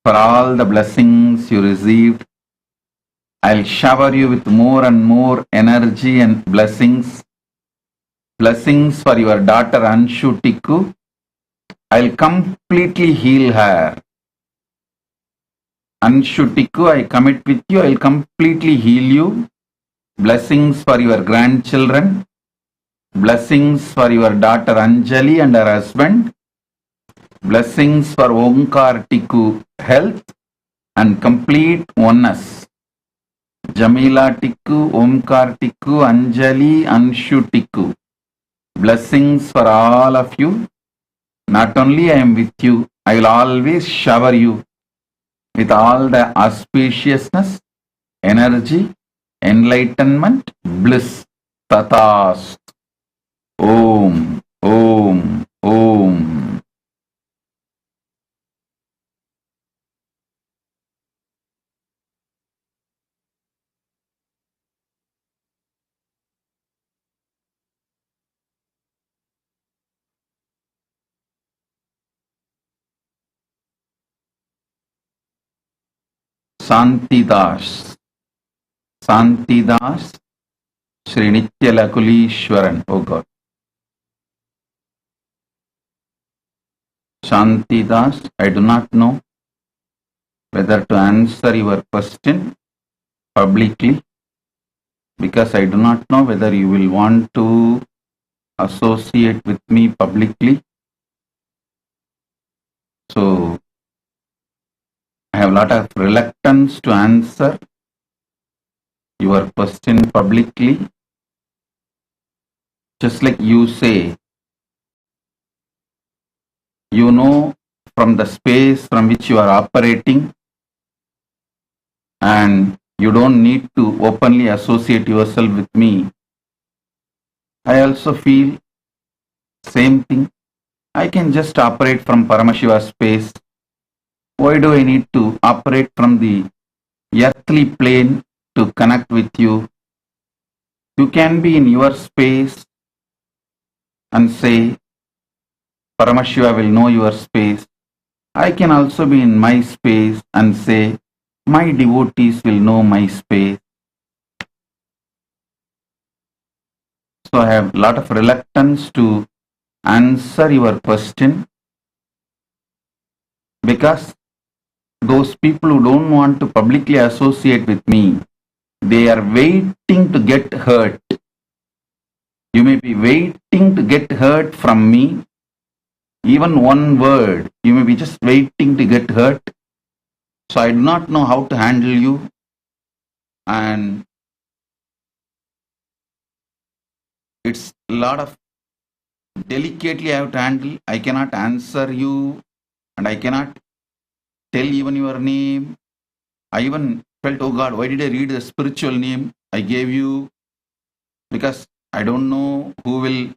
for all the blessings you received. I'll shower you with more and more energy and blessings. Blessings for your daughter Anshu Tikku. I'll completely heal her. Anshu Tikku, I commit with you, I'll completely heal you. Blessings for your grandchildren. Blessings for your daughter Anjali and her husband. Blessings for Omkar Tikku health and complete oneness. Jamila Tikku, Omkar Tikku, Anjali, Anshu Tikku. Blessings for all of you. Not only I am with you, I will always shower you with all the auspiciousness, energy, enlightenment, bliss. Tathast. Om, Om, Om. Santidas, Santidas, Sri Nityalakulishwaran, oh God. Shantidas, I do not know whether to answer your question publicly because I do not know whether you will want to associate with me publicly. So, I have a lot of reluctance to answer your question publicly. Just like you say, you know from the space from which you are operating and you don't need to openly associate yourself with me. I also feel same thing. I can just operate from Paramashiva space. Why do I need to operate from the earthly plane to connect with you? You can be in your space and say, Paramashiva will know your space. I can also be in my space and say, my devotees will know my space. So I have a lot of reluctance to answer your question because those people who don't want to publicly associate with me, they are waiting to get hurt. You may be waiting to get hurt from me. Even one word, you may be just waiting to get hurt. So I do not know how to handle you. And it's a lot of delicately I have to handle. I cannot answer you and I cannot tell even your name. I even felt, oh God, why did I read the spiritual name I gave you? Because I don't know who will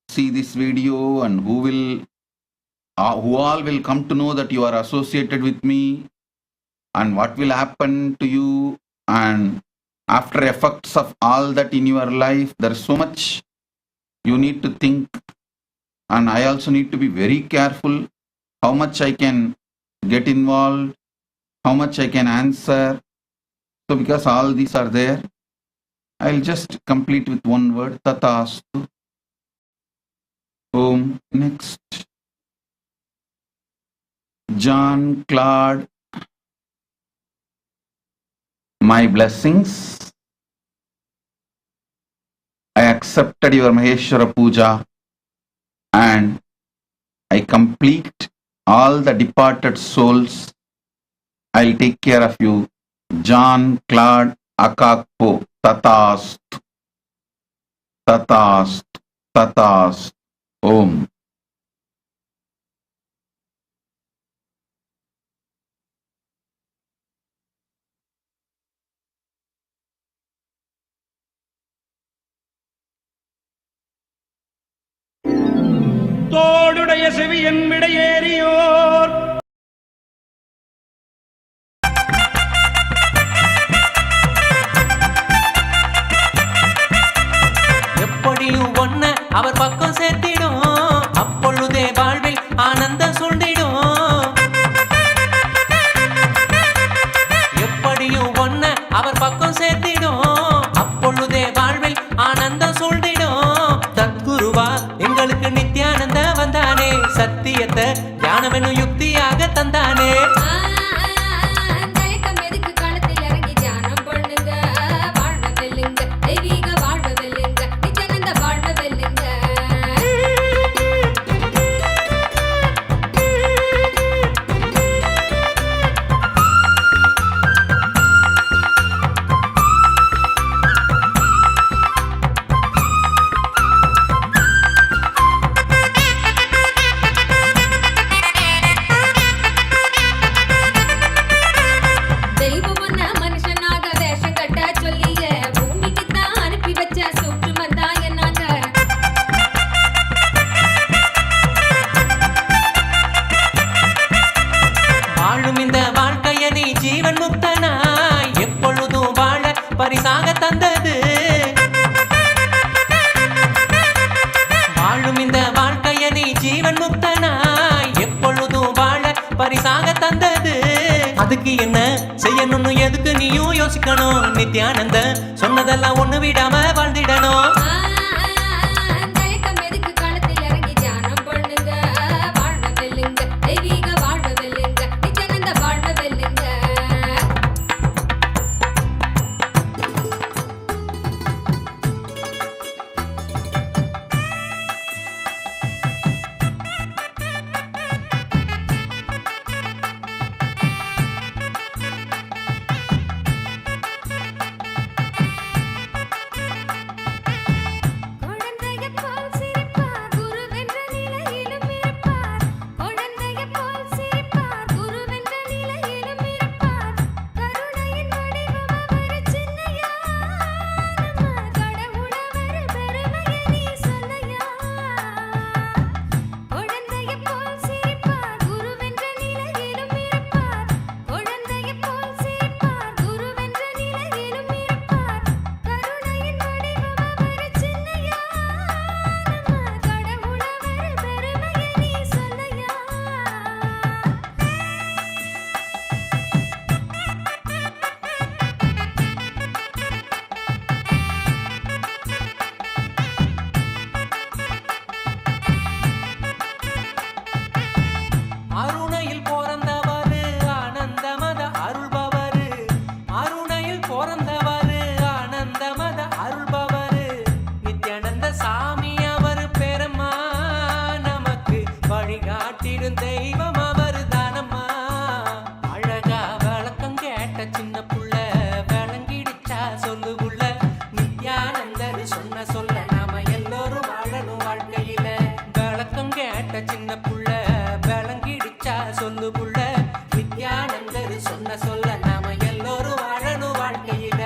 see this video and who all will come to know that you are associated with me and what will happen to you and after effects of all that in your life. There's so much you need to think, and I also need to be very careful how much I can get involved, how much I can answer. So because all these are there, I'll just complete with one word, Tathastu. Om. Next. John Claude. My blessings. I accepted your Maheshwara Puja and I complete all the departed souls. I'll take care of you. John Claude Akakpo. Tathastu. Tathastu. Tathastu. Om. தோடுடைய செவியன் விடையேறியோர் எப்படியும் ஒன்ன அவர் பக்கம் சேர்த்திடும், அப்பொழுதே வாழ்வில் ஆனந்தம் சூழ்ந்திடும். அவர் பக்கம் சேர்த்திடும். அப்பொழுதே வாழ்வில் ஆனந்தம் சூழ்ந்திடும். தத்குருவா எங்களுக்கு நித்யானந்த வந்தானே, சத்தியத்தை தியானம் என்னும் யுக்தியாக தந்தானே. ஜீவன் முக்தனாய் எப்பொழுதும் வாழ பரிசாக தந்தது. வாழும் இந்த வாழ்க்கைய நீ ஜீவன் முக்தனாய் எப்பொழுதும் வாழ பரிசாக தந்தது. அதுக்கு என்ன செய்யணும்னு எதுக்கு நீயும் யோசிக்கணும். நித்யானந்த சொன்னதெல்லாம் ஒண்ணு விடாம வாழ்ந்திடணும். தெய்வம் அவர் தானம்மா. அழகா வழக்கம் கேட்ட சின்ன புள்ள விளங்கிடுச்சா சொல்லு புள்ள. நித்யானந்தர் சொன்ன சொல்ல நாம எல்லோரும் வாழணும் வாழ்க்கையில. வழக்கம் கேட்ட சின்ன புள்ள விளங்கிடுச்சா சொல்லு புள்ள. நித்யானந்தர் சொன்ன சொல்ல நாம எல்லோரும் வாழணும் வாழ்க்கையில.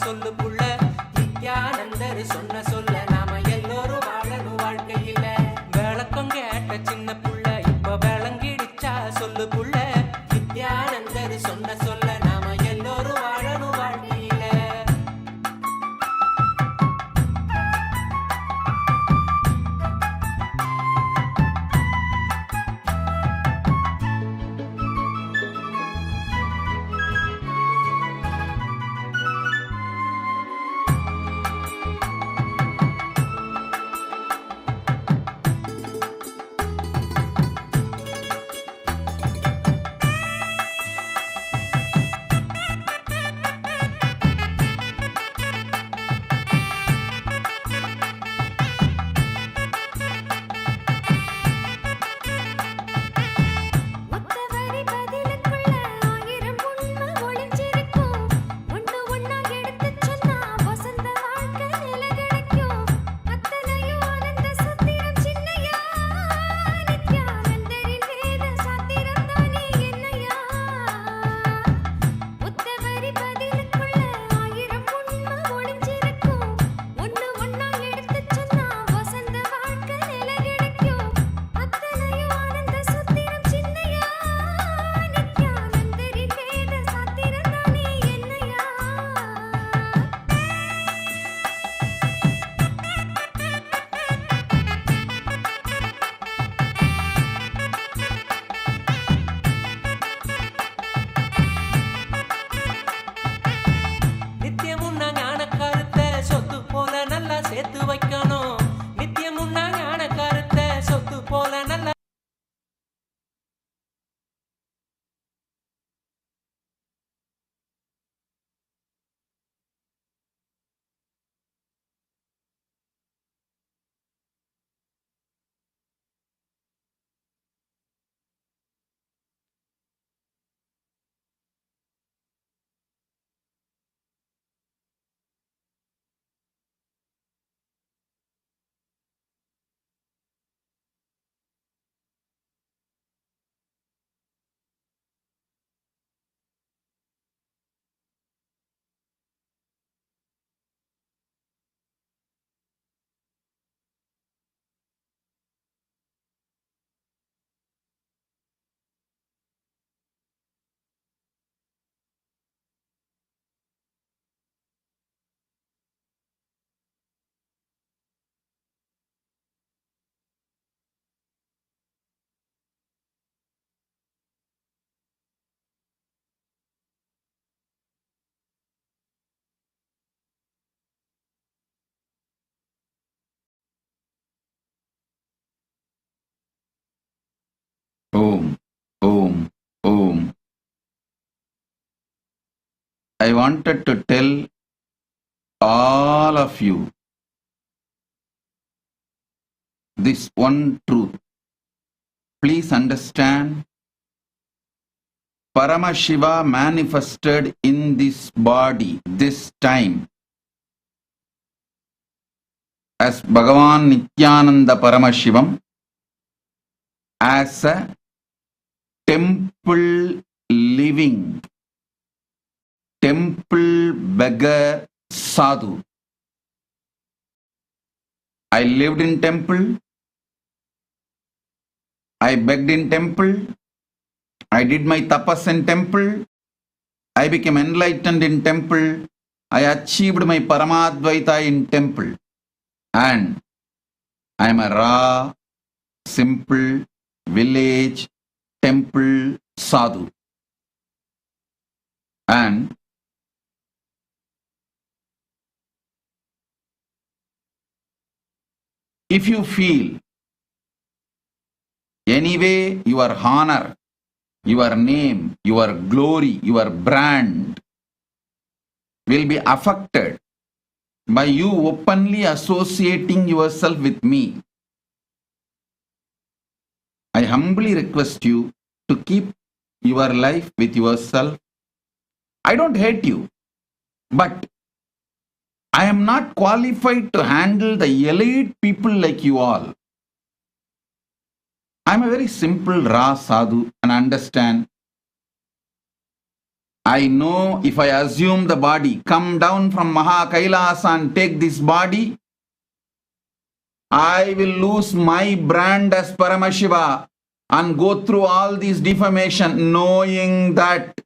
சொல்லு புள்ள நித்யானந்தர் சொன்ன சொல்ல நாம எல்லோரும் வாழணும் வாழ்க்கையில விளக்கம் கேட்ட சின்ன புள்ள இப்ப விளங்கிடுச்சா சொல்லு புள்ள நித்யானந்தர் சொன்ன சொல்ல நாம எல்லோரும் வாழணும் வாழ்க்கையில சேர்த்து வைக்கணும் நித்தியம் முன்னா ஞான கருத்தை சொத்து போல நல்ல Om, Om, Om. I wanted to tell all of you this one truth. Please understand, Paramashiva manifested in this body, this time, as Bhagavan Nithyananda Paramashivam, as a temple living, temple beggar sadhu. I lived in temple, I begged in temple, I did my tapas in temple, I became enlightened in temple, I achieved my Paramadvaita in temple, and I am a raw, simple, village, temple sadhu. And if you feel anyway your honor, your name, your glory, your brand will be affected by you openly associating yourself with me, I humbly request you to keep your life with yourself. I don't hate you, but I am not qualified to handle the elite people like you all. I am a very simple raw sadhu and understand I know if I assume the body, come down from Maha Kailasa and take this body, I will lose my brand as Paramashiva and go through all these defamation, knowing that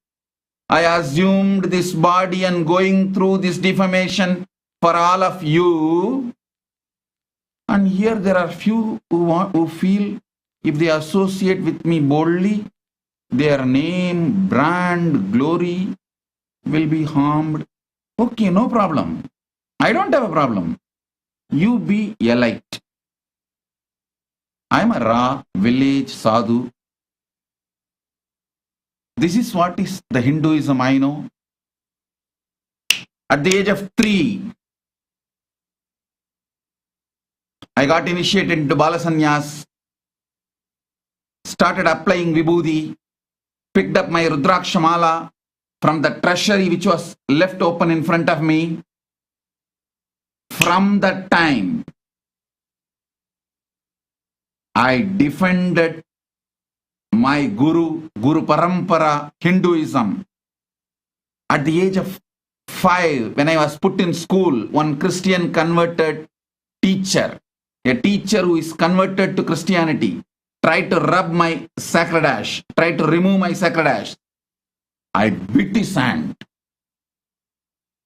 I assumed this body and going through this defamation for all of you. And here there are few who feel if they associate with me boldly, their name, brand, glory will be harmed. Okay, no problem. I don't have a problem. You be a light. I am a raw village sadhu. This is what is the Hinduism I know. At the age of 3, I got initiated into Balasanyas, started applying Vibhuti, picked up my Rudrakshamala from the treasury which was left open in front of me. From that time, I defended my Guru Parampara Hinduism. At the age of 5, when I was put in school, one Christian converted teacher, a teacher who is converted to Christianity, tried to rub my sacred ash, tried to remove my sacred ash. I bit his hand.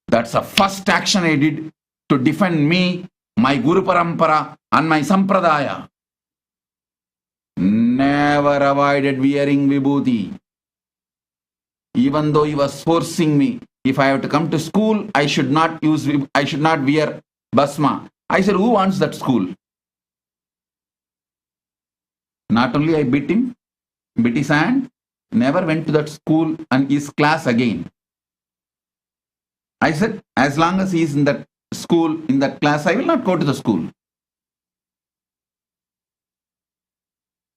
That's the first action I did to defend me, my Guru Parampara and my Sampradaya. Never avoided wearing Vibhuti. Even though he was forcing me, if I have to come to school, I should not wear Basma. I said, who wants that school? Not only I bit him, bit his hand, never went to that school and his class again. I said, as long as he is in that school, in that class, I will not go to the school.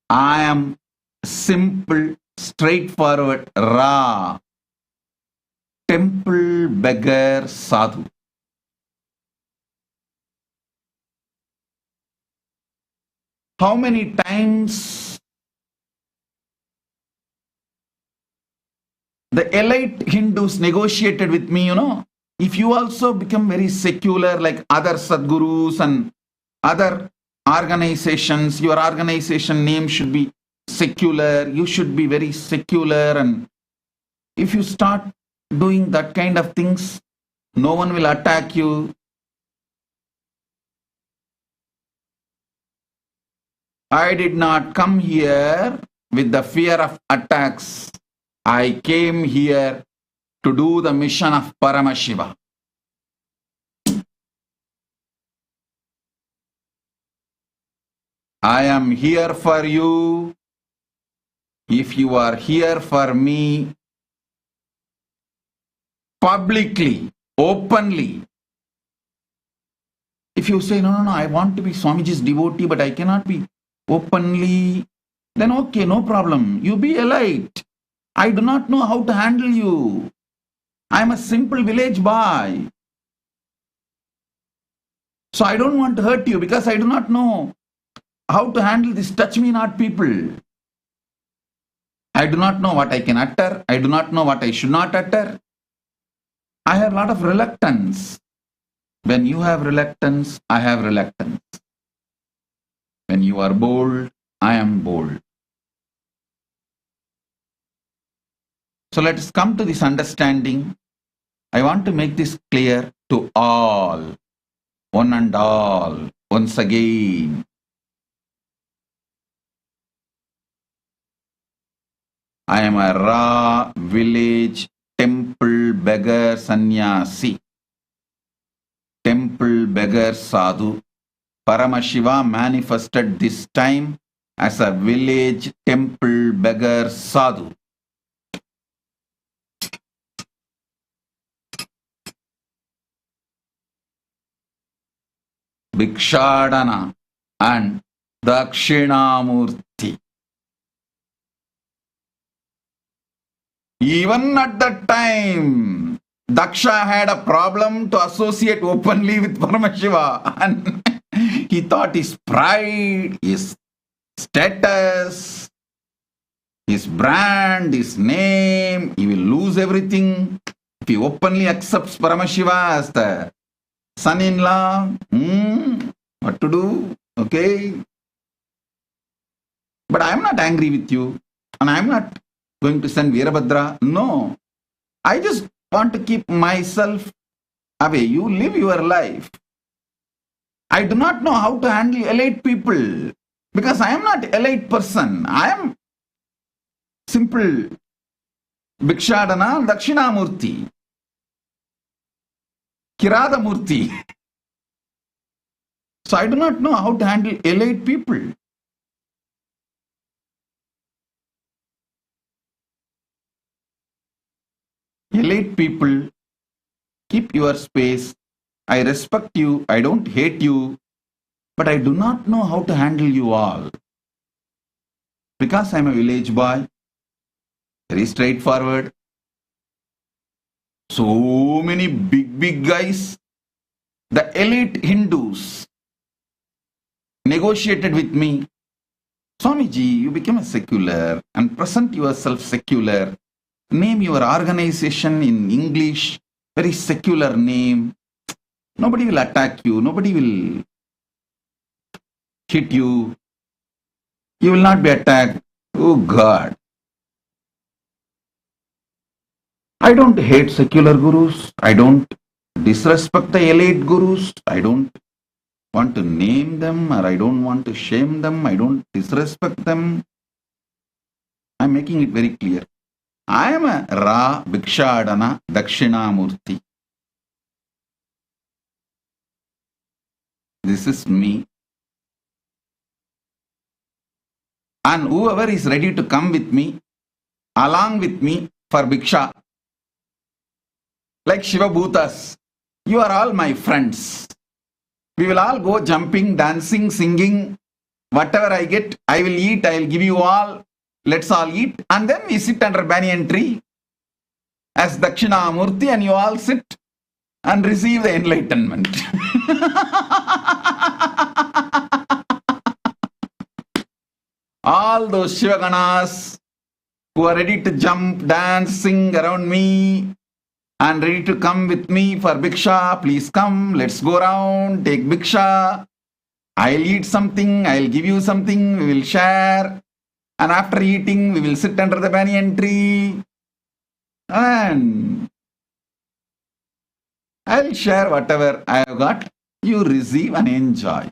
I am simple, straightforward, raw, temple beggar sadhu. How many times the elite Hindus negotiated with me, if you also become very secular like other Sadgurus and other organizations, your organization name should be secular, you should be very secular, and if you start doing that kind of things, no one will attack you. I did not come here with the fear of attacks. I came here to do the mission of Paramashiva. I am here for you. If you are here for me, publicly, openly. If you say, no, I want to be Swamiji's devotee, but I cannot be openly, then okay, no problem. You be a light. I do not know how to handle you. I am a simple village boy. So I don't want to hurt you because I do not know how to handle this touch me not people. I do not know what I can utter. I do not know what I should not utter. I have a lot of reluctance. When you have reluctance, I have reluctance. When you are bold, I am bold. So let us come to this understanding. I want to make this clear to all, one and all, once again. I am a raw village temple beggar sannyasi, temple beggar sadhu. Paramashiva manifested this time as a village temple beggar sadhu. Bhikshadana and Dakshinamurti. Even at that time, Daksha had a problem to associate openly with Paramashiva, and he thought his pride, his status, his brand, his name, he will lose everything. If he openly accepts Paramashiva as the son-in-law, what to do? Okay. But I am not angry with you, and I am not going to send Veerabhadra. No. I just want to keep myself away. You live your life. I do not know how to handle elite people because I am not elite person. I am simple Bhikshadana Dakshinamurti, Kiradamurti. So I do not know how to handle elite people. Elite people, keep your space. I respect you. I don't hate you. But I do not know how to handle you all. Because I am a village boy. Very straightforward. So many big guys. The elite Hindus negotiated with me. Swamiji, you become a secular and present yourself secular. Name your organization in English. Very secular name. Nobody will attack you. Nobody will hit you. You will not be attacked. Oh God. I don't hate secular gurus. I don't disrespect the elite gurus. I don't want to name them or I don't want to shame them. I don't disrespect them. I'm making it very clear. I am a Ra Bhikshadana Dakshinamurti. This is me. And whoever is ready to come with me, along with me for Bhiksha, like Shiva Bhutas, you are all my friends. We will all go jumping, dancing, singing. Whatever I get, I will eat, I will give you all. Let's all eat. And then we sit under banyan tree as Dakshinamurti and you all sit and receive the enlightenment. All those Shivaganas who are ready to jump, dance, sing around me and ready to come with me for Bhiksha, please come, let's go around, take Bhiksha. I'll eat something, I'll give you something, we will share. And after eating, we will sit under the banyan tree and I'll share whatever I have got. You receive and enjoy.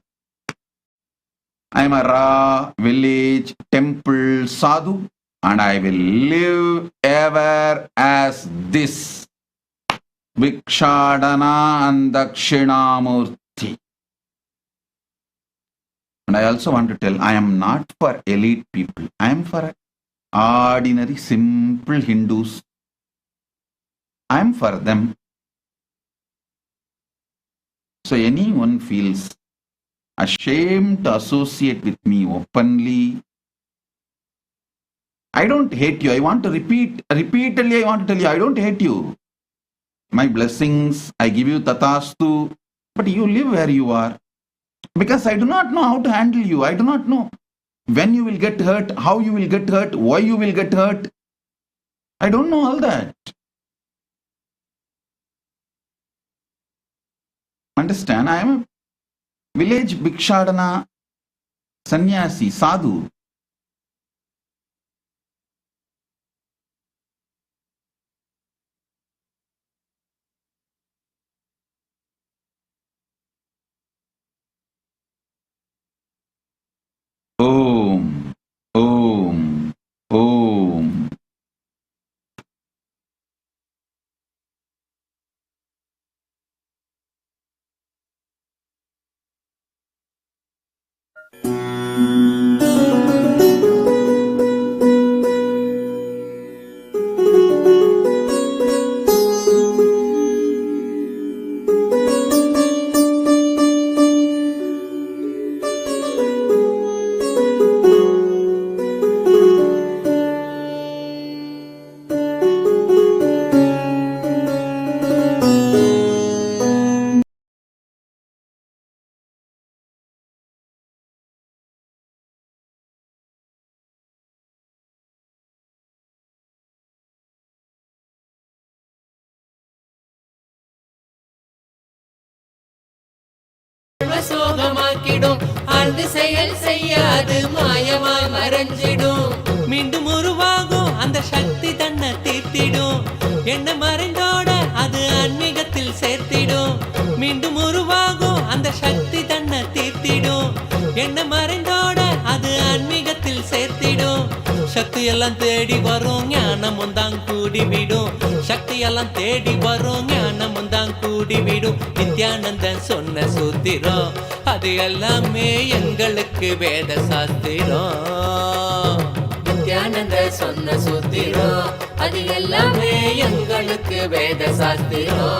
I am a Ra, village, temple, sadhu, and I will live ever as this Bhikshadana and Dakshinamurti. And I also want to tell, I am not for elite people. I am for ordinary, simple Hindus. I am for them. So anyone feels ashamed to associate with me openly, I don't hate you. I want to repeatedly I want to tell you, I don't hate you. My blessings, I give you tatastu, but you live where you are. Because I do not know how to handle you. I do not know when you will get hurt, how you will get hurt, why you will get hurt. I don't know all that. Understand, I am a village Bhikshadana sannyasi, sadhu. Om, Om, Om. வாழ்வ சோகமாக்கிடும். ஆழ்ந்து செயல் செய்யாது மாயமாய் மறைஞ்சிடும். மீண்டும் உருவாகும் அந்த சக்தி தன்னை தீர்த்திடும். என்ன மறைந்தோட அது ஆன்மீகத்தில் சேர்த்திடும். மீண்டும் உருவாகும் அந்த சக்தி தன்னை தீர்த்திடும். என்ன மறைந்தோட அது ஆன்மீகத்தில் சேர்த்திடும். சக்தி எல்லாம் தேடி வரும் ஞானமும் தான் கூடிவிடும். சக்தி எல்லாம் தேடி வரும் ஞானமும் தான் கூடிவிடும். நித்யானந்தன் சொன்ன சூத்திரம் அது எல்லாமே எங்களுக்கு வேத சாஸ்திரம். நித்யானந்தன் சொன்ன சூத்திரம் அது எல்லாமே எங்களுக்கு வேத சாஸ்திரம்.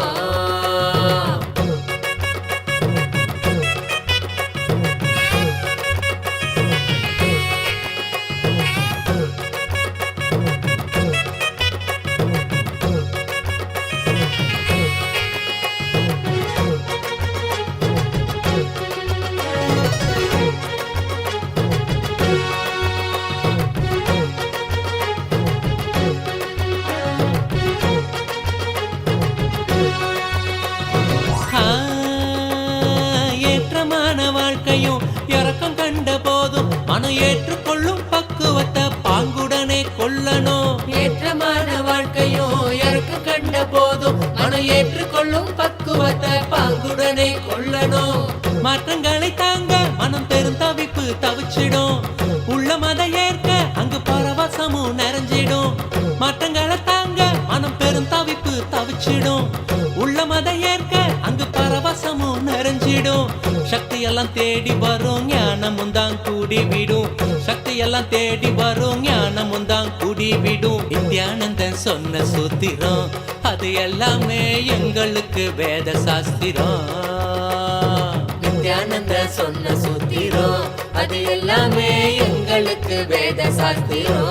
வாழ்க்கையும் இறக்கம் கண்ட போதும் மனம் ஏற்றுக்கொள்ளும் பக்குவத்தை பாங்குடனே கொள்ளணும். ஏற்றமான வாழ்க்கையும் இறக்கம் கண்ட போதும் மனம் ஏற்றுக்கொள்ளும் பக்குவத்தை பாங்குடனே கொள்ளணும். மாற்றங்களை தாங்க மனம் பெரும் தவிப்பு தவிச்சிடும். உள்ள மத ஏற்க அங்கு பரவசமும் நிறைஞ்சிடும். மாற்றங்களை தாங்க மனம் பெரும் தவிப்பு தவிச்சிடும். உள்ள மத ஏற்க அங்கு பரவசமும் நிறைஞ்சிடும். சக்தி எல்லாம் தேடி வரும் ஞானமும் தான் கூடிவிடும். சக்தி எல்லாம் தேடி வரும் ஞானமும் தான் கூடிவிடும். நித்யானந்தன் சொன்ன சூத்திரம் அது எல்லாமே எங்களுக்கு வேத சாஸ்திரம். நித்யானந்தன் சொன்ன சூத்திரம் அது எல்லாமே எங்களுக்கு வேத சாஸ்திரம்.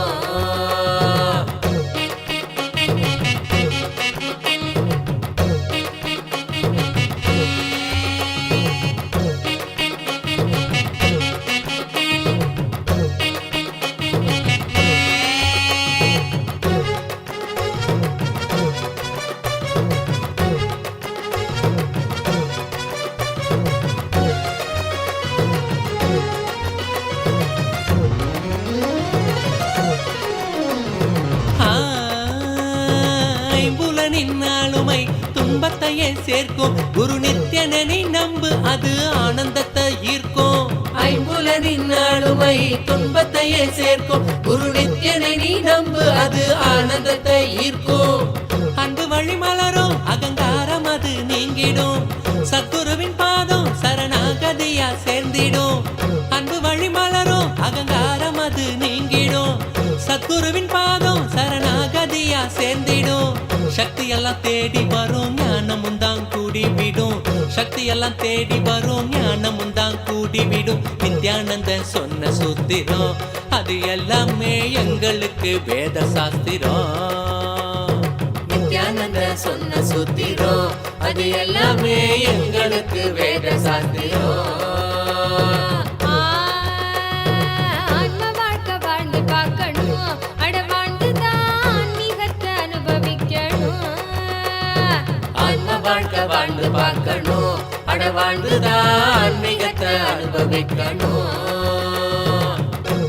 ஆளுமை துன்பத்தையே சேர்க்கும். குரு நித்யனனை நம்பு அது ஆனந்தத்தை ஈர்க்கும். ஐம்புலனின் ஆளுமை துன்பத்தையே சேர்க்கும். குரு நித்யனனை நம்பு அது ஆனந்தத்தை ஈர்க்கும். அன்பு வழி மலரும் அகங்காரம் அது நீங்கிடும். சத்குருவின் பாதம் சரணாகதியா சேர்ந்திடும். அன்பு வழி மலரும் அகங்காரம் அது நீங்கிடும். சத்குருவின் பாதம் சரணாகதியா சேர்ந்திடும். சக்தி எல்லாம் தேடி வரும் ஞானமும் தான் கூடிவிடும். சக்தி எல்லாம் தேடி வரும் ஞானமும் தான் கூடிவிடும். நித்யானந்தன் சொன்ன சூத்திரம் அது எல்லாமே எங்களுக்கு வேத சாஸ்திரம். நித்யானந்தன் சொன்ன சூத்திரம் அது எல்லாமே எங்களுக்கு வேத சாஸ்திரம். வாழ்ந்து பார்க்கணும். அட வாழ்ந்துதான் ஆன்மீகத்தை அனுபவிக்கணும்.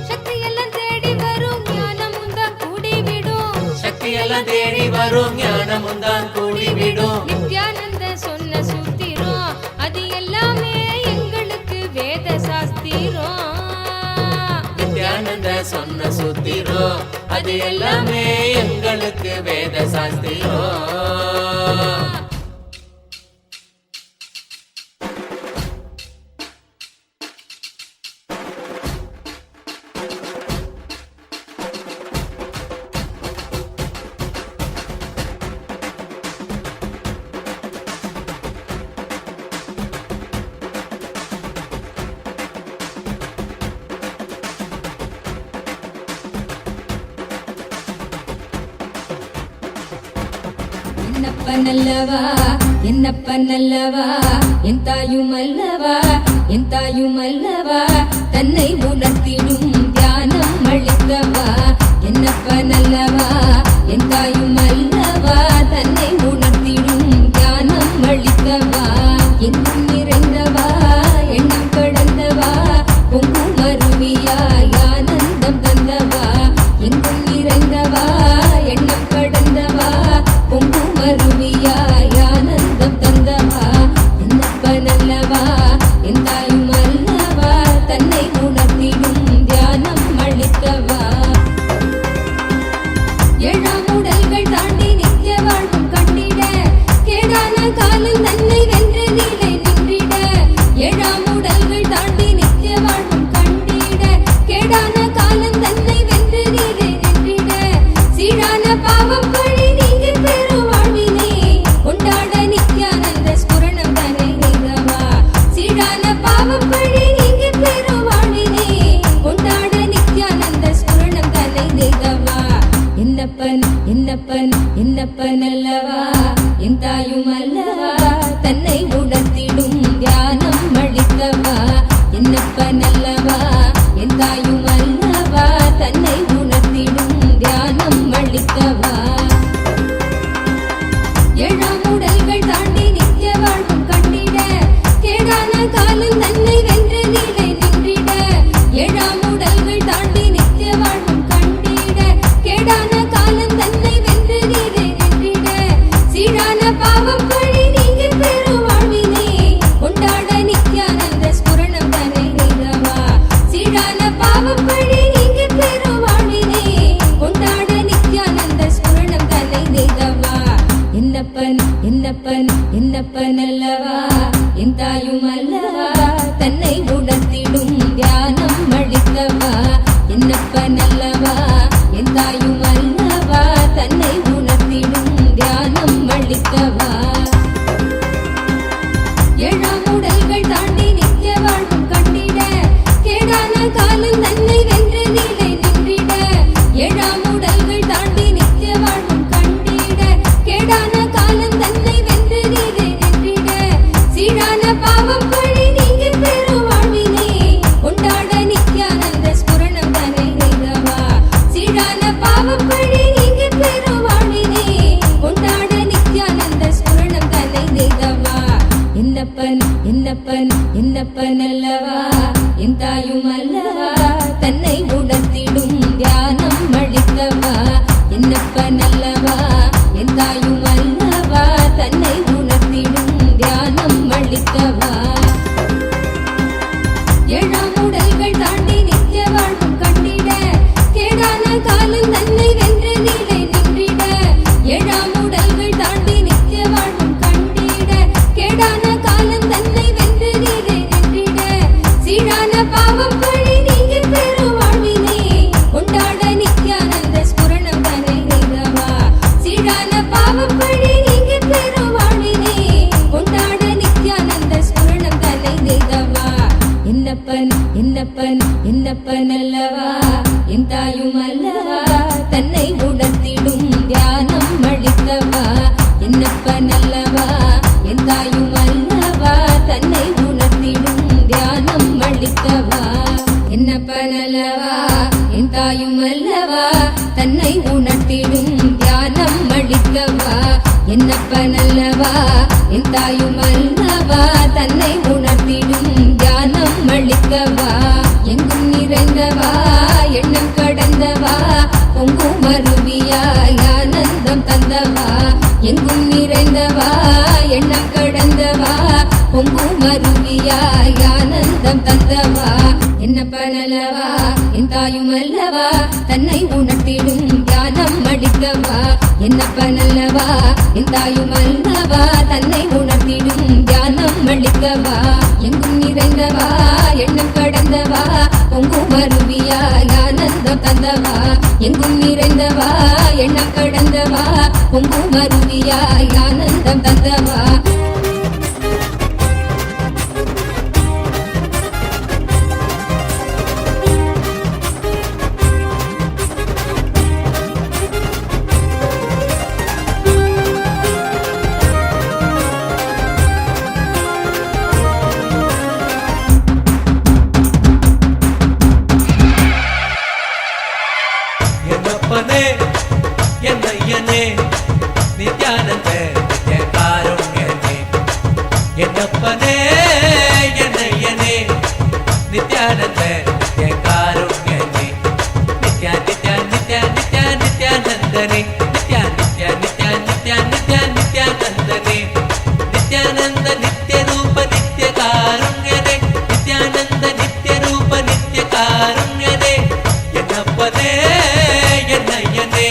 சக்தி எல்லாம் தேடி வரும் ஞானமும் தான் கூடிவிடும். சக்தி எல்லாம் தேடி வரும் ஞானமும் தான் கூடிவிடும். நித்யானந்த சொன்ன சூத்திரம் அது எல்லாமே எங்களுக்கு வேத சாஸ்திரம். நித்யானந்த சொன்ன சூத்திரம் அது எல்லாமே எங்களுக்கு வேத சாஸ்திரம். என்னப்பனல்லவா என்னப்பனல்லவா என் தாயும் அல்லவா என் தாயும் அல்லவா தன்னை உணர்த்திடும் தியானம் அளித்தவா. என்னப்பனல்லவா என் தாயும் அல்லவா தன்னை உணர்த்திடும் தியானம் அளித்தவா. எங்கும் நிறைந்தவா என்னப்பனல்லவா என் தாயும் அல்லவா தன்னை உணர்த்திடும் தியானம் அளித்தவா என்னப்பனல்லவா என் தாயும் அல்லவா தன்னை உணர்த்திடும் தியானம் அளித்தவா ஏழாம் உடல்கள் தாண்டி நித்திய வாழ்வும் கண்டிட கேடான காலம் தன்னை வென்று நிலை நின்றிட ஏழாம் உடல்கள் தாண்டி நித்திய வாழ்வும் கண்டிட கேடான காலம் தன்னை வென்று நிலை நின்றிட சீரான பாவம் பழி நீங்க பெரு வாழ்வினே கொண்டாட நித்யானந்த ஸ்புரணம் தன்னை செய்தவா சீரான பாவம் பழி நீங்க பெரு வாழ்வினே கொண்டாட நித்யானந்த ஸ்புரணம் தன்னை செய்தவா என்னப்பன் என்னப்பன் என்னப்பன் அல்லவா என் தாயும் அல்லவா தன்னை உணர்த்திடும் தியானம் அளித்தவா என்னப்பன் அல்லவா என் தாயும் அல்லவா தன்னை உணர்த்திடும் தியானம் அளித்தவா ஏழாம் உடல்கள் தாண்டி நித்திய வாழ்வும் கண்டிட கேடான காலம் தன்னை வென்று நிலை நின்றிட ஏழாம் உடல்கள் தாண்டி நித்திய வாழ்வும் கண்டிட கேடான காலம் தன்னை வென்று நிலை நின்றிட சீரான பாவம் பழி நீங்க பெரு வாழ்வினே கொண்டாட நித்யானந்த ஸ்புரணம் தன்னை செய்தவா சீரான பாவம் பழி நீங்க பெரு வாழ்வினே கொண்டாட நித்யானந்த ஸ்புரணம் தன்னை செய்தவா என்னப்பன் என்னப்பன் என்னப்பன் அல்லவா என் தாயும் அல்லவா தன்னை உணர்த்திடும் தியானம் அளித்தவா என்னப்பன் அல்லவா என் தாயும் அல்லவா தன்னை உணர்த்திடும் தியானம் அளித்தவா என்னப்பன் அல்லவா என் தாயும் அல்லவா தன்னை உணர்த்திடும் தியானம் அளித்தவா என்னப்பன் அல்லவா என் தாயும் அல்லவா தன்னை உணர்த்திடும் தியானம் அளித்தவா எங்கும் நிறைந்தவா எண்ணம் கடந்தவா பொங்கும் அருவியாய் ஆனந்தம் தந்தவா எங்கும் நிறைந்தவா எண்ணம் கடந்தவா பொங்கும் அருவியாய் ஆனந்தம் தந்தவா என்னப்பன் அல்லவா என் தாயும் அல்லவா தன்னை உணர்த்திடும் தியானம் அளித்தவா என்னப்பன் அல்லவா என் தாயும் அல்லவா தன்னை உணர்த்திடும் தியானம் அளித்தவா எங்கும் நிறைந்தவா எண்ணம் கடந்தவா பொங்கும் அருவியாய் ஆனந்தம் தந்தவா எங்கும் நிறைந்தவா எண்ணம் கடந்தவா பொங்கும் அருவியாய் ஆனந்தம் தந்தவா என்னப்பனே என்னையனே நித்யானந்த நித்ய காருண்யனே என்னப்பனே என்னையனே நித்யானந்த நித்ய காருண்யனே நித்யா நித்யா நித்யா நித்யா நித்யானந்தனே நித்யா நித்யா நித்யா நித்யா நித்யா நித்யானந்தனே நித்யானந்த நித்ய ரூப நித்ய காருண்யனே நித்யானந்த நித்ய ரூப நித்ய காருண்யனே என்னப்பனே என்னையனே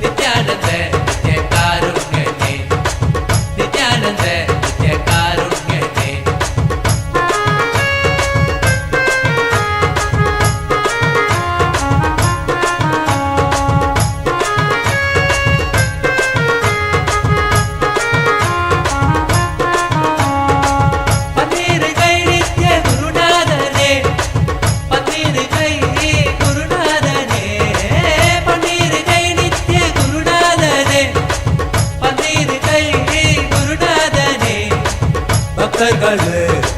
நித்யானந்த நித்ய காருண்யனே நித்யானந்த நித்ய காருண்யனே பன்னீர் கை நித்ய குருநாதனே பன்னீர் கை குருநாதனே பன்னீர் கை நித்ய குருநாதனே பன்னீர் கை குருநாதனே பக்தர்கள்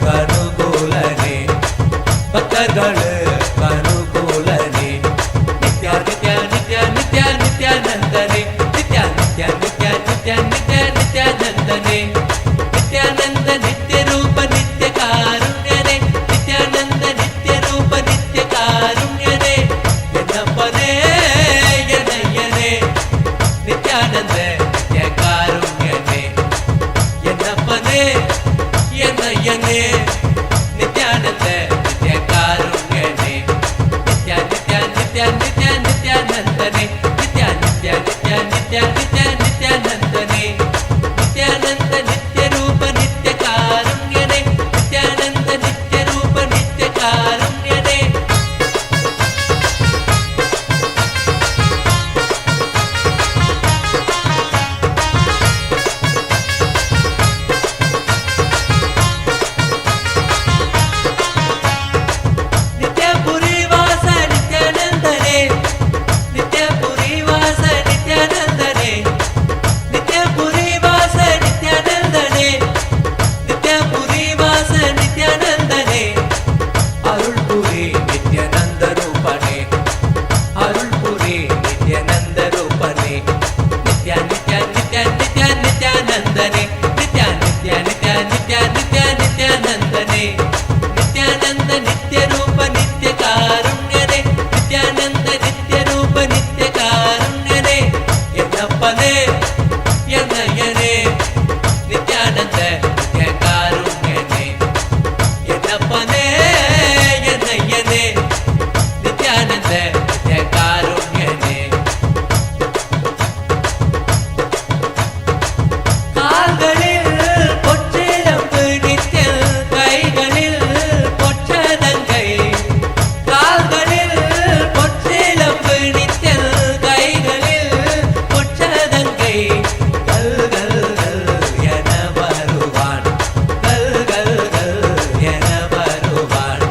கனுகூலனே பக்தர்கள் கனுகூலனே நித்யா நித்யா நித்யா நித்யா நித்யானந்தனே நித்யா நித்யா நித்யா நித்யா நித்யா நித்யானந்தனே நித்யானந்த நித்ய ரூப நித்ய காருண்யனே நித்யானந்த நித்ய ரூப நித்ய காருண்யனே என்னப்பனே என்னையனே நித்யானந்த நித்ய காருண்யனே என்னப்பனே என்னையனே நித்யானந்த நித்ய காருண்யனே நித்யா நித்யா நித்யா நித்யா நித்யானந்தனே நித்யா நித்யா நித்யா நித்யா நித்யா நித்யானந்தனே நித்யானந்த நித்ய நித்யானந்த நித்ய காருண்யனே என்னப்பனே என்னையனே நித்யானந்த நித்ய காருண்யனே கால்களில் பொற்றிலம்பு நித்யல் கைகளில் பொற்றதங்கை கால்களில் பொற்றிலம்பு நித்யல் கைகளில் பொற்றதங்கை கல் கல் கல் என வருவான் கல் கல் கல் என வருவான்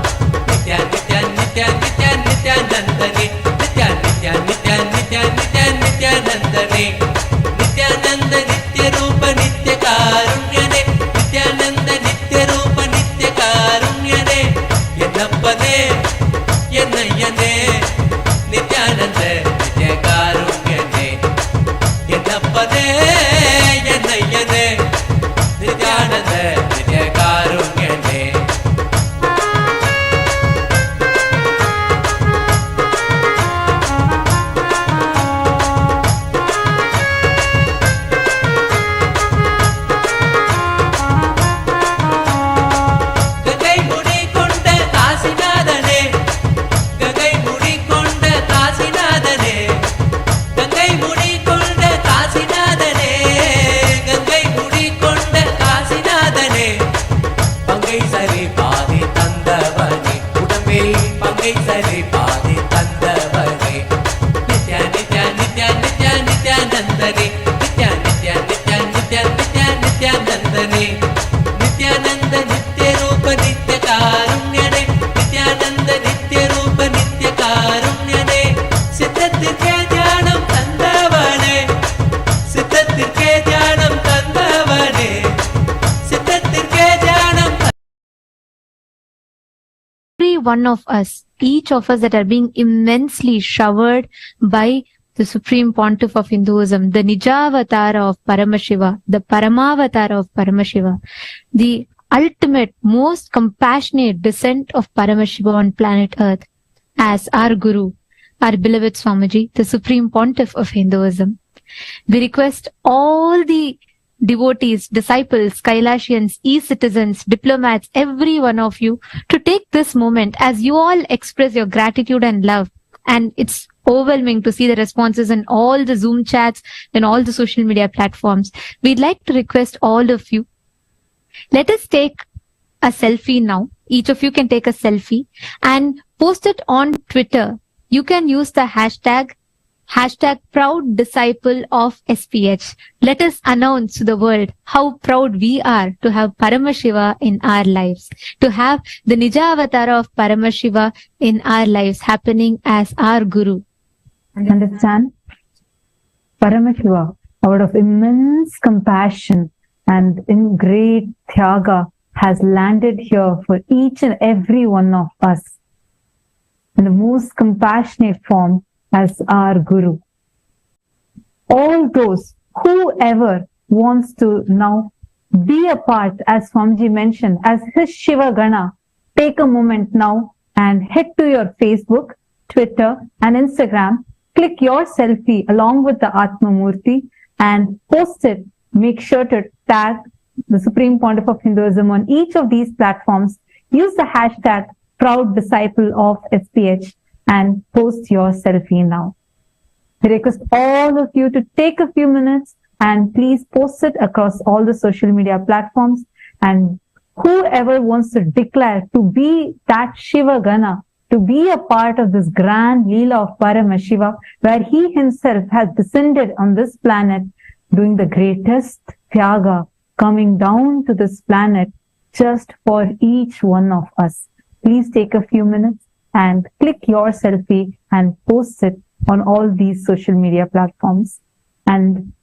நித்யா நித்யா நித்யா நித்யா நித்யானந்தனே நித்யா நித்யா நித்யா நித்யா நித்யா நித்யானந்தனே நித்யானந்த நித்ய ரூப நித்ய காருண்யனே நித்யானந்த நித்ய ரூப நித்ய காருண்யனே என்னப்பனே என்னையனே நித்யானந்த நித்ய காருண்யனே என்னப்பனே என்னையனே நித்யானந்த நித்ய காருண்யனே கங்கை முடி கொண்ட காசிநாதனே கங்கை முடி கொண்ட காசிநாதனே கங்கை முடி கொண்ட காசிநாதனே கங்கை முடி கொண்ட காசிநாதனே பங்கை சரி பாதி தந்தவனே உடம்பில் பங்கை சரி பாதி தந்தவனே நித்யா நித்யா நித்யா நித்யா நித்யானந்தனே நித்யா நித்யா நித்யா நித்யா நித்யா நித்யானந்தனே நித்யானந்த நித்ய ரூப நித்ய காருண்யனே நித்யானந்த நித்ய ரூப நித்ய காருண்யனே சித்தத்திற்கே தியானம் தந்தவனே சித்தத்திற்கே தியானம் தந்தவனே சித்தத்திற்கே தியானம் every one of us, each of us that are being immensely showered by the Supreme Pontiff of Hinduism, the Nijavatara of Paramashiva, the Paramavatara of Paramashiva, the ultimate, most compassionate descent of Paramashiva on planet Earth, as our Guru, our beloved Swamiji, the Supreme Pontiff of Hinduism. We request all the devotees, disciples, Kailashians, e-citizens, diplomats, every one of you to take this moment as you all express your gratitude and love. And it's overwhelming to see the responses in all the Zoom chats and all the social media platforms. We'd like to request all of you, let us take a selfie now. Each of you can take a selfie and post it on Twitter. You can use the hashtag proud disciple of SPH. Let us announce to the world how proud we are to have Paramashiva in our lives, to have the Nijavatara of Paramashiva in our lives happening as our Guru. Understand? Paramashiva, out of immense compassion and in great thyaga, has landed here for each and every one of us in the most compassionate form as our Guru. All those, whoever wants to now be a part, as Swamiji mentioned, as his Shiva Gana, take a moment now and head to your Facebook, Twitter and Instagram, click your selfie along with the Atma Murthy and post it. Make sure to tag the Supreme Pontiff of Hinduism on each of these platforms. Use the hashtag proud disciple of SPH and post your selfie now. We request all of you to take a few minutes and please post it across all the social media platforms. And whoever wants to declare to be that Shiva Gana, to be a part of this grand Leela of Paramashiva, where he himself has descended on this planet, doing the greatest Thyaga, coming down to this planet just for each one of us. Please take a few minutes and click your selfie and post it on all these social media platforms. And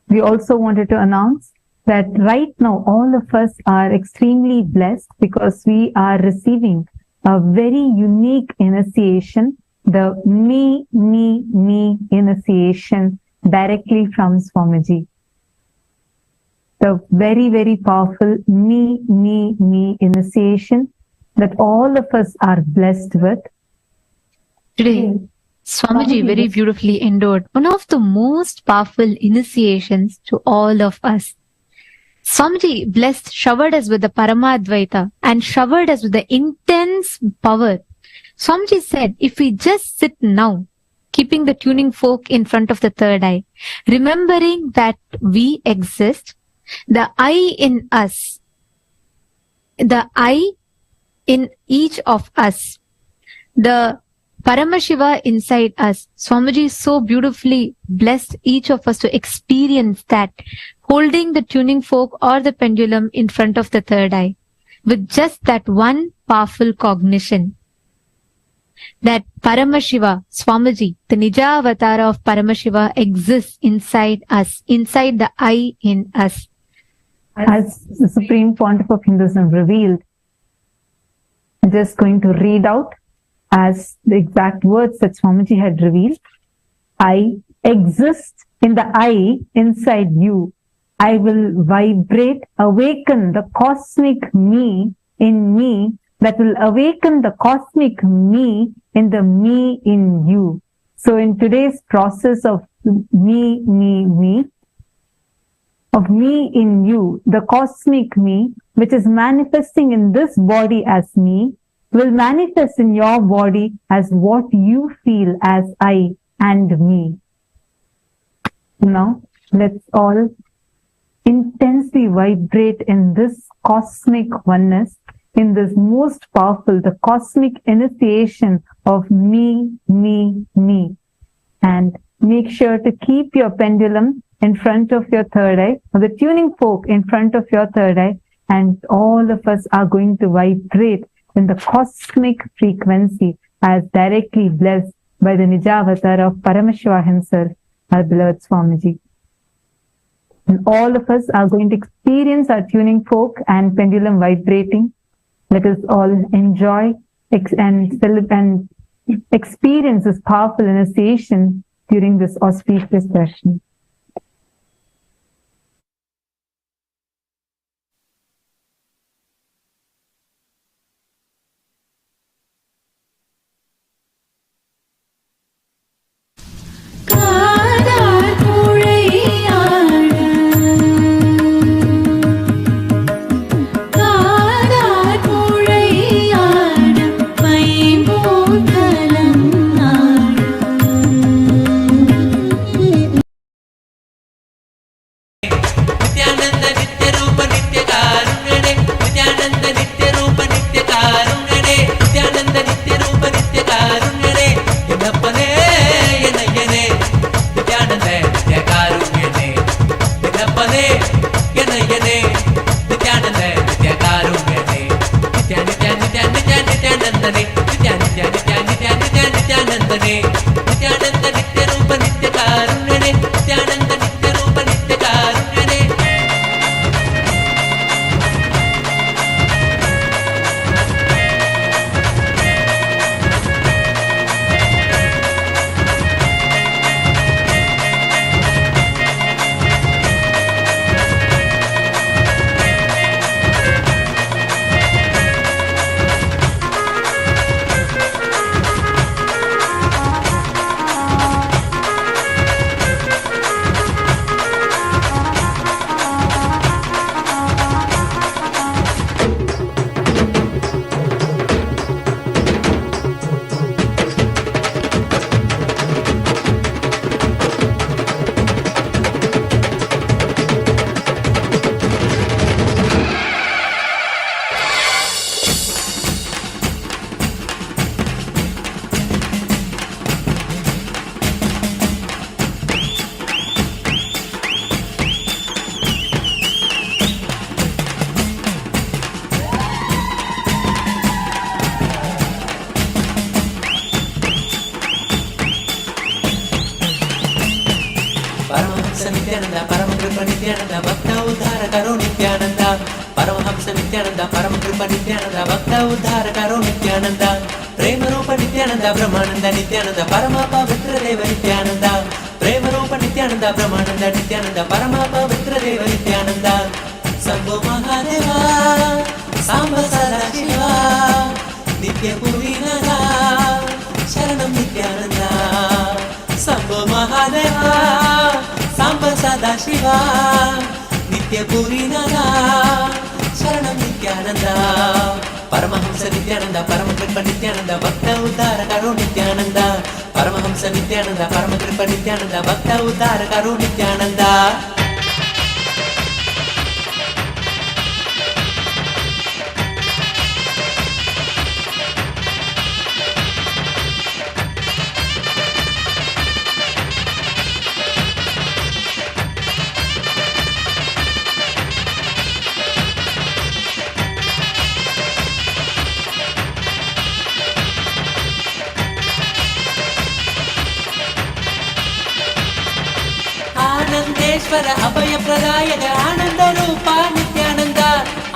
we also wanted to announce that right now all of us are extremely blessed because we are receiving a very unique initiation, the Me initiation directly from Swamiji. The very, very powerful Me initiation that all of us are blessed with. Today, Swamiji very beautifully endured one of the most powerful initiations to all of us. Swamiji blessed, showered us with the Paramadvaita and showered us with the intense power. Swamiji said, if we just sit now, keeping the tuning fork in front of the third eye, remembering that we exist, the I in us, the I in each of us, the Paramashiva inside us. Swamiji so beautifully blessed each of us to experience that, holding the tuning fork or the pendulum in front of the third eye, with just that one powerful cognition. That Paramashiva, Swamiji, the Nija Avatara of Paramashiva exists inside us, inside the I in us. As the Supreme Pontiff of Hinduism revealed, I'm just going to read out as the exact words that Swamiji had revealed. I exist in the I inside you. I will vibrate, awaken the cosmic me in me that will awaken the cosmic me in the me in you. So in today's process of me, of me in you, the cosmic me, which is manifesting in this body as me, will manifest in your body as what you feel as I and me. Now, let's all intensely vibrate in this cosmic oneness, in this most powerful, the cosmic initiation of me. And make sure to keep your pendulum in front of your third eye, or the tuning fork in front of your third eye, and all of us are going to vibrate in the cosmic frequency as directly blessed by the Nijavatar of Paramashiva himself, our beloved Swamiji. And all of us are going to experience our tuning fork and pendulum vibrating. Let us all enjoy and experience this powerful initiation during this auspicious session. Nithyananda, Paramakripa Nithyananda, Bhakta Uddhara Karo Nithyananda, Paramahamsa Nithyananda, Paramakripa Nithyananda, Bhakta Uddhara Karo Nithyananda, Prema Rupa Nithyananda, Brahmananda Nithyananda, Paramapa Vitra Deva Nithyananda, Prema Rupa Nithyananda, Brahmananda Nithyananda, Paramapa Vitra Deva Nithyananda, Sambho Mahadeva, Samba Sadashiva, Nitya Purinada, Sharanam Nithyananda. Mahadeva Samba Sadashiva ನಿತ್ಯ ಪೂರಿನಾದ ಶರಣಂ ನಿತ್ಯಾನಂದ ಪರಮಹಂಸ ನಿತ್ಯಾನಂದ ಪರಮ ಕೃಪ ನಿತ್ಯಾನಂದ ಭಕ್ತ ಉದ್ಧಾರ ಕರೋ ನಿತ್ಯಾನಂದ ಪರಮಹಂಸ ನಿತ್ಯಾನಂದ ಪರಮ ಕೃಪ ನಿತ್ಯಾನಂದ ಭಕ್ತ ಉದ್ಧಾರ ಕರೋ ನಿತ್ಯಾನಂದ. ಆನಂದೇಶ್ವರ ಅಭಯ ಪ್ರದಾಯಕ ಆನಂದ ರೂಪ ನಿತ್ಯಾನಂದ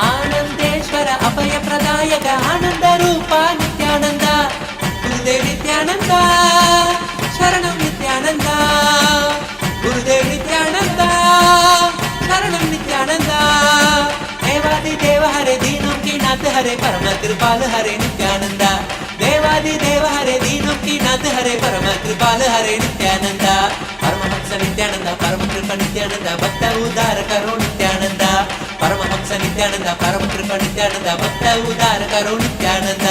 ಆನಂದೇಶ್ವರ ಅಭಯ ಪ್ರದಾಯಕ ಆನಂದ ರೂಪ ನಿತ್ಯಾನಂದ ಗುರುದೇವ್ ನಿತ್ಯಾನಂದ ಶರಣಂ ನಿತ್ಯಾನಂದ ಗುರುದೇವ್ ನಿತ್ಯಾನಂದ ಶರಣಂ ನಿತ್ಯಾನಂದ ದೇವಾದಿ ದೇವ ಹರೆ ದೀನಂ ಕಿ ನಾಥ ಹರೆ ಪರಮ ಕೃಪಾಲ ಹರೆ ನಿತ್ಯಾನಂದ ದೇವಾದಿ ದೇವ ಹರೆ ದೀನಂ ಕಿ ನಾಥ ಹರೆ ಪರಮ ಕೃಪಾಲ ಹರೆ ನಿತ್ಯಾನಂದ ಪರಮಹಂಸ ನಿತ್ಯಾನಂದ ಪರಮ ಕೃಪ ನಿತ್ಯಾನಂದ ಭಕ್ತ ಉದ್ಧಾರ ಕರೋ ನಿತ್ಯಾನಂದ ಪರಮಹಂಸ ನಿತ್ಯಾನಂದ ಪರಮ ಕೃಪ ನಿತ್ಯಾನಂದ ಭಕ್ತ ಉದ್ಧಾರ ಕರೋ ನಿತ್ಯಾನಂದ.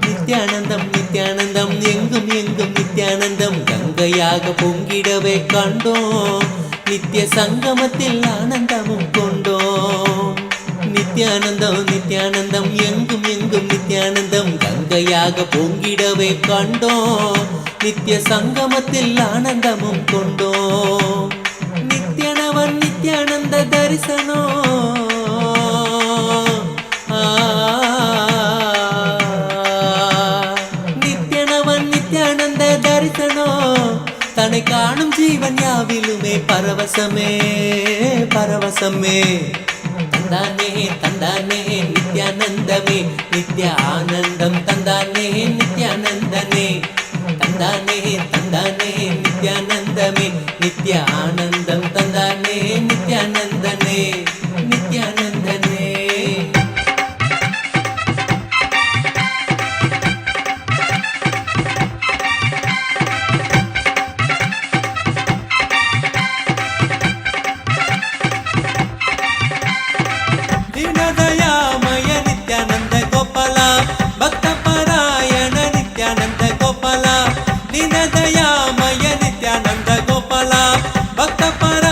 நித்யானந்தம் நித்யானந்தம் எங்கும் எங்கும் நித்யானந்தம் கங்கையாக பொங்கிடவே கண்டோம் நித்திய சங்கமத்தில் ஆனந்தமும் கொண்டோம். நித்யானந்தம் நித்யானந்தம் எங்கும் எங்கும் நித்யானந்தம் கங்கையாக பொங்கிடவே கண்டோம் நித்திய சங்கமத்தில் ஆனந்தமும் கொண்டோம். நித்யனவன் நித்யானந்த தரிசனோ தன்னை காணும் ஜீவன் யாவிலுமே பரவசமே பரவசமே தந்தானே தந்தானே நித்யானந்தமே நித்ய ஆனந்தம் தந்தானே நித்யானந்தனே தந்தானே தந்தானே நித்யானந்தமே நித்ய ஆனந்தம் தந்தானே நித்யானந்தனே நித்யானந்தனே. ದಯಾಮಯ ನಿತ್ಯಾನಂದ ಗೋಪಾಲ ಭಕ್ತ ಪರಾಯಣ ನಿತ್ಯಾನಂದ ಗೋಪಾಲ ದೀನ ದಯಾಮಯ ನಿತ್ಯಾನಂದ ಗೋಪಾಲ ಭಕ್ತ ಪರ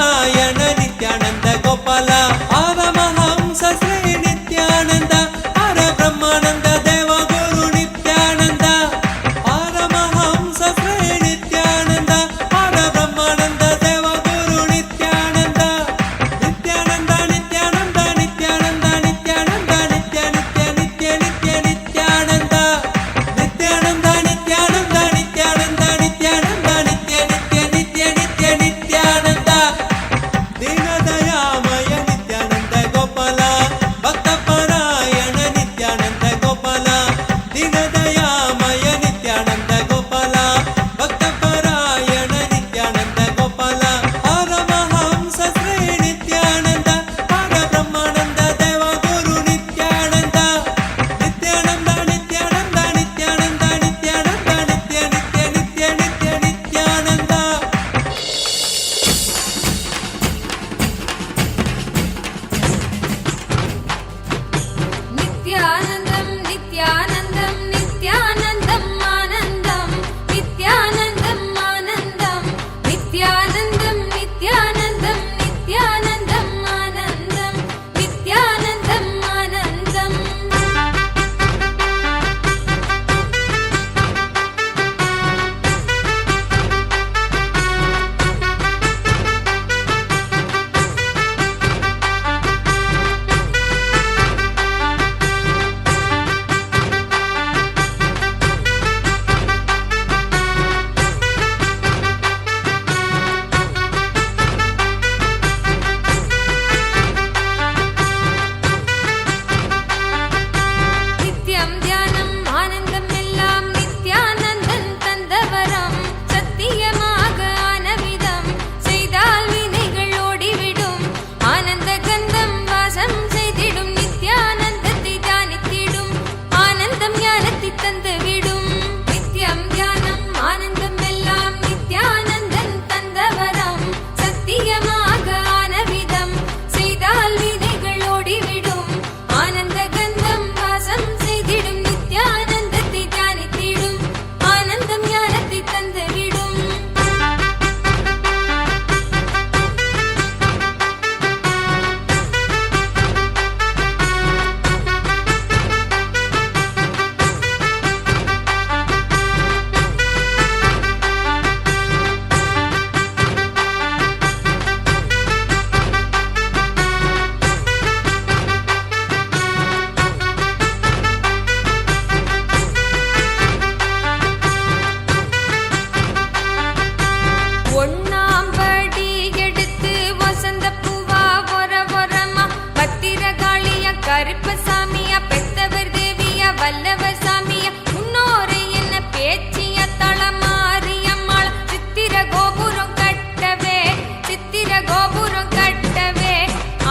கோபுரம் கட்டவே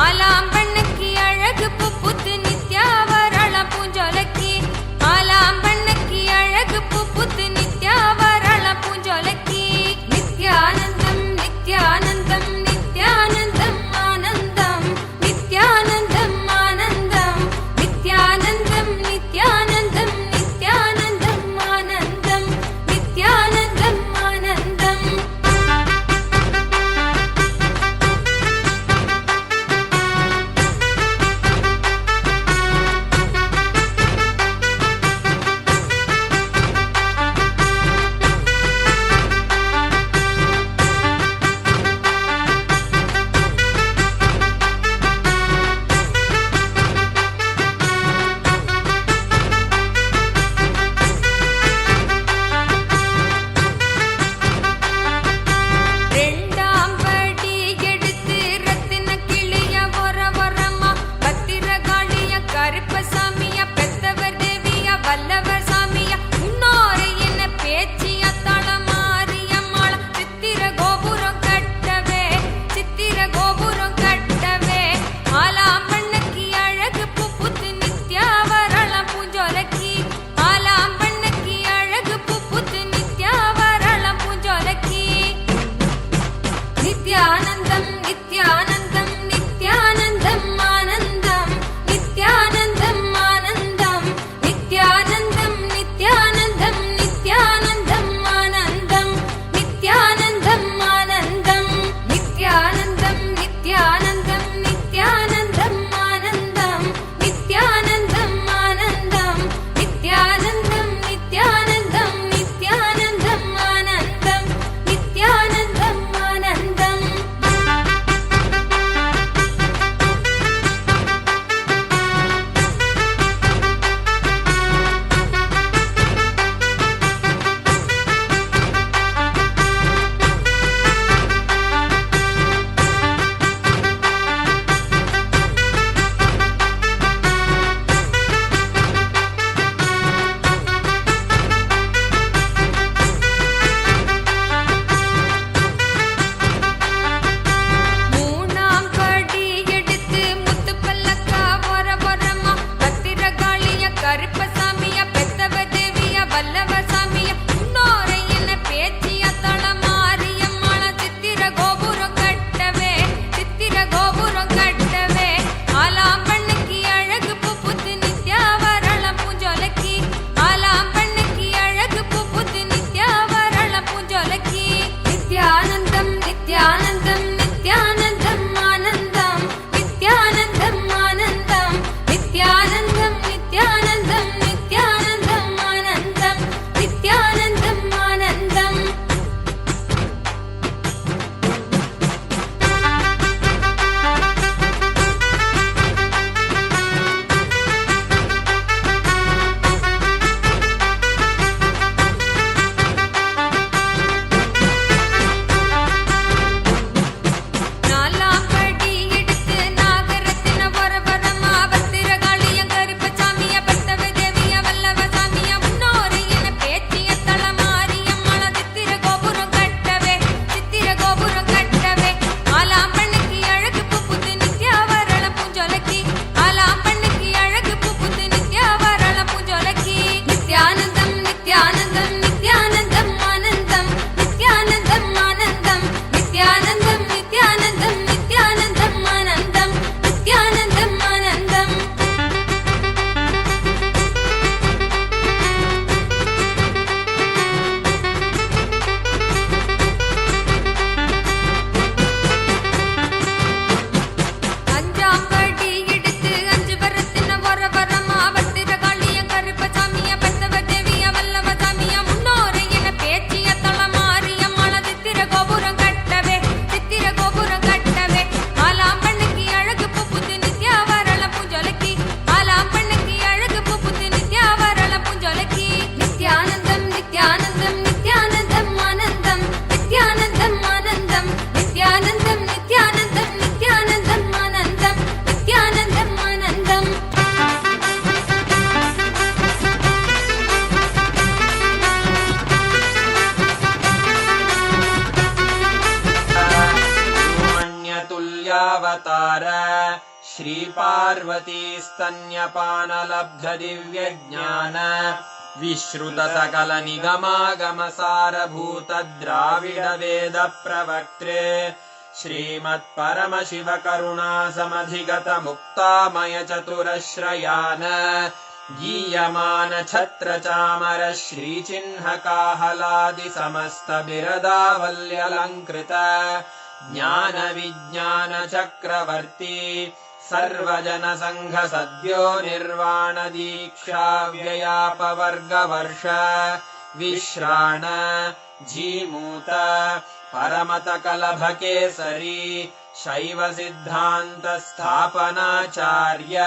ஆலாம்பண்ணுக்கு அழகு புப்புத்து நித்யாவரள பூஞ்சொலக்கி ஆலாம்பண்ணுக்கு அழகு புப்புத்து நித்யாவரள பூஞ்சொலக்கி நித்யானந்தம் நித்யானந்தம் நித்யானந்தம் ஆனந்தம் நித்யானந்தம் ஆனந்தம் நித்யானந்தம் நித்யானந்தம் நித்யானந்தம் ஆனந்தம் நித்யானந்தம் ஆனந்தம் ரெண்டாம் படி எடுத்து ரத்தின கிளிய வரமா பத்திரகாளிய கருப்பசாமிய பெத்தவர் தேவிய வல்லவர் சாமிய முன்னோரை என்ன பேச்சிய தளமாரியம்மாள சித்திர கோபுரம் கட்டவே சித்திர கோபுரம் கட்டவே ஆலாம்பண்ணுக்கு அழகு புப்புத்து நித்யாவரள பூஞ்சொலக்கி ஆலாம்பண்ணுக்கு அழகு புப்புத்து நித்யாவரள பூஞ்சொலக்கி நித்யானந்தம் நித்யானந்தம் நித்யானந்தம் ஆனந்தம் நித்யானந்தம் ஆனந்தம் நித்யானந்தம் நித்யானந்தம் நித்யானந்தம் ஆனந்தம் நித்யானந்தம் ஆனந்தம் நித்யானந்தம் நித்யானந்தம் நித்யானந்தம் ஆனந்தம் நித்யானந்தம் ஆனந்தம் நித்யானந்தம் நித்யானந்தம் நித்யானந்தம் ஆனந்தம் நித்யானந்தம் ஆனந்தம் तुल्यावतार श्रीपार्वतीस्तन्यपानलब्ध दिव्यज्ञान विश्रुत सकल निगमागमसारभूत द्राविड वेद प्रवक्त्रे श्रीमत्परमशिव करुणा समधिगत मुक्तामय चतुरश्रयान गीयमान छत्र चामर श्रीचिह्न काहलादि समस्त बिरदावल्यलङ्कृत ज्ञान विज्ञान चक्रवर्ती सर्वजन संघ सद्यो निर्वाण दीक्षा व्ययापवर्गवर्ष विश्राण जीमूत परमत कलभ केसरी शैव सिद्धान्त स्थापनाचार्य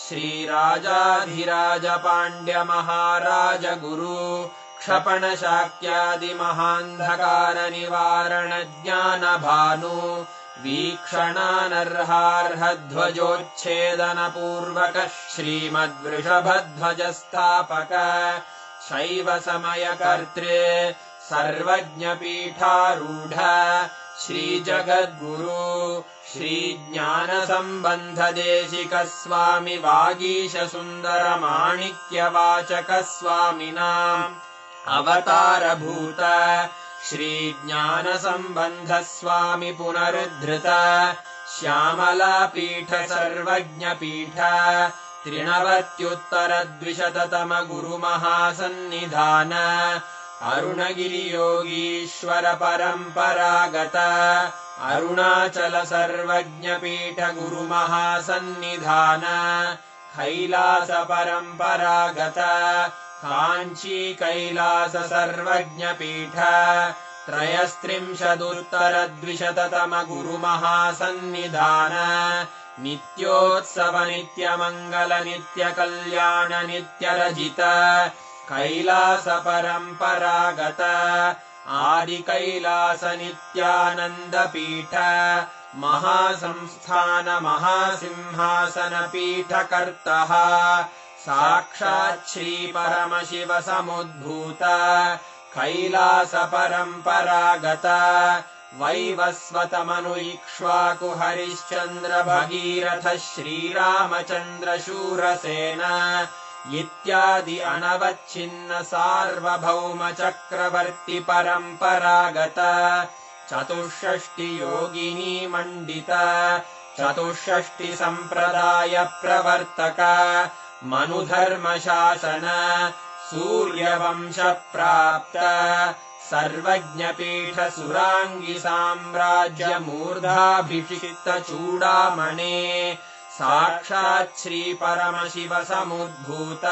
श्रीराजाधिराज पाण्ड्य महाराज गुरु क्षपण शाक्यादि महान्धकार निवारण ज्ञान भानु वीक्षणानर्हार्ह ध्वजोच्छेदन पूर्वक श्रीमद्वृषभध्वज स्थापक शैव समय कर्त्रे सर्वज्ञ पीठारूढ श्री जगद्गुरु श्री ज्ञान संबंध देशिक स्वामी वागीश सुंदर माणिक्य वाचक स्वामिनाम् अवतार भूत श्री ज्ञान संबंध स्वामी पुनरुद्धृत श्यामला पीठ सर्वज्ञ पीठ त्रिनवत्युत्तर द्विशततम गुरु महासन्निधान अरुणगिरि योगीश्वर परम्परागत अरुणाचल सर्वज्ञ पीठ गुरु महासन्निधान कैलास परम्परागत काञ्ची कैलास सर्वज्ञ पीठ त्रयस्त्रिंशदुत्तर द्विशततम गुरु महासन्निधान नित्योत्सव नित्य मंगल नित्य कल्याण नित्य रजित कैलास परम्परागत आदि कैलास नित्यानंद पीठ महासंस्थान महासिंहासन पीठ कर्तः साक्षात् श्री परमशिव समुद्भूत कैलास परम्परागत वैवस्वत मनु इक्ष्वाकु हरिश्चंद्र भगीरथ श्रीरामचंद्र शूरसेन इत्यादि अनवच्छिन्न सार्वभौम चक्रवर्ति परम्परागत चतुष्षष्टि योगिनी मंडित चतुष्षष्टि संप्रदाय प्रवर्तक मनुधर्म शासन सूर्यवंश प्राप्त सर्वज्ञ पीठ सुरांगी साम्राज्य मूर्धाभिषिक्त चूडामणे साक्षात् श्री परमशिव समुद्भूत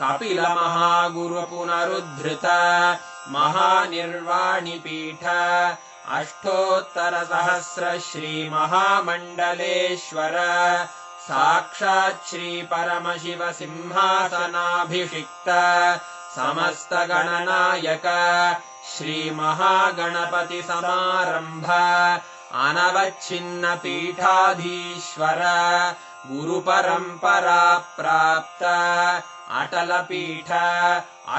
कपिल महागुरु पुनरुद्धृत महानिर्वाणि पीठ अष्टोत्तर सहस्र श्री महामण्डलेश्वर साक्षात् श्री परमशिव सिंहासनाभिषिक्त समस्त गणनायक श्री महागणपति समारंभ अनवच्छिन्न पीठाधीश्वर गुरु परंपरा प्राप्त अटल पीठ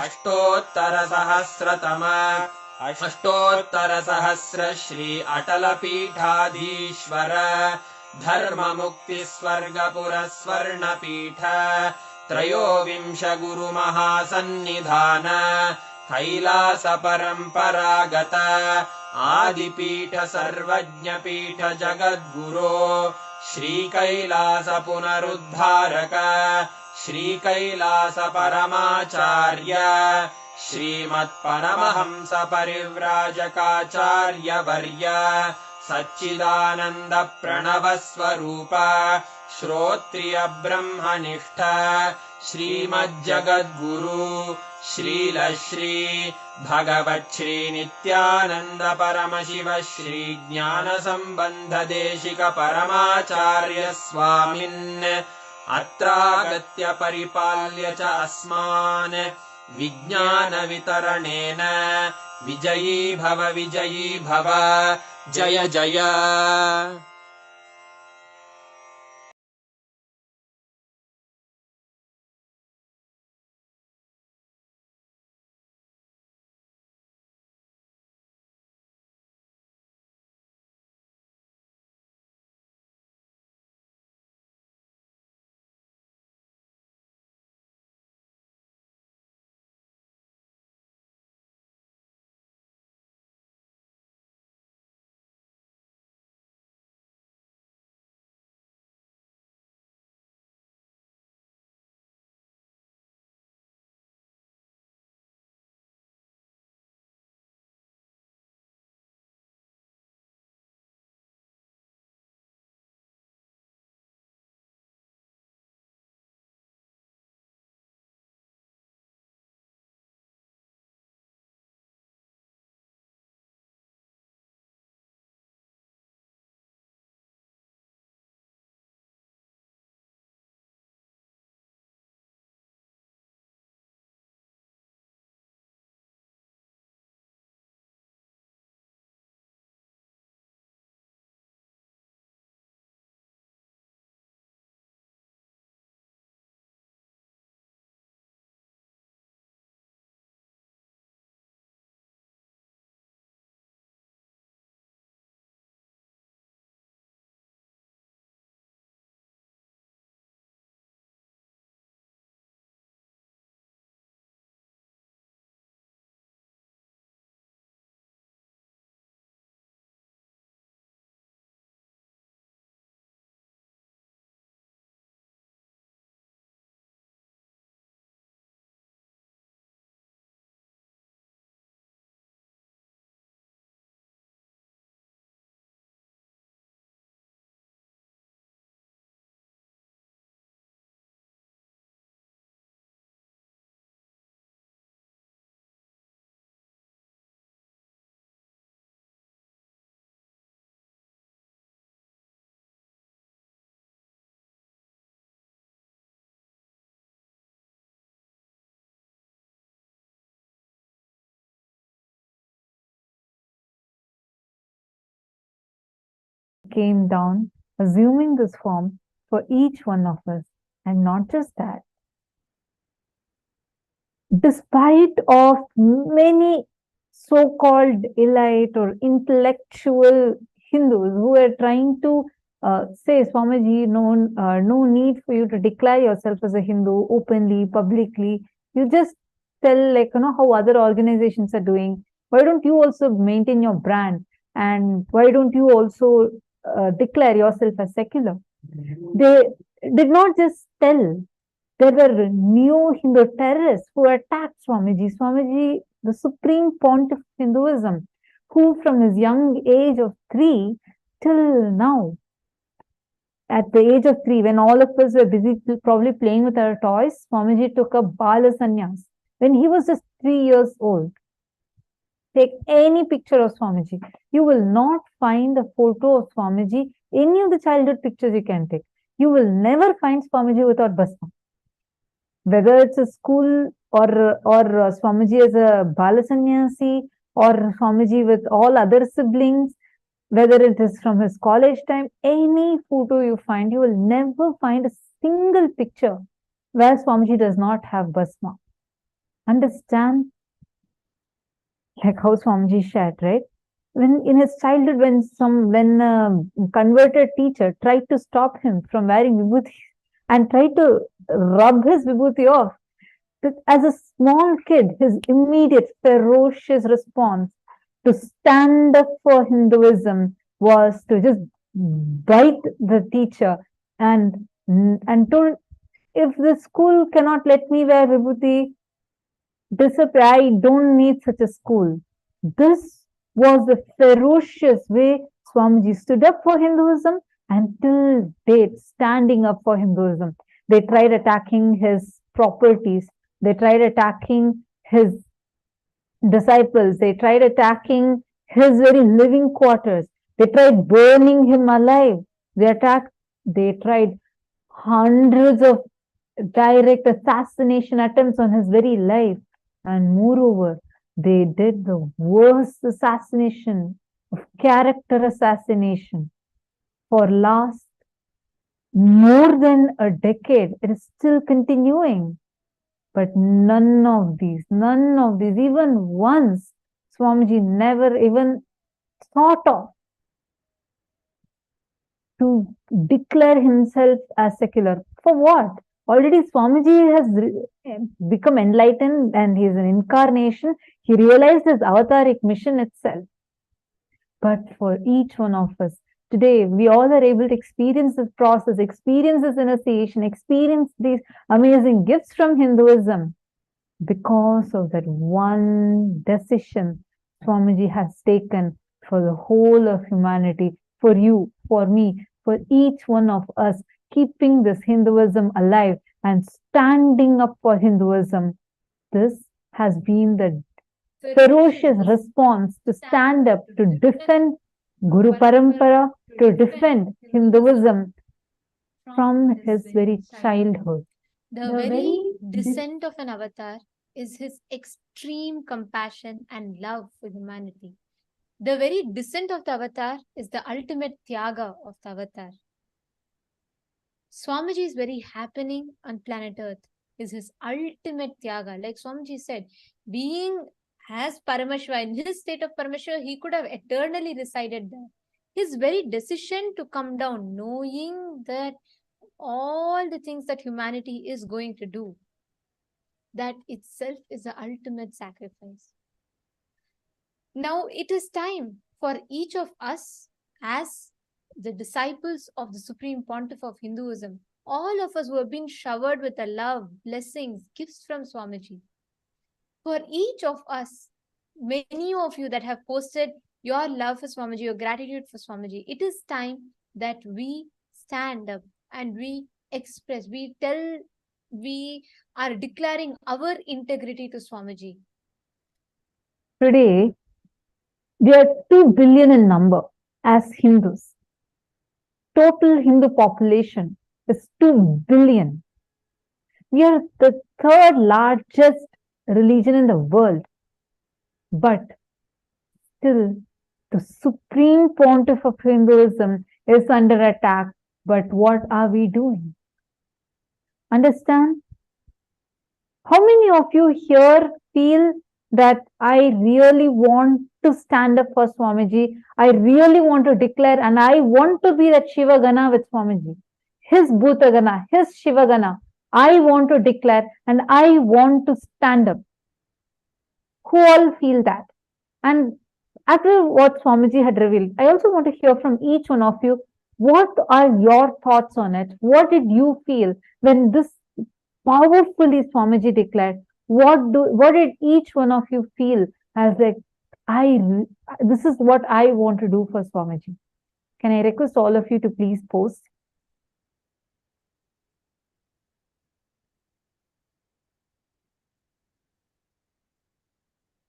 अष्टोत्तर सहस्र श्री अटल पीठाधीश्वर धर्म मुक्ति स्वर्गपुर स्वर्ण पीठ त्रयोविंश गुरु महासन्निधान कैलास परम्परागत आदिपीठ सर्वज्ञ पीठ जगद्गुरो श्री कैलास पुनरुद्धारक श्री कैलास परमाचार्य श्रीमत्परमहंस परिव्राजकाचार्य वर्य सच्चिदानंद प्रणव स्वरूप श्रोत्रिय ब्रह्मनिष्ठ श्रीमज्जगद्गुरु श्रील श्री भगवत् श्री नित्यानंद परमशिव श्री ज्ञान संबंध देशिक परमाचार्य स्वामिन् अत्रागत्य परिपाल्य च अस्मान् विज्ञान वितरणेन विजयी भव जय जय। came down, assuming this form for each one of us. And not just that, despite of many so-called elite or intellectual Hindus who are trying to say, Swamiji, no need for you to declare yourself as a Hindu openly, publicly. You just tell, like, how other organizations are doing. Why don't you also maintain your brand? And why don't you also declare yourself as secular? They did not just tell. There were new Hindu terrorists who attacked Swamiji. Swamiji, the supreme pontiff of Hinduism, who from his young age of 3 till now, at the age of 3, when all of us were busy probably playing with our toys, Swamiji took a Bala Sannyas when he was just 3 years old. Take any picture of Swamiji. You will not find a photo of Swamiji, any of the childhood pictures you can take. You will never find Swamiji without Basma. Whether it's a school or Swamiji as a Bala Sannyasi or Swamiji with all other siblings, whether it is from his college time, any photo you find, you will never find a single picture where Swamiji does not have Basma. Understand? Like how Swamiji shared, right? When in his childhood, when a converted teacher tried to stop him from wearing vibhuti and tried to rub his vibhuti off, as a small kid, his immediate ferocious response to stand up for Hinduism was to just bite the teacher and told, if the school cannot let me wear vibhuti, disappear. I don't need such a school. This was the ferocious way Swamiji stood up for Hinduism, and till date standing up for Hinduism. They tried attacking his properties. They tried attacking his disciples. They tried attacking his very living quarters. They tried burning him alive. They tried hundreds of direct assassination attempts on his very life. And moreover, they did the worst assassination of character assassination. For last more than a decade, it is still continuing. But none of these, even once, Swamiji never even thought of to declare himself as secular. For what? Already Swamiji has become enlightened and he is an incarnation. He realized his avataric mission itself. But for each one of us, today, we all are able to experience this process, experience this initiation, experience these amazing gifts from Hinduism because of that one decision Swamiji has taken for the whole of humanity, for you, for me, for each one of us, keeping this Hinduism alive and standing up for Hinduism. This has been the ferocious response to stand up, to defend Guru Parampara, to defend Hinduism from his very childhood. The very descent of an avatar is his extreme compassion and love for humanity. The very descent of the avatar is the ultimate tyaga of the avatar. Swamiji's very happening on planet Earth is his ultimate tyaga. Like Swamiji said, being as Paramashiva, in his state of Paramashiva, he could have eternally resided there. His very decision to come down, knowing that all the things that humanity is going to do, that itself is the ultimate sacrifice. Now it is time for each of us, as the disciples of the Supreme Pontiff of Hinduism, all of us who have been showered with the love, blessings, gifts from Swamiji, for each of us, many of you that have posted your love for Swamiji, your gratitude for Swamiji, it is time that we stand up and we express, we tell, we are declaring our integrity to Swamiji. Today, we are 2 billion in number as Hindus. Total Hindu population is 2 billion. We are the 3rd largest religion in the world. But still, the Supreme Pontiff of Hinduism is under attack. But what are we doing? Understand? How many of you here feel that I really want to stand up for Swamiji? I really want to declare and I want to be that Shiva Gana with Swamiji. His Bhuta Gana, his Shiva Gana. I want to declare and I want to stand up. Who all feel that? And after what Swamiji had revealed, I also want to hear from each one of you. What are your thoughts on it? What did you feel when this powerfully Swamiji declared? What did each one of you feel as like, this is what I want to do for Swamiji? Can I request all of you to please post?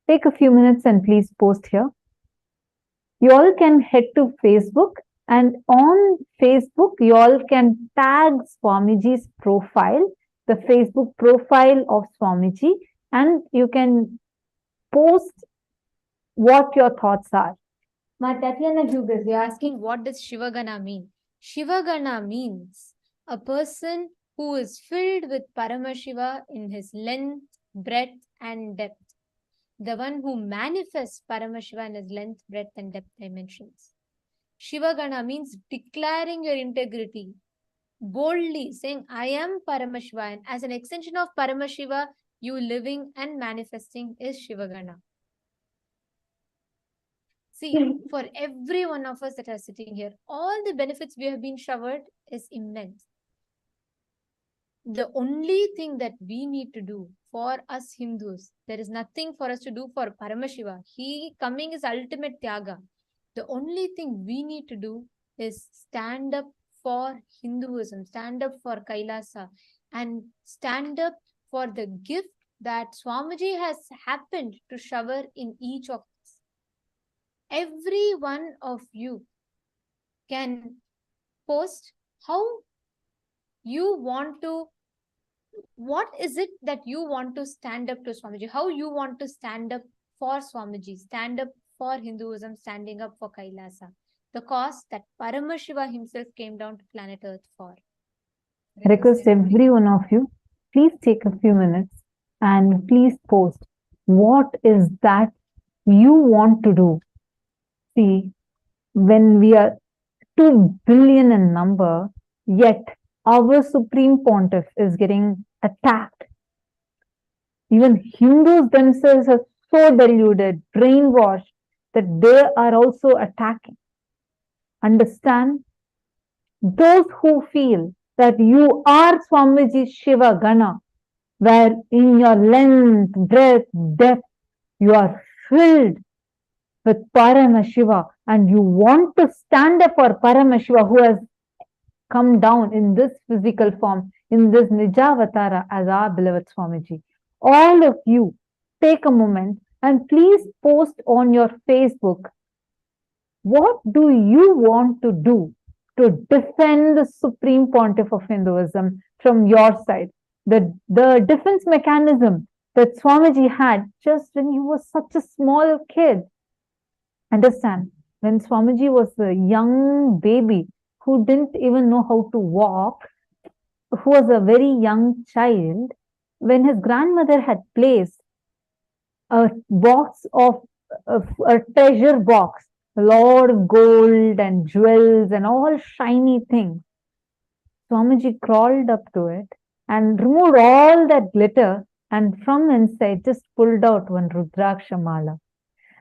Take a few minutes and please post here. You all can head to Facebook, and on Facebook, you all can tag Swamiji's profile, the Facebook profile of Swamiji, and you can post what your thoughts are. Tatiana Hughes, you're asking what does Shivagana mean? Shivagana means a person who is filled with Paramashiva in his length, breadth, and depth. The one who manifests Paramashiva in his length, breadth, and depth dimensions. Shivagana means declaring your integrity, boldly saying, I am Paramashiva, and as an extension of Paramashiva, you living and manifesting is Shivagana. See, for every one of us that are sitting here, all the benefits we have been showered is immense. The only thing that we need to do for us Hindus, there is nothing for us to do for Paramashiva. He coming is ultimate Tyaga. The only thing we need to do is stand up for Hinduism, stand up for Kailasa, and stand up for the gift that Swamiji has happened to shower in each of us. Every one of you can post how you want to, what is it that you want to stand up to Swamiji, how you want to stand up for Swamiji, stand up for Hinduism, standing up for Kailasa, the cause that Paramashiva himself came down to planet Earth for. I request every one of you, please take a few minutes and please post what is that you want to do. See, when we are 2 billion in number, yet our Supreme Pontiff is getting attacked. Even Hindus themselves are so deluded, brainwashed, that they are also attacking. Understand? Those who feel that you are Swamiji Shiva Gana, where in your length, breadth, depth, you are filled with Paramashiva, and you want to stand up for Paramashiva who has come down in this physical form, in this Nijavatara as our beloved Swamiji. All of you, take a moment and please post on your Facebook, what do you want to do to defend the Supreme Pontiff of Hinduism from your side? The defense mechanism that Swamiji had just when he was such a small kid. Understand, when Swamiji was a young baby who didn't even know how to walk, who was a very young child, when his grandmother had placed a box of a treasure box, a lot of gold and jewels and all shiny things, Swamiji crawled up to it and removed all that glitter, and from inside just pulled out one Rudraksha mala.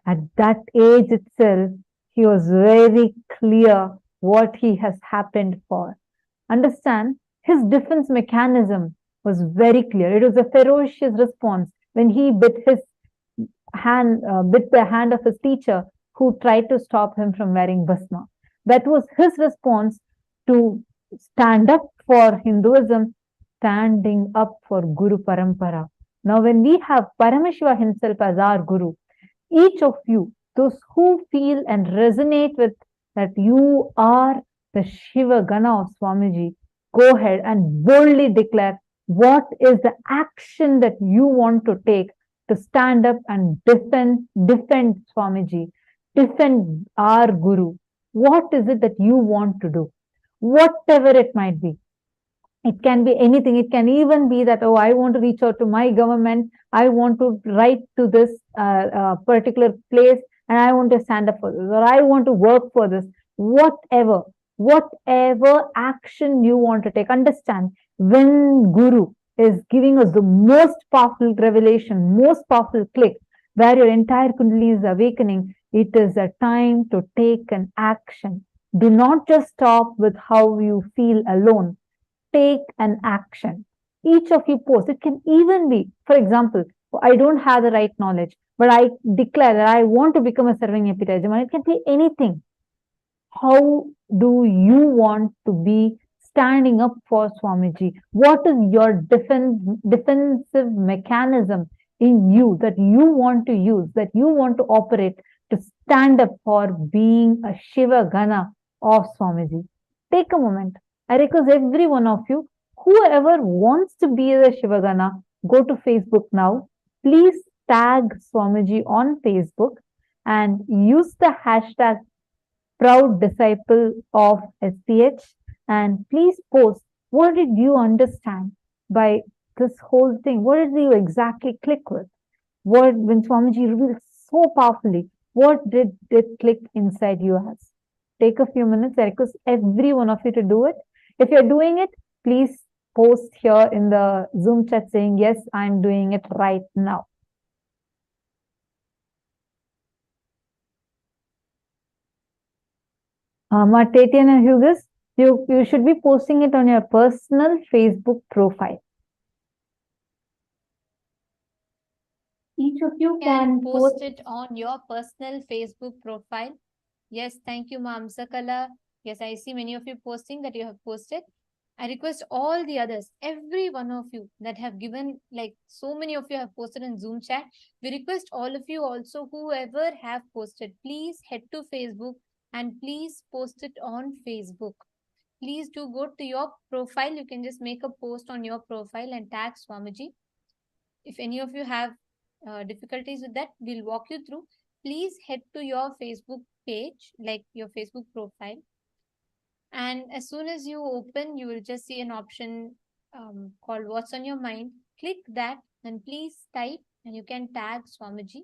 At that age itself, he was very clear what he has happened for. Understand, his defense mechanism was very clear. It was a ferocious response when he bit the hand of his teacher who tried to stop him from wearing bhasma. That was his response to stand up for Hinduism, standing up for Guru Parampara. Now, when we have Paramashiva himself as our Guru, each of you, those who feel and resonate with that you are the Shiva Gana of Swamiji, go ahead and boldly declare what is the action that you want to take to stand up and defend Swamiji, defend our Guru, What is it that you want to do? Whatever it might be. It can be anything. It can even be that, oh, I want to reach out to my government. I want to write to this particular place and I want to stand up for this, or I want to work for this. Whatever action you want to take. Understand, when Guru is giving us the most powerful revelation, most powerful click, where your entire Kundalini is awakening, it is a time to take an action. Do not just stop with how you feel alone. Take an action. Each of you post. It can even be, for example, I don't have the right knowledge, but I declare that I want to become a serving epitome. It can be anything. How do you want to be standing up for Swamiji? What is your defensive mechanism in you that you want to use, that you want to operate to stand up for being a Shiva Gana of Swamiji? Take a moment. I request every one of you, whoever wants to be the Shiva Gana, go to Facebook now. Please tag Swamiji on Facebook and use the hashtag proud disciple of SPH, and please post, what did you understand by this whole thing? What did you exactly click with? What, when Swamiji revealed so powerfully, what did it click inside you as? Take a few minutes. I request every one of you to do it. If you're doing it, please post here in the Zoom chat saying, yes, I'm doing it right now. Tatiana Hughes, you should be posting it on your personal Facebook profile. Each of you can post it on your personal Facebook profile. Yes, thank you, Ma'am Sakala. Yes, I see many of you posting that you have posted. I request all the others, every one of you that have given, like so many of you have posted in Zoom chat. We request all of you also, whoever have posted, please head to Facebook and please post it on Facebook. Please do go to your profile. You can just make a post on your profile and tag Swamiji. If any of you have difficulties with that, we'll walk you through. Please head to your Facebook page, like your Facebook profile. And as soon as you open, you will just see an option called What's on Your Mind. Click that and please type, and you can tag Swamiji.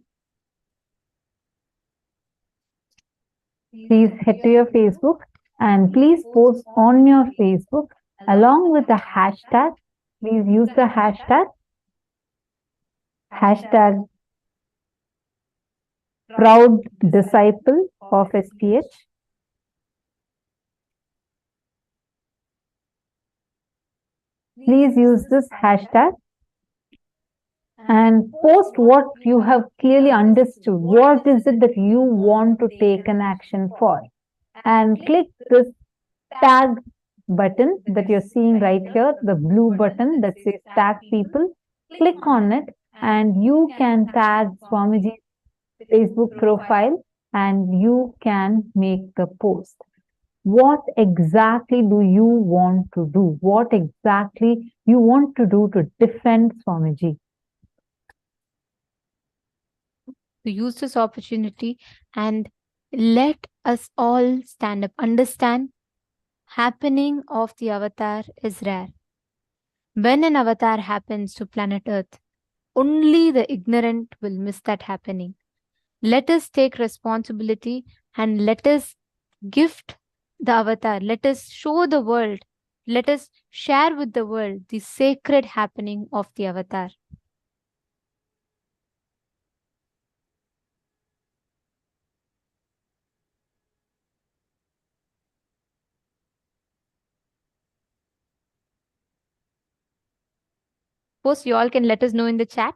Please head to your Facebook and please post on your Facebook along with the hashtag. Please use the hashtag proud disciple of SPH. Please use this hashtag and post what you have clearly understood. What is it that you want to take an action for? And click this tag button that you're seeing right here, the blue button that says tag people. Click on it and you can tag Swamiji's Facebook profile and you can make the post. What exactly do you want to do? What exactly you want to do to defend Swamiji? To use this opportunity and let us all stand up. Understand, happening of the avatar is rare. When an avatar happens to planet Earth, only the ignorant will miss that happening. Let us take responsibility and let us gift the avatar. Let us show the world. Let us share with the world the sacred happening of the avatar. Suppose you all can let us know in the chat.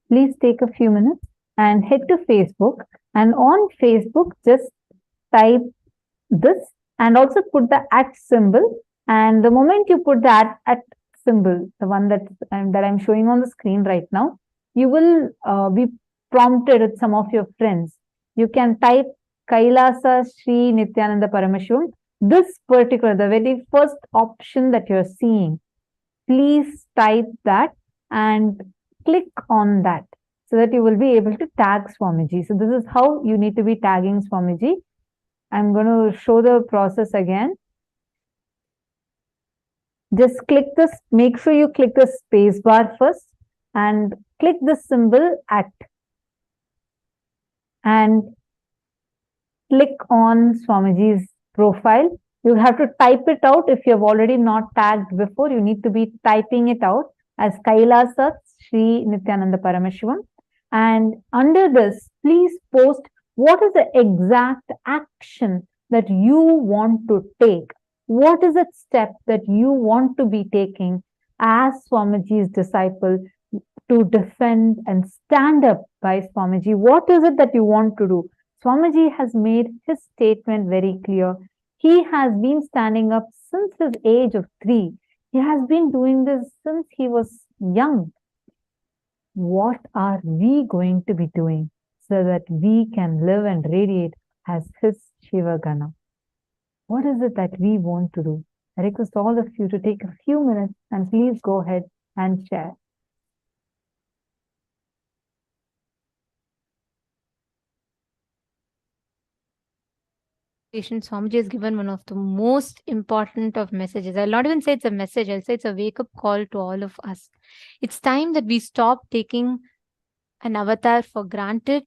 Please take a few minutes and head to Facebook, and on Facebook just type this and also put the @ symbol, and the moment you put the @ symbol, the one that I'm showing on the screen right now, you will be prompted with some of your friends. You can type Kailasa Sri Nithyananda Paramashivam. This particular, the very first option that you're seeing, please type that and click on that so that you will be able to tag Swamiji. So this is how you need to be tagging Swamiji. I'm going to show the process again. Just click this, make sure you click the space bar first and click the symbol at and click on Swamiji's profile. You have to type it out. If you have already not tagged before, you need to be typing it out as Kailasa Sri Nithyananda Paramashivam. And under this, please post what is the exact action that you want to take. What is the step that you want to be taking as Swamiji's disciple to defend and stand up by Swamiji? What is it that you want to do? Swamiji has made his statement very clear. He has been standing up since his age of 3. He has been doing this since he was young. What are we going to be doing so that we can live and radiate as his Shivagana? What is it that we want to do? I request all of you to take a few minutes and please go ahead and share. Swamiji has given one of the most important of messages. I'll not even say it's a message, I'll say it's a wake-up call to all of us. It's time that we stop taking an avatar for granted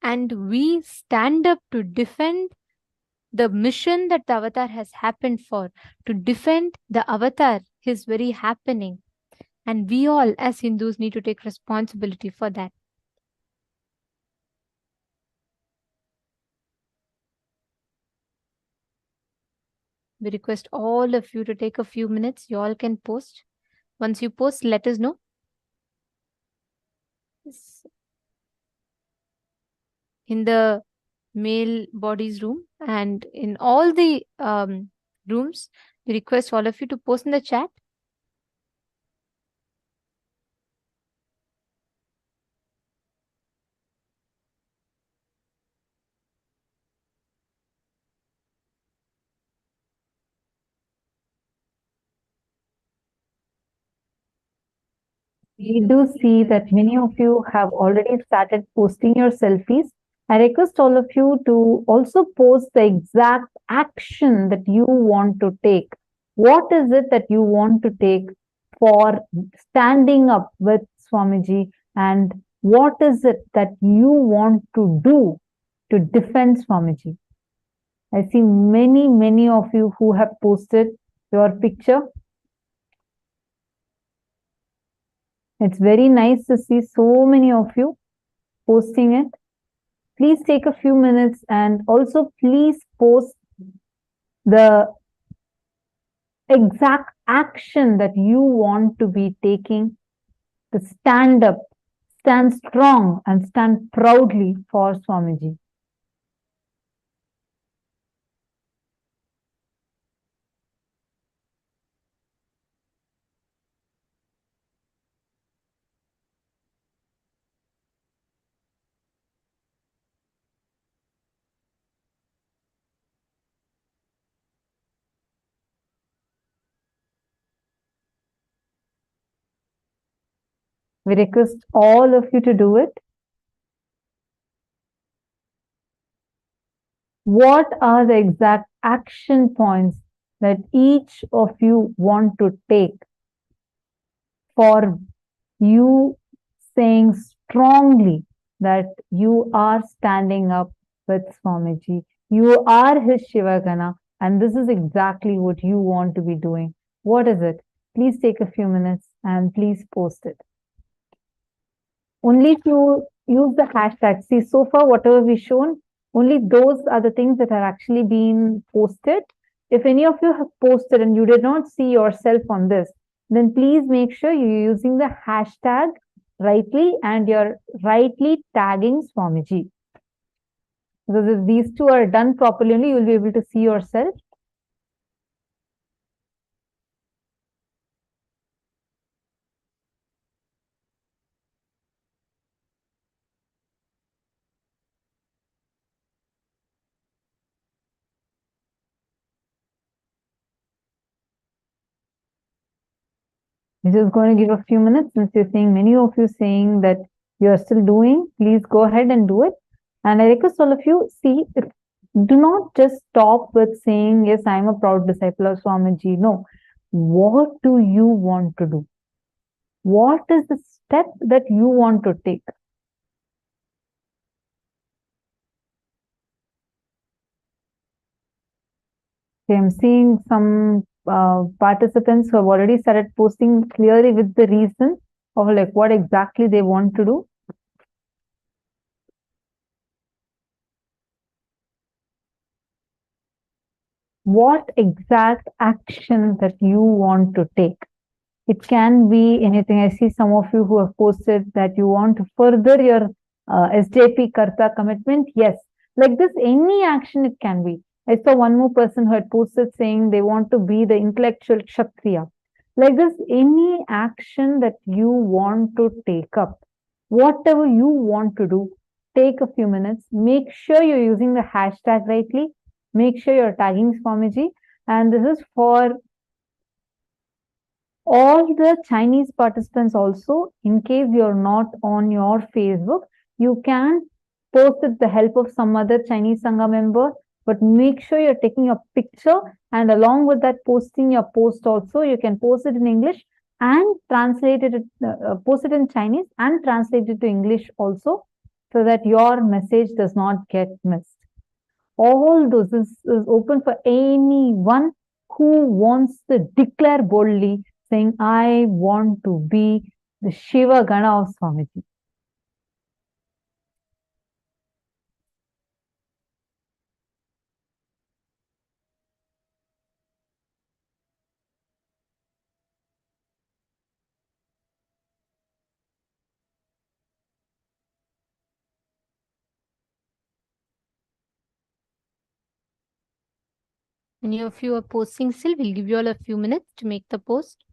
and we stand up to defend the mission that the avatar has happened for, to defend the avatar, his very happening. And we all as Hindus need to take responsibility for that. We request all of you to take a few minutes. You all can post. Once you post, let us know. In the male bodies room and in all the rooms, we request all of you to post in the chat. We do see that many of you have already started posting your selfies. I request all of you to also post the exact action that you want to take. What is it that you want to take for standing up with Swamiji, and what is it that you want to do to defend Swamiji? I see many of you who have posted your picture. It's very nice to see so many of you posting it. Please take a few minutes and also please post the exact action that you want to be taking to stand up, stand strong and stand proudly for Swamiji. We request all of you to do it. What are the exact action points that each of you want to take for you saying strongly that you are standing up with Swamiji? You are his Shivagana, and this is exactly what you want to be doing. What is it? Please take a few minutes and please post it. Only to use the hashtag. See, so far, whatever we've shown, only those are the things that have actually been posted. If any of you have posted and you did not see yourself on this, then please make sure you're using the hashtag rightly and you're rightly tagging Swamiji. Because if these two are done properly, only you'll be able to see yourself. I'm just going to give a few minutes since you're saying, many of you saying that you're still doing. Please go ahead and do it. And I request all of you, do not just stop with saying, yes, I'm a proud disciple of Swamiji. No. What do you want to do? What is the step that you want to take? I'm seeing some participants who have already started posting clearly with the reason of like what exactly they want to do. What exact action that you want to take? It can be anything. I see some of you who have posted that you want to further your SJP Karta commitment. Yes, like this, any action it can be. I saw one more person who had posted saying they want to be the intellectual Kshatriya. Like this, any action that you want to take up, whatever you want to do, take a few minutes. Make sure you're using the hashtag rightly. Make sure you're tagging Swamiji. And this is for all the Chinese participants also. In case you're not on your Facebook, you can post with the help of some other Chinese Sangha member, but make sure you're taking a picture, and along with that posting your post also, you can post it in English and translate it, post it in Chinese and translate it to English also, so that your message does not get missed. All those is open for anyone who wants to declare boldly, saying, I want to be the Shiva Gana of Swamiji. Many of you are posting still. We'll give you all a few minutes to make the post.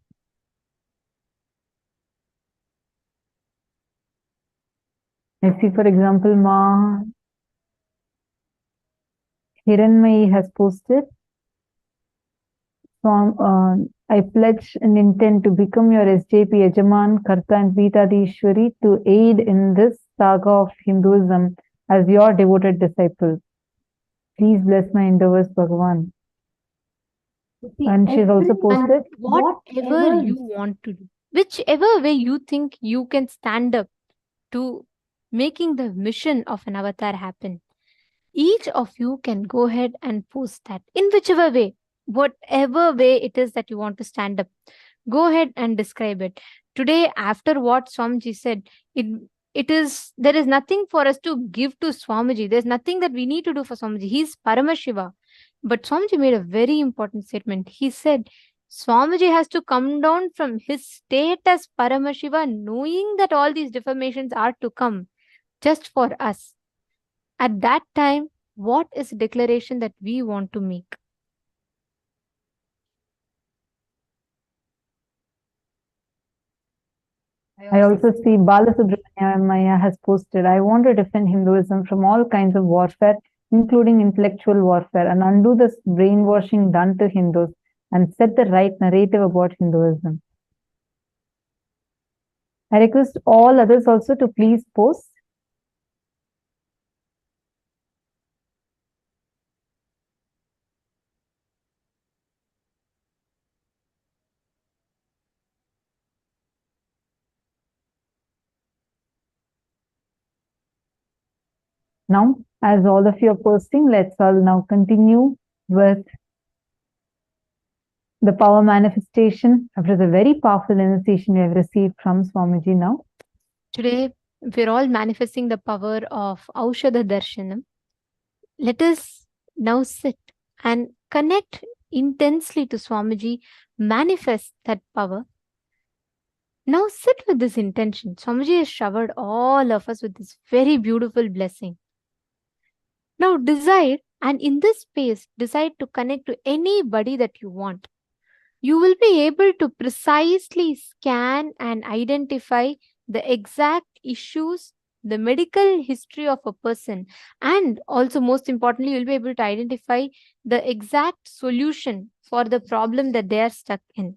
I see, for example, Ma Hiranmayi has posted. I pledge and intend to become your SJP Yajaman, Karta and Vitadishwari to aid in this saga of Hinduism as your devoted disciple. Please bless my endeavors, Bhagavan. And she's also posted, whatever you want to do, whichever way you think you can stand up to making the mission of an avatar happen. Each of you can go ahead and post that in whichever way, whatever way it is that you want to stand up. Go ahead and describe it. Today, after what Swamiji said, there is nothing for us to give to Swamiji. There's nothing that we need to do for Swamiji. He's Paramashiva. But Swamiji made a very important statement. He said, Swamiji has to come down from his state as Paramashiva, knowing that all these deformations are to come just for us. At that time, what is the declaration that we want to make? I also see Balasubramanya has posted, I want to defend Hinduism from all kinds of warfare, including intellectual warfare, and undo this brainwashing done to Hindus and set the right narrative about Hinduism. I request all others also to please post. Now, as all of you are posting, let's all now continue with the power manifestation after the very powerful initiation we have received from Swamiji now. Today, we're all manifesting the power of Aushadha Darshanam. Let us now sit and connect intensely to Swamiji, manifest that power. Now sit with this intention. Swamiji has showered all of us with this very beautiful blessing. Now decide, and in this space, decide to connect to anybody that you want. You will be able to precisely scan and identify the exact issues, the medical history of a person, and also most importantly, you'll be able to identify the exact solution for the problem that they are stuck in.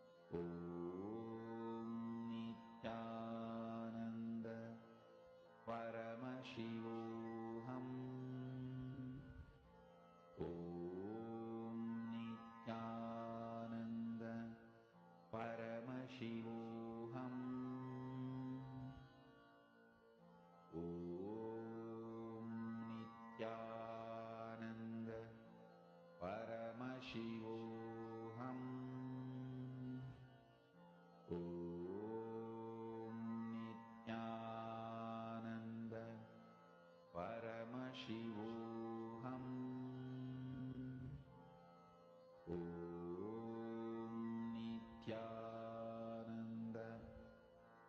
Paramashivoham. Om Nithyananda Paramashivoham. Om Nithyananda Paramashivoham. Om Nithyananda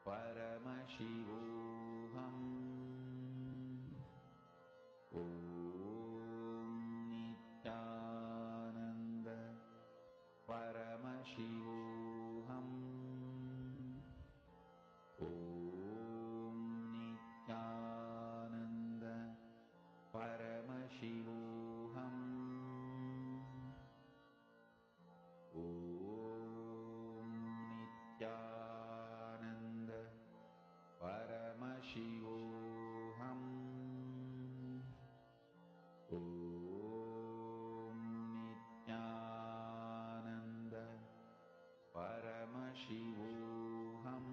Paramashivoham. Om Nithyananda Paramashivoham. Om Nithyananda Paramashivoham. Om Nithyananda Paramashivoham. Om Nithyananda Paramashivoham.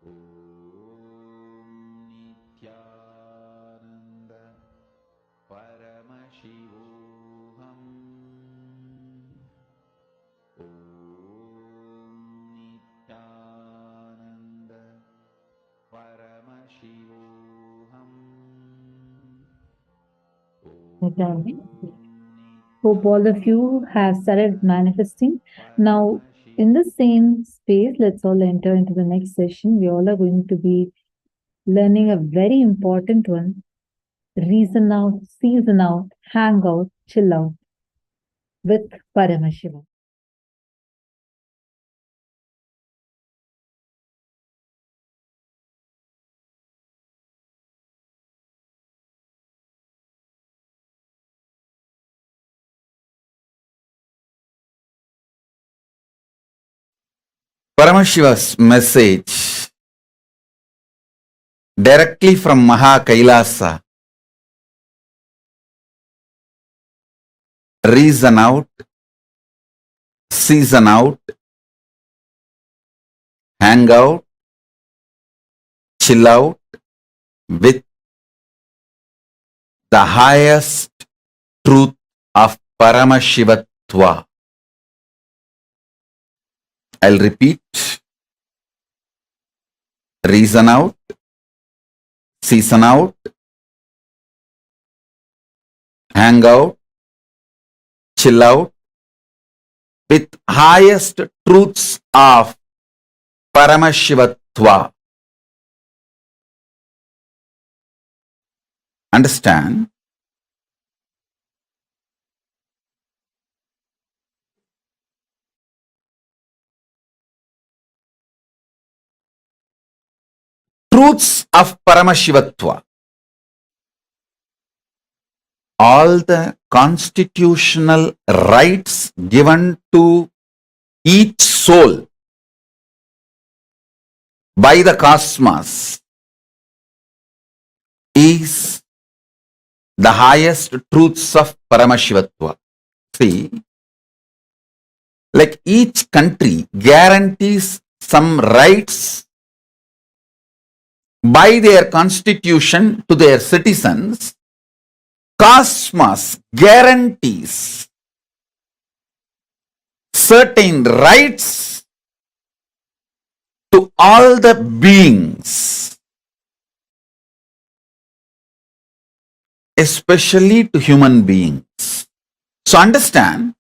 Om Nithyananda Paramashivoham. Om Nithyananda Paramashivoham. Hope all of you have started manifesting. Now, in the same space, let's all enter into the next session. We all are going to be learning a very important one. Reason out, season out, hang out, chill out with Paramashiva. Paramashiva's message directly from Maha Kailasa. Reason out, season out, hang out, chill out with the highest truth of Paramashivatva. I'll repeat. Reason out, season out, hang out, chill out with highest truths of Paramashivatva. Understand? Truths of Paramashivatva. All the constitutional rights given to each soul by the cosmos is the highest truths of Paramashivatva. See, like each country guarantees some rights by their constitution to their citizens, cosmos guarantees certain rights to all the beings, especially to human beings. So understand,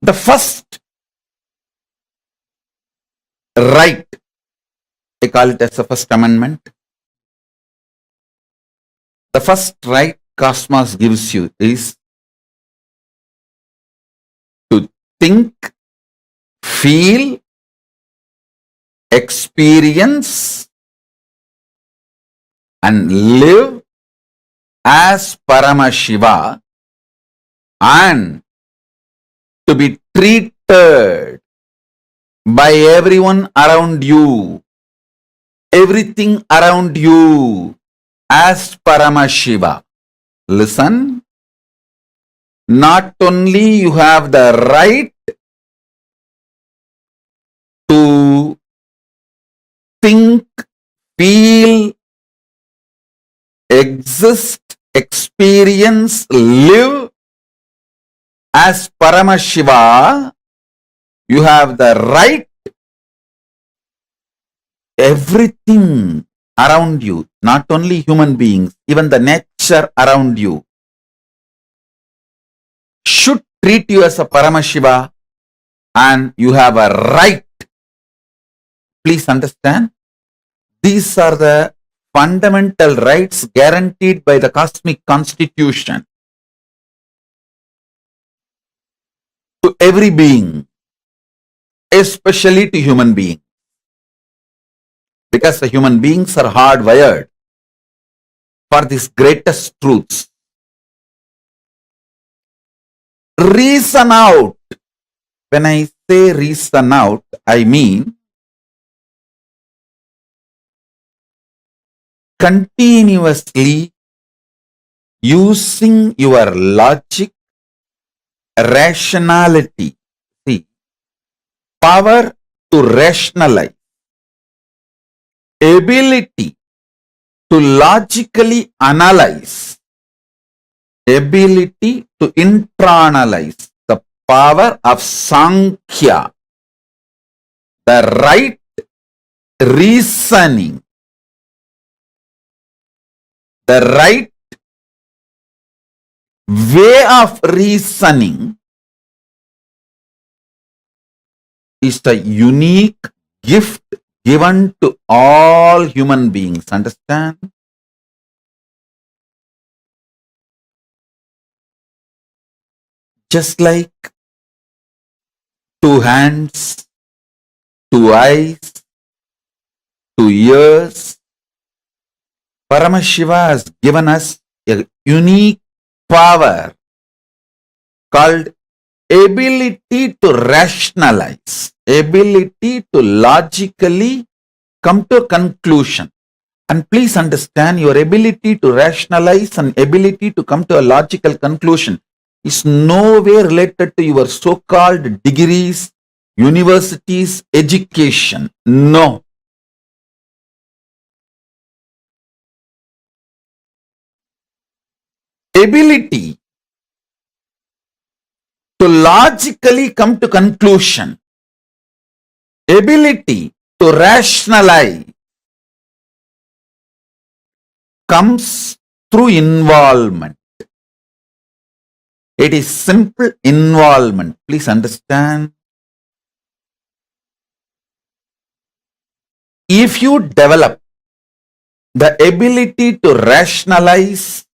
the first right, I call it as the first amendment. The first right cosmos gives you is to think, feel, experience, and live as Paramashiva, and to be treated by everyone around you, everything around you as Paramashiva. Listen, not only you have the right to think, feel, exist, experience, live as Paramashiva, you have the right, everything around you, not only human beings, even the nature around you, should treat you as a Paramashiva, and you have a right. Please understand, these are the fundamental rights guaranteed by the cosmic constitution to every being, especially to human beings, because the human beings are hardwired for these greatest truths. Reason out. When I say reason out, I mean continuously using your logic, rationality. See, power to rationalize, ability to logically analyze, ability to internalize, the power of Sankhya, the right reasoning, the right way of reasoning is the unique gift given to all human beings. Understand? Just like two hands, two eyes, two ears, Paramashiva has given us a unique power called ability to rationalize, ability to logically come to a conclusion. And please understand, your ability to rationalize and ability to come to a logical conclusion is nowhere related to your so-called degrees, universities, education. No. Ability to logically come to conclusion, ability to rationalize comes through involvement. It is simple involvement. Please understand. If you develop the ability to rationalize,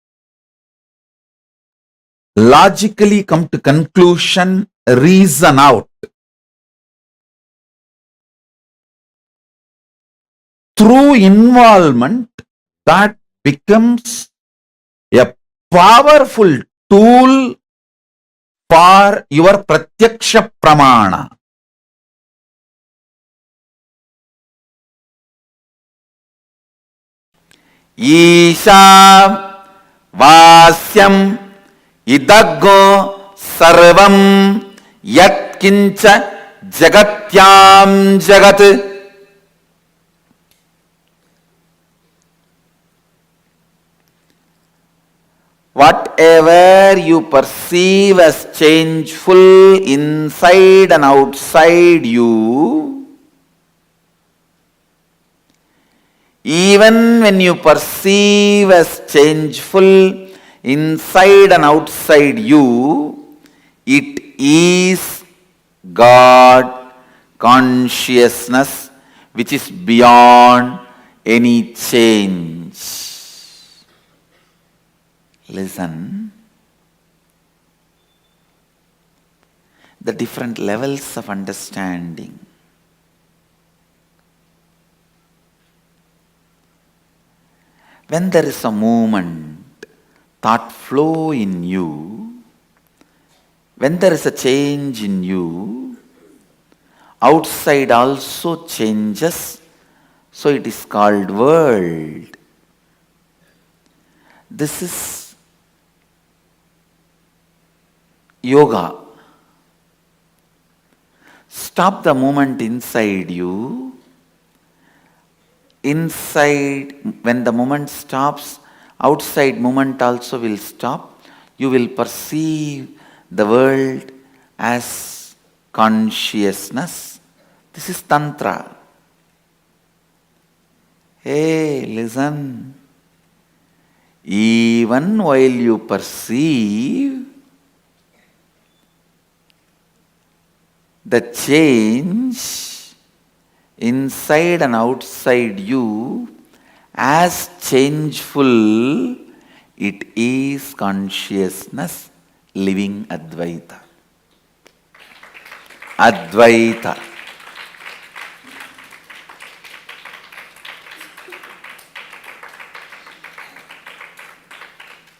logically come to conclusion, reason out, through involvement, that becomes a powerful tool for your pratyaksha pramana. Isha vasyam idaggo sarvam yat kincha jagatyam jagat. Whatever you perceive as changeful inside and outside you, even when you perceive as changeful inside and outside you, it is God consciousness which is beyond any change. Listen, the different levels of understanding. When there is a movement, thought flow in you, when there is a change in you, outside also changes, so it is called world. This is yoga. Stop the movement inside you. Inside, when the movement stops, outside movement also will stop. You will perceive the world as consciousness. This is Tantra. Hey, listen. Even while you perceive the change inside and outside you as changeful, it is consciousness living Advaita. Advaita.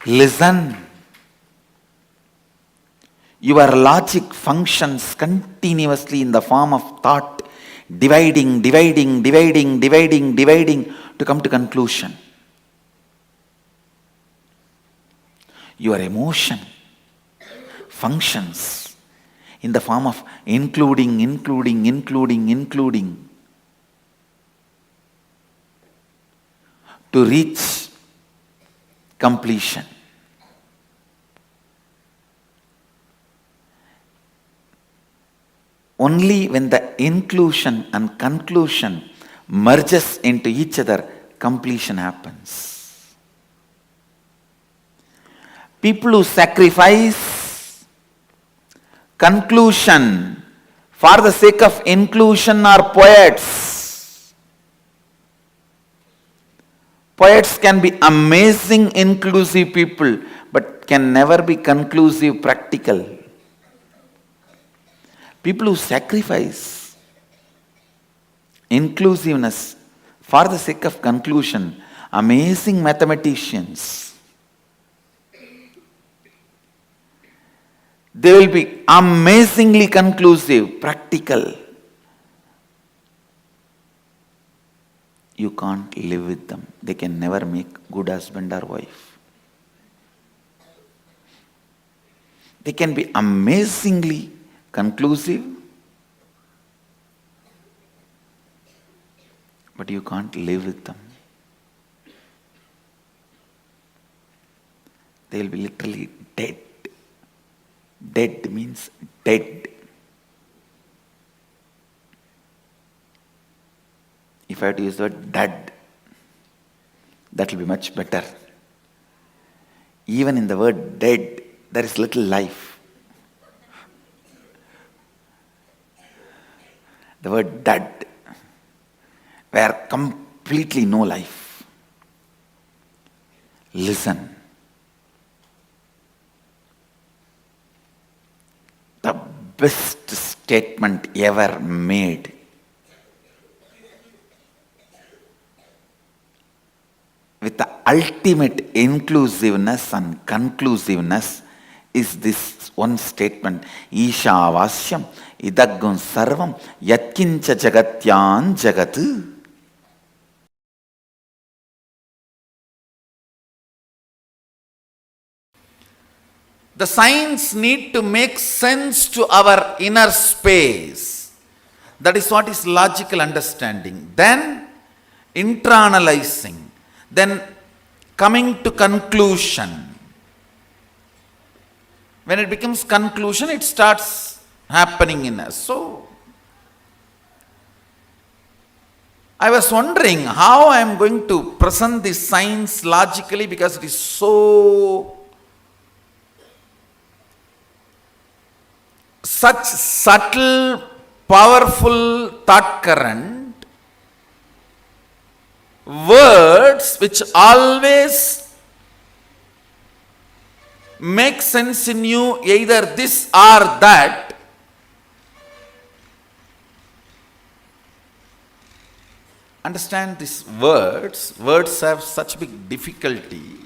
Listen. Your logic functions continuously in the form of thought, dividing to come to conclusion. Your emotion functions in the form of including to reach completion. Only when the inclusion and conclusion merges into each other, completion happens. People who sacrifice conclusion for the sake of inclusion are poets. Poets can be amazing inclusive people, but can never be conclusive practical. People who sacrifice inclusiveness for the sake of conclusion, amazing mathematicians. They will be amazingly conclusive, practical. You can't live with them. They can never make good husband or wife. They can be amazingly conclusive, but you can't live with them. They will be literally dead. Dead means dead. If I had to use the word dead, that will be much better. Even in the word dead, there is little life. The word dead, where completely no life. Listen. The best statement ever made with the ultimate inclusiveness and conclusiveness is this one statement: Ishavasyam idaggun sarvam yatkincha jagatyan jagat. The signs need to make sense to our inner space. That is what is logical understanding. Then internalizing. Then coming to conclusion. When it becomes conclusion, it starts happening in us. So, I was wondering how I am going to present this science logically, because it is such subtle, powerful thought current, words which always make sense in you, either this or that. Understand these words. Words have such big difficulty.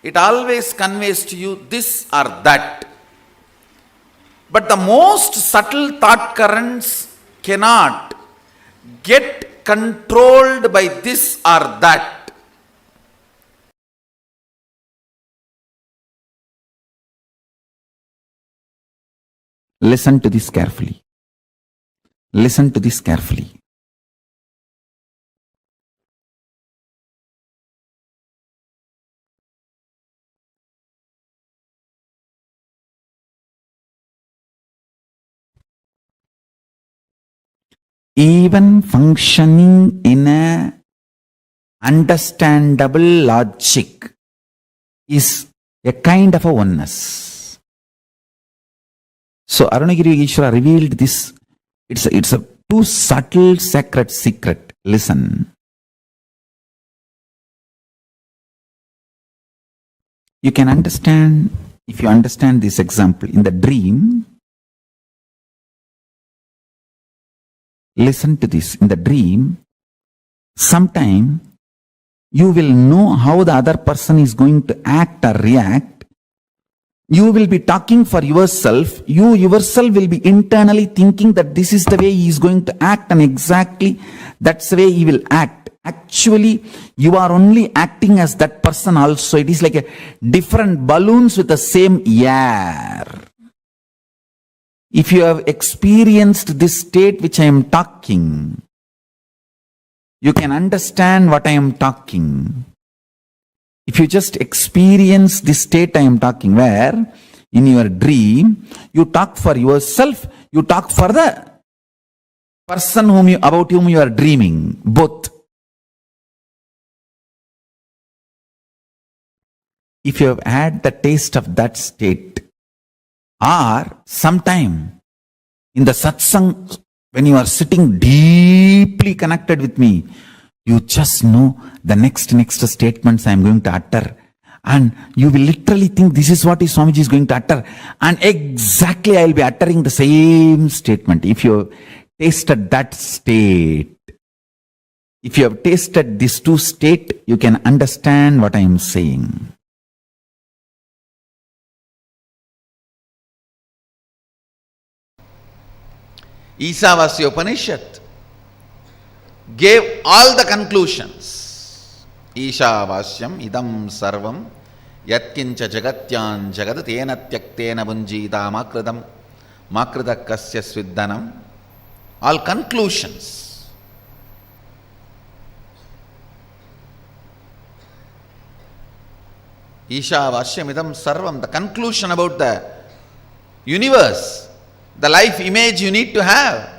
It always conveys to you this or that. But the most subtle thought currents cannot get controlled by this or that. Listen to this carefully. Listen to this carefully. Even functioning in a understandable logic is a kind of a oneness. So Arunagiri Ishvara revealed this. It's a too subtle sacred secret. Listen. You can understand, if you understand this example, in the dream, listen to this. In the dream, sometime you will know how the other person is going to act or react. You will be talking for yourself. You yourself will be internally thinking that this is the way he is going to act, and exactly that's the way he will act. Actually, you are only acting as that person also. It is like a different balloons with the same air. If you have experienced this state which I am talking, you can understand what I am talking. If you just experience this state I am talking, where in your dream, you talk for yourself, you talk for the person about whom you are dreaming, both. If you have had the taste of that state, or sometime in the satsang, when you are sitting deeply connected with me, you just know the next statements I am going to utter. And you will literally think this is what Swamiji is going to utter. And exactly I will be uttering the same statement. If you have tasted that state, if you have tasted these two states, you can understand what I am saying. Isavasya Upanishad gave all the conclusions. Ishavasyam idam sarvam yatkincha jagatyan jagad tena tyaktena bunjita makridam kasya sviddanam. All conclusions. Ishavasyam idam sarvam, the conclusion about the universe, the life image you need to have.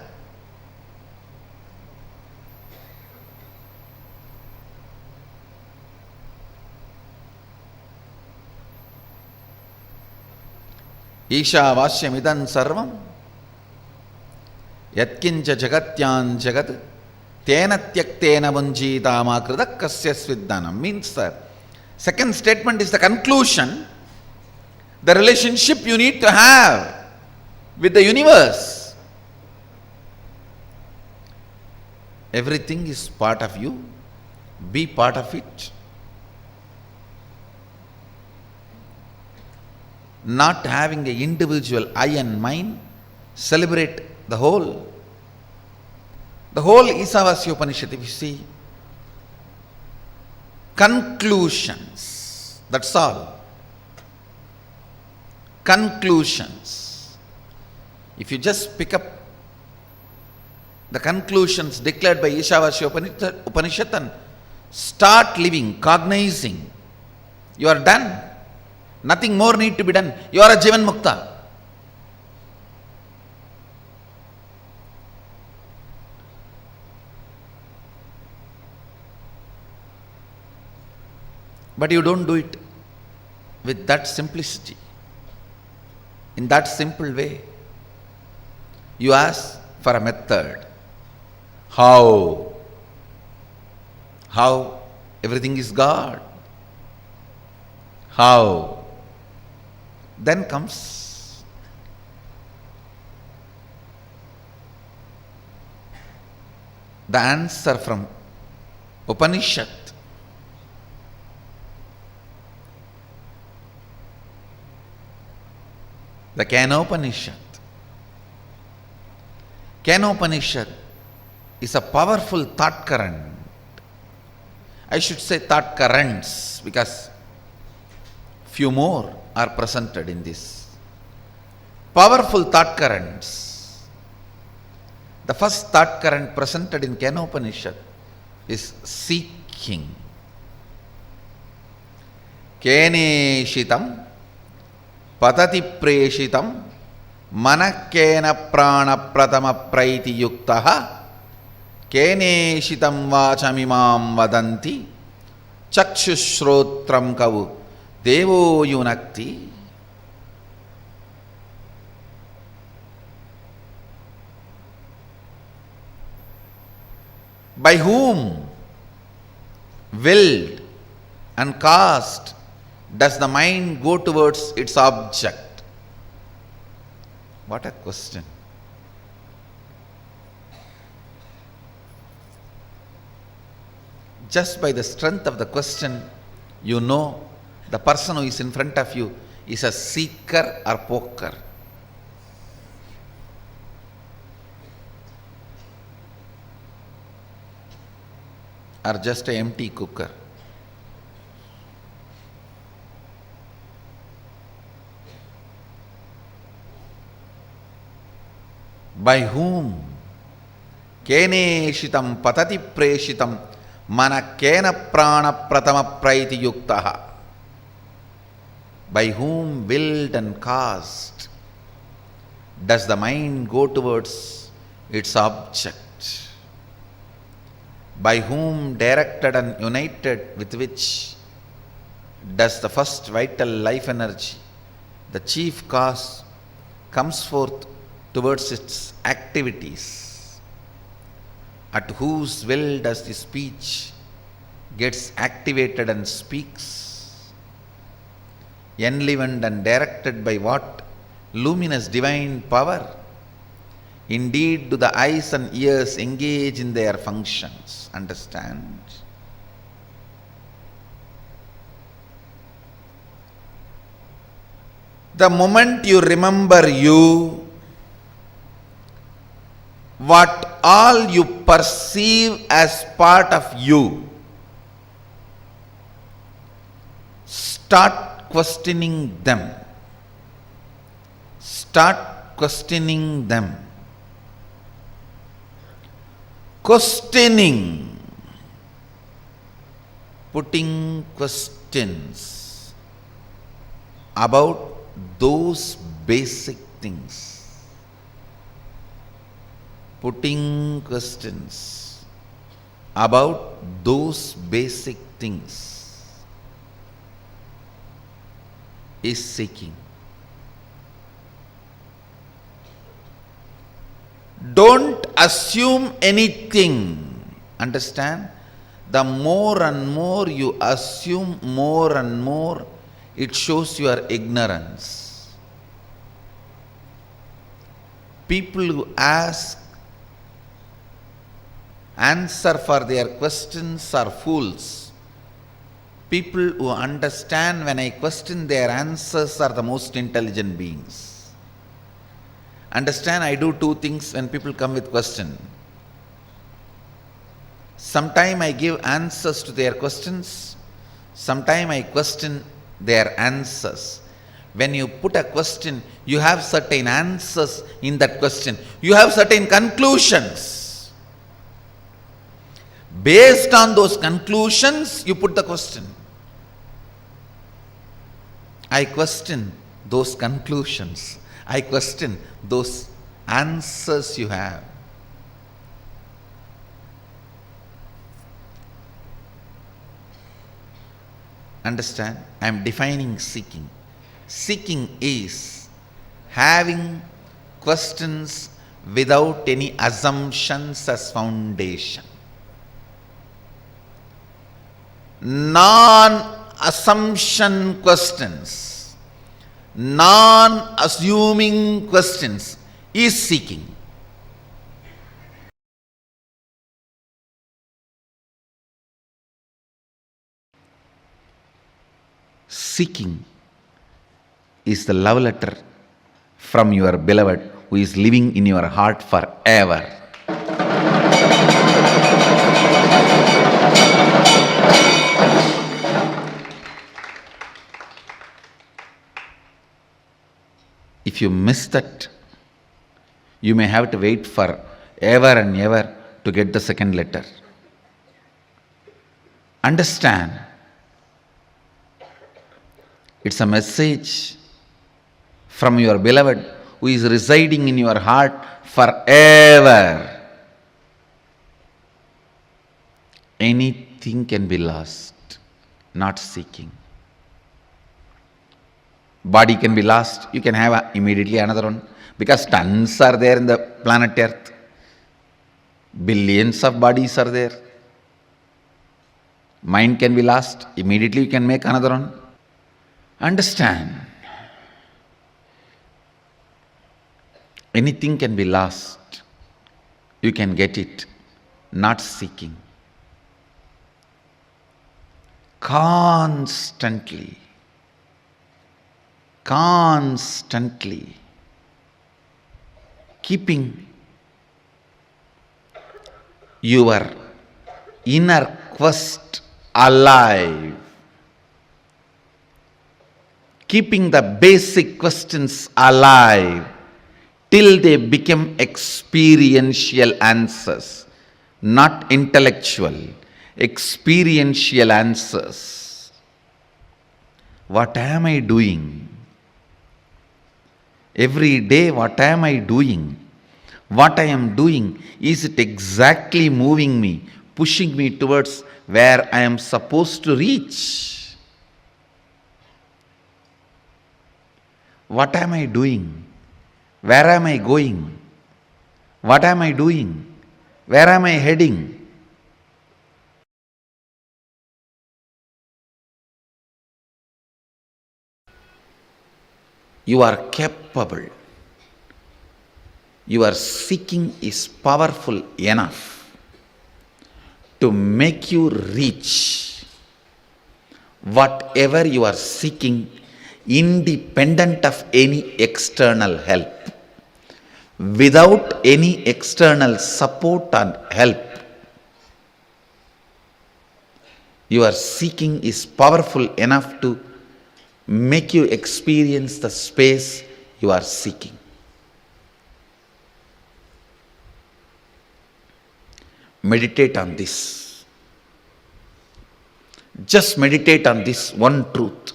Ishavasyam idam sarvam yatkincha jagatyan jagad tena tyaktena bunjita makrida kasya sviddanam. Means that second statement is the conclusion, the relationship you need to have with the universe. Everything is part of you. Be part of it. Not having an individual I and mine, celebrate the whole. The whole Isavasya Upanishad, if you see, conclusions, that's all. Conclusions. If you just pick up the conclusions declared by Ishavasya Upanishad and start living, cognizing, you are done. Nothing more need to be done. You are a Jivan Mukta. But you don't do it with that simplicity, in that simple way. You ask for a method. How? How? Everything is God. How? Then comes the answer from Upanishad. The Kenopanishad. Kenopanishad is a powerful thought current. I should say thought currents, because few more are presented in this. powerful thought currents. The first thought current presented in Kenopanishad is seeking. Keneshitam patati preshitam manakena prana pratama praiti yuktaha keneshitam vachamimam vadanti chakshushrotram kavu devo yunakti. By whom, willed and caused, does the mind go towards its object? What a question. Just by the strength of the question, you know the person who is in front of you is a seeker or poker. Or just an empty cooker. By whom? Keneshitam patati preshitam mana kena prana pratama praiti yuktaha. By whom, willed and caused, does the mind go towards its object? By whom, directed and united with which, does the first vital life energy, the chief cause, comes forth towards its activities? At whose will does the speech gets activated and speaks? Enlivened and directed by what luminous divine power? Indeed, do the eyes and ears engage in their functions? Understand? The moment you remember you, what all you perceive as part of you, start questioning them. Start questioning them. Questioning, putting questions about those basic things. Putting questions about those basic things is seeking. Don't assume anything. Understand? The more and more you assume, more and more it shows your ignorance. People who answer for their questions are fools. People who understand when I question their answers are the most intelligent beings. Understand, I do two things when people come with question. Sometime I give answers to their questions. Sometime I question their answers. When you put a question, you have certain answers in that question. You have certain conclusions. Based on those conclusions, you put the question. I question those conclusions. I question those answers you have. Understand? I am defining seeking. Seeking is having questions without any assumptions as foundation. Non-assumption questions, non-assuming questions is seeking. Seeking is the love letter from your beloved who is living in your heart forever. If you miss that, you may have to wait for ever and ever to get the second letter. Understand, it's a message from your beloved who is residing in your heart forever. Anything can be lost, not seeking. Body can be lost, you can have immediately another one, because tons are there in the planet Earth. Billions of bodies are there. Mind can be lost, immediately you can make another one. Understand, anything can be lost, you can get it, not seeking. Constantly keeping your inner quest alive, keeping the basic questions alive till they become experiential answers, not intellectual, experiential answers. What am I doing? Every day, what am I doing? What I am doing, is it exactly moving me, pushing me towards where I am supposed to reach? What am I doing? Where am I going? What am I doing? Where am I heading? You are capable. Your seeking is powerful enough to make you reach whatever you are seeking, independent of any external help, without any external support and help. Your seeking is powerful enough to make you experience the space you are seeking. Meditate on this. Just meditate on this one truth.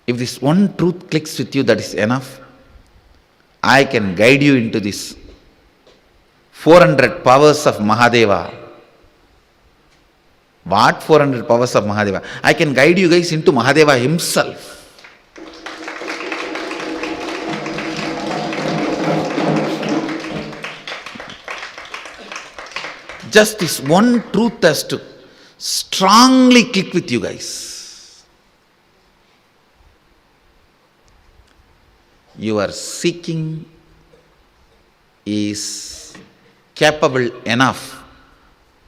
If this one truth clicks with you, that is enough. I can guide you into this 400 powers of Mahadeva. What 400 powers of Mahadeva? I can guide you guys into Mahadeva himself. Just this one truth has to strongly click with you guys. Your seeking is capable enough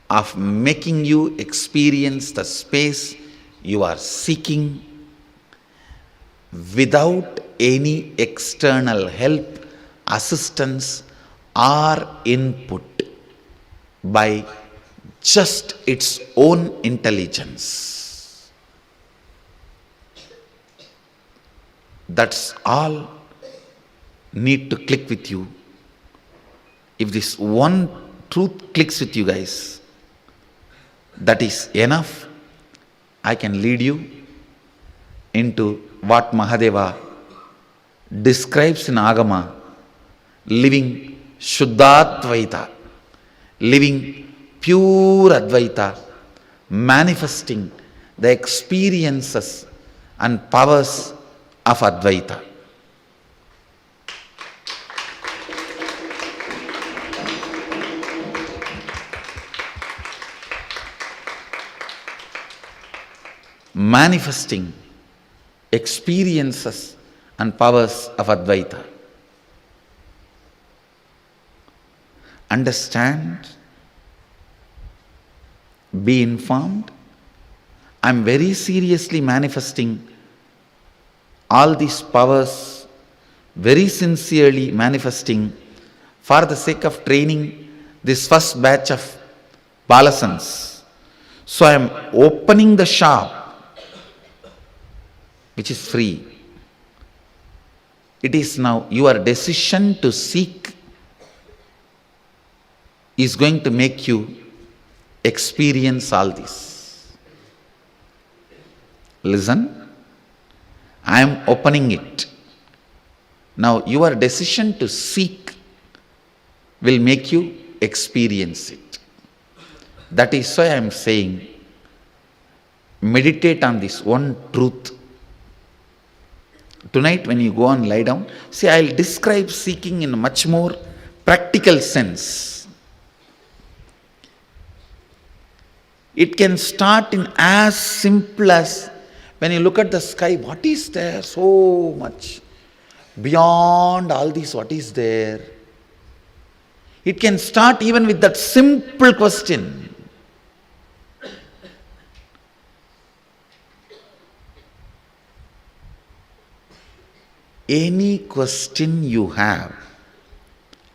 of making you experience the space you are seeking without any external help, assistance, or input, by just its own intelligence. That's all need to click with you. If this one truth clicks with you guys, that is enough. I can lead you into what Mahadeva describes in Agama, living Shuddhadvaita, living pure Advaita, manifesting the experiences and powers of Advaita. Manifesting experiences and powers of Advaita. Understand, be informed. I am very seriously manifesting all these powers, very sincerely manifesting for the sake of training this first batch of Balasans. So I am opening the shop, which is free. It is now your decision to seek is going to make you experience all this. Listen, I am opening it. Now your decision to seek will make you experience it. That is why I am saying, meditate on this one truth. Tonight when you go and lie down, see, I will describe seeking in a much more practical sense. It can start in as simple as when you look at the sky, what is there so much? Beyond all this, what is there? It can start even with that simple question. Any question you have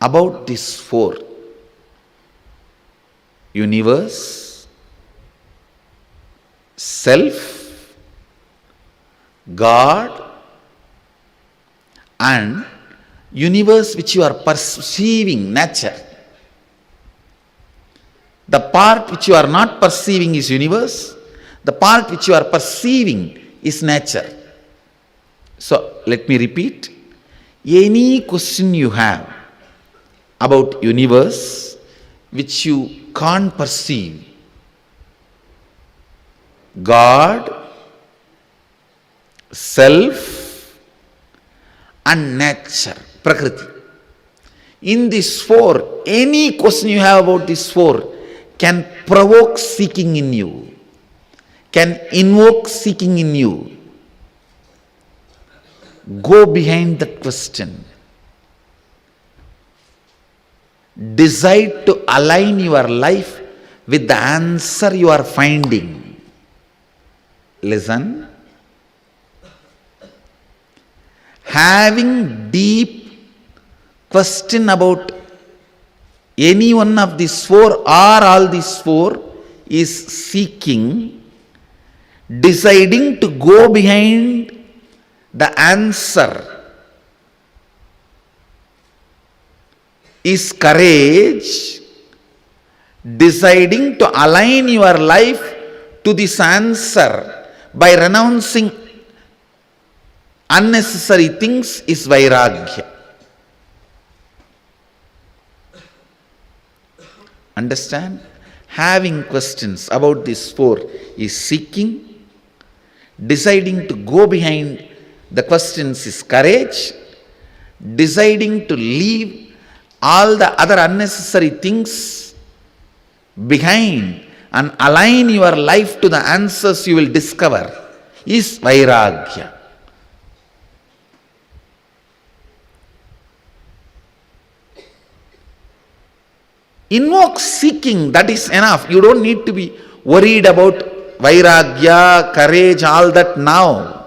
about this four: universe, self, God, and universe which you are perceiving, nature. The part which you are not perceiving is universe, the part which you are perceiving is nature. So let me repeat, any question you have about universe which you can't perceive, God, self, and nature, Prakriti. In these four, any question you have about these four can provoke seeking in you, can invoke seeking in you. Go behind that question. Decide to align your life with the answer you are finding. Listen. Having deep question about any one of these four or all these four is seeking. Deciding to go behind the answer is courage. Deciding to align your life to this answer by renouncing unnecessary things is vairagya. Understand? Having questions about these four is seeking. Deciding to go behind the questions is courage. Deciding to leave all the other unnecessary things behind and align your life to the answers you will discover is vairagya. Invoke seeking, that is enough. You don't need to be worried about vairagya, courage, all that now.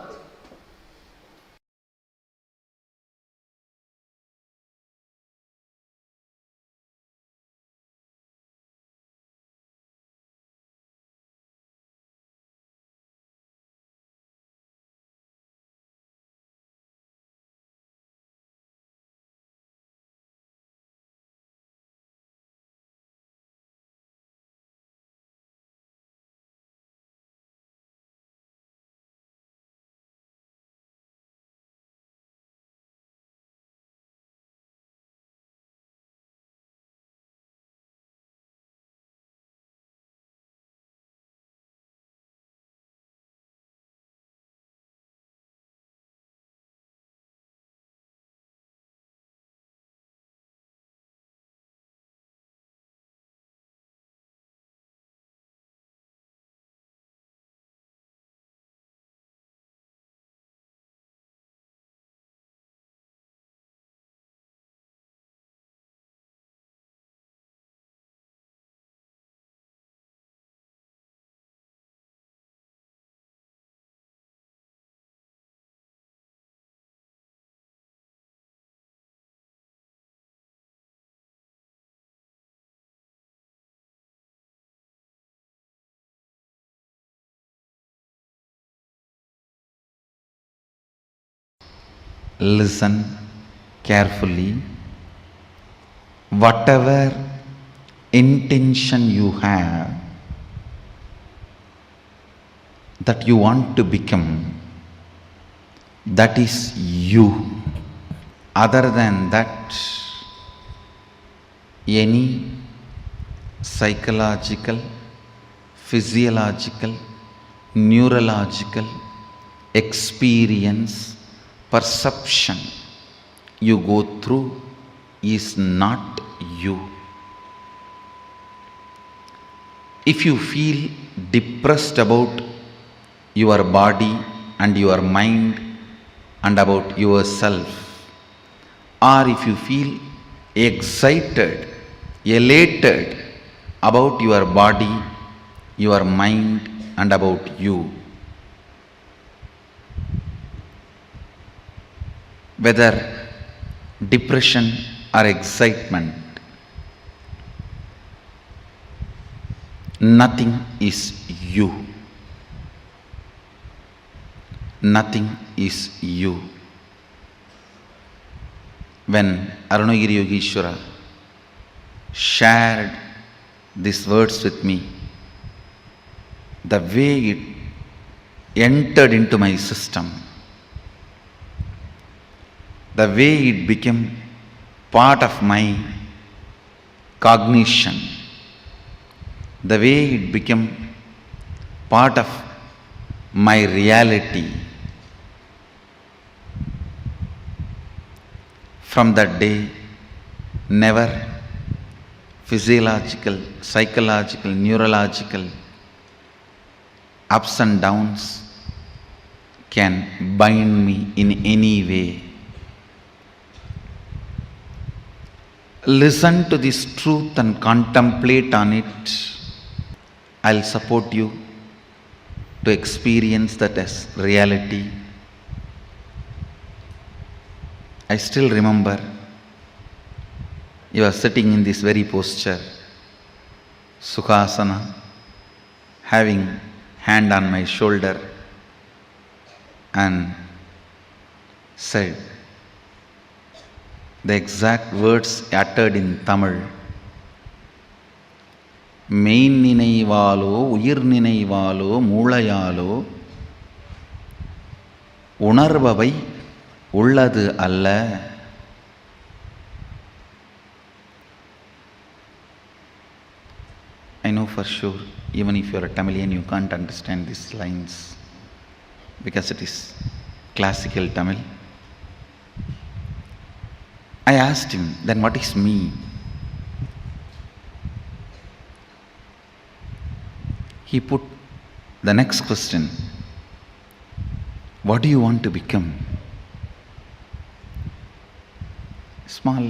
listen carefully. Whatever intention you have that you want to become, that is you. Other than that, any psychological, physiological, neurological experience, perception you go through is not you. If you feel depressed about your body and your mind and about yourself, or if you feel excited, elated about your body, your mind and about you, whether depression or excitement, nothing is you. Nothing is you. When Arunagiri Yogeshwara shared these words with me, the way it entered into my system, the way it became part of my cognition, the way it became part of my reality, from that day, never physiological, psychological, neurological ups and downs can bind me in any way. Listen to this truth and contemplate on it. I'll support you to experience that as reality. I still remember you are sitting in this very posture, Sukhasana, having hand on my shoulder, and said the exact words uttered in Tamil. மெயின் நினைவாலோ உயிர் நினைவாலோ மூளையாலோ உணர்பவை உள்ளது அல்ல. I know for sure, even if you are a Tamilian, you can't understand these lines because it is classical Tamil. I asked him, then what is me? He put the next question, what do you want to become? Small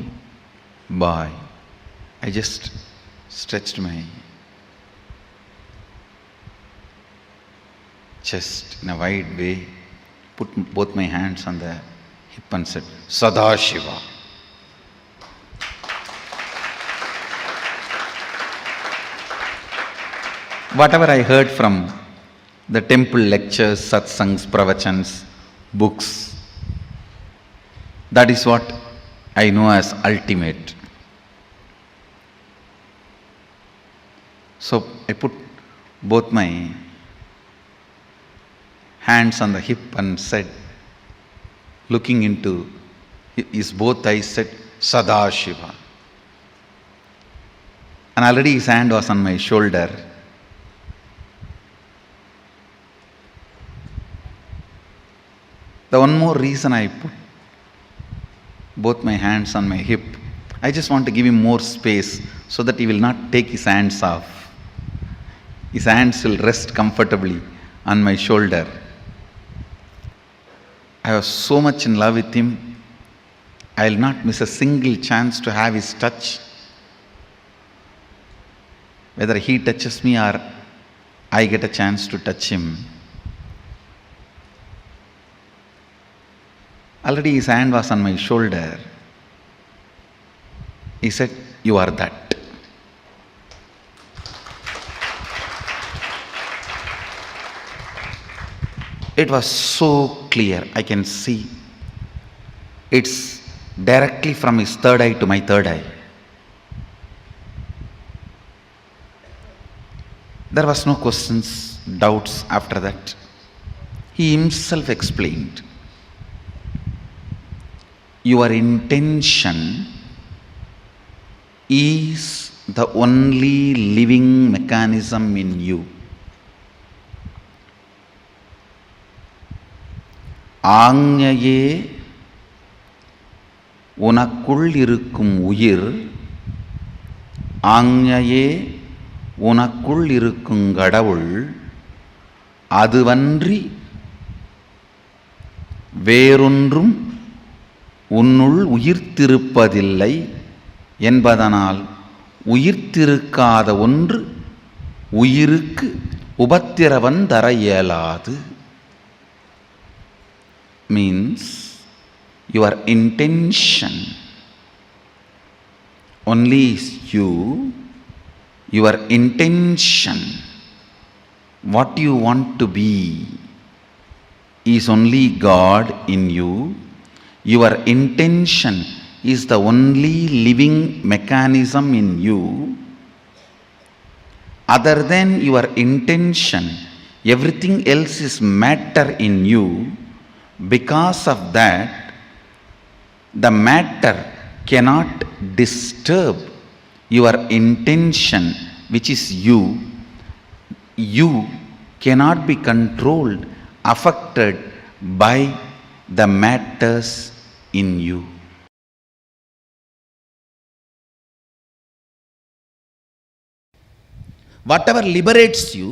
boy, I just stretched my chest in a wide way, put both my hands on the hip and said, Sadashiva. Whatever I heard from the temple lectures, satsangs, pravachans, books, that is what I know as ultimate. So I put both my hands on the hip and said, looking into his both eyes, said, Sadashiva. And already his hand was on my shoulder. The one more reason I put both my hands on my hip, I just want to give him more space so that he will not take his hands off. His hands will rest comfortably on my shoulder. I was so much in love with him, I will not miss a single chance to have his touch. Whether he touches me or I get a chance to touch him. Already his hand was on my shoulder. He said, you are that. It was so clear. I can see It's directly from his third eye to my third eye. There was no questions, doubts after that. He himself explained, your intention is the only living mechanism in you. ஆஞ்ஞையே உனக்குள் இருக்கும் உயிர், ஆஞ்ஞையே உனக்குள் இருக்கும் கடவுள், அதுவன்றி வேறொன்றும் உன்னுள் உயிர்த்திருப்பதில்லை என்பதனால் உயிர்த்திருக்காத ஒன்று உயிருக்கு உபத்திரவம் தர இயலாது. Means your intention only is you, your intention, what you want to be is only God in you. Your intention is the only living mechanism in you. Other than your intention, everything else is matter in you. Because of that, the matter cannot disturb your intention, which is you. You cannot be controlled, affected by the matters in you. Whatever liberates you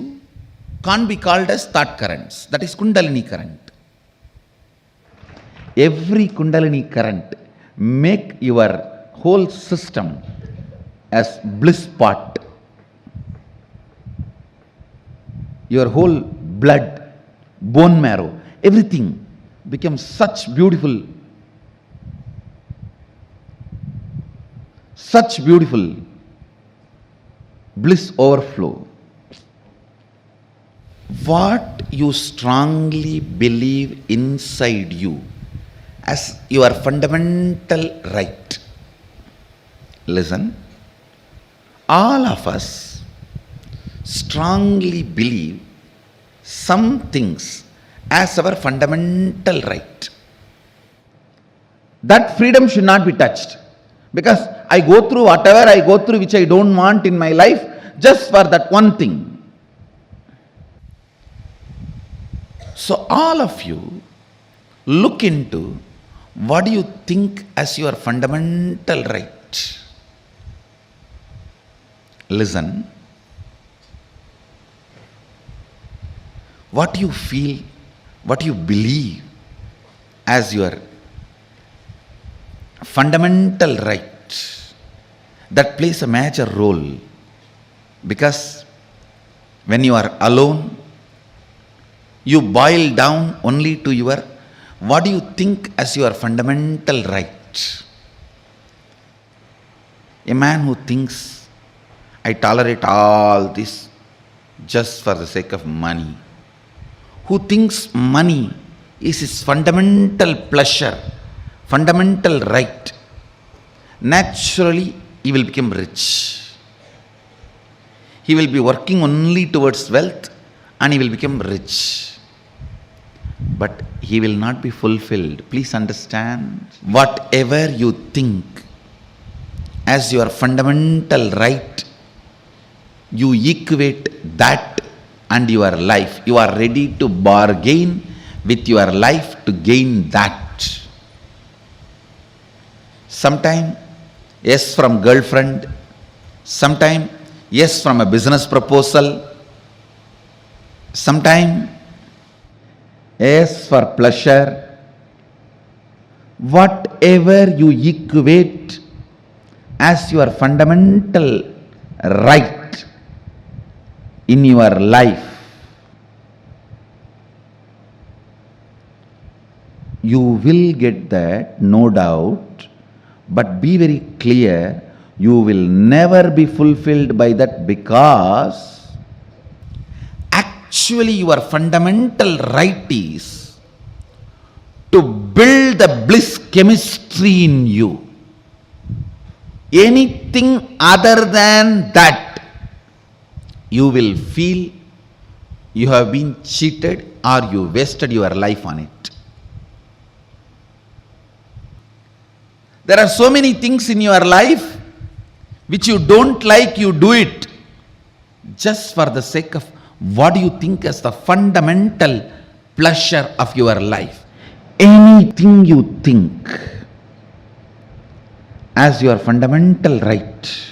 can't be called as thought currents. That is Kundalini current. Every Kundalini current make your whole system as bliss pot. Your whole blood, bone marrow, everything becomes such beautiful bliss overflow. What you strongly believe inside you as your fundamental right. Listen, all of us strongly believe some things as our fundamental right. That freedom should not be touched, because I go through whatever I go through which I don't want in my life just for that one thing. So all of you look into what do you think as your fundamental right. Listen, what you feel, what you believe as your fundamental right, that plays a major role. Because when you are alone, you boil down only to your what do you think as your fundamental right. A man who thinks, I tolerate all this just for the sake of money, who thinks money is his fundamental pleasure, fundamental right, naturally he will become rich. He will be working only towards wealth and he will become rich. But he will not be fulfilled. Please understand, whatever you think as your fundamental right, you equate that and your life. You are ready to bargain with your life to gain that. Sometime yes from girlfriend, sometime yes from a business proposal, sometime yes for pleasure. Whatever you equate as your fundamental right in your life, you will get that, no doubt. But be very clear, you will never be fulfilled by that, because actually your fundamental right is to build the bliss chemistry in you. Anything other than that, you will feel you have been cheated or you wasted your life on it. There are so many things in your life which you don't like, you do it just for the sake of what you think as the fundamental pleasure of your life. Anything you think as your fundamental right,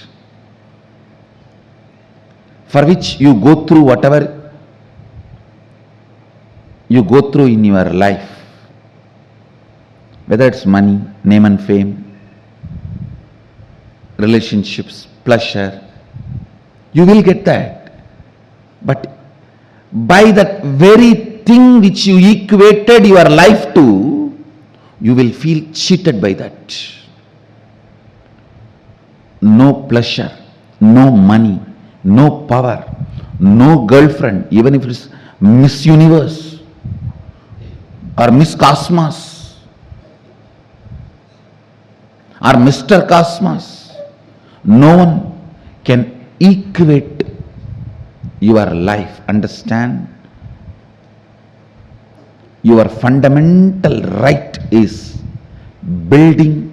for which you go through whatever you go through in your life, whether it's money, name and fame, relationships, pleasure, you will get that. But by that very thing which you equated your life to, you will feel cheated by that. No pleasure, no money, no power, no girlfriend, even if it's Miss Universe or Miss Cosmos or Mr. Cosmos, no one can equate your life. Understand? Your fundamental right is building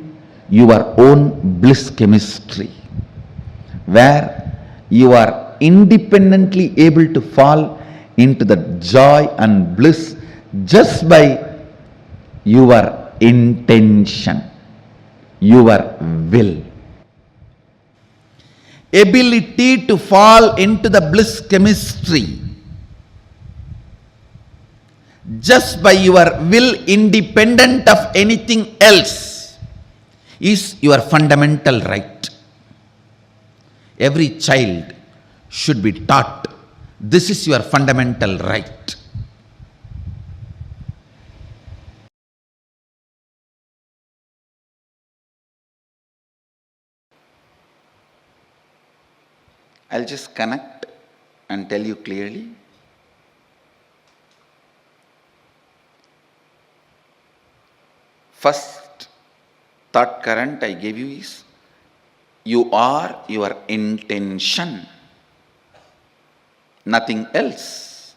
your own bliss chemistry, where you are independently able to fall into the joy and bliss just by your intention, your will. Ability to fall into the bliss chemistry just by your will, independent of anything else, is your fundamental right. Every child should be taught this is your fundamental right. I'll just connect and tell you clearly. First thought current I gave you is, you are your intention, nothing else.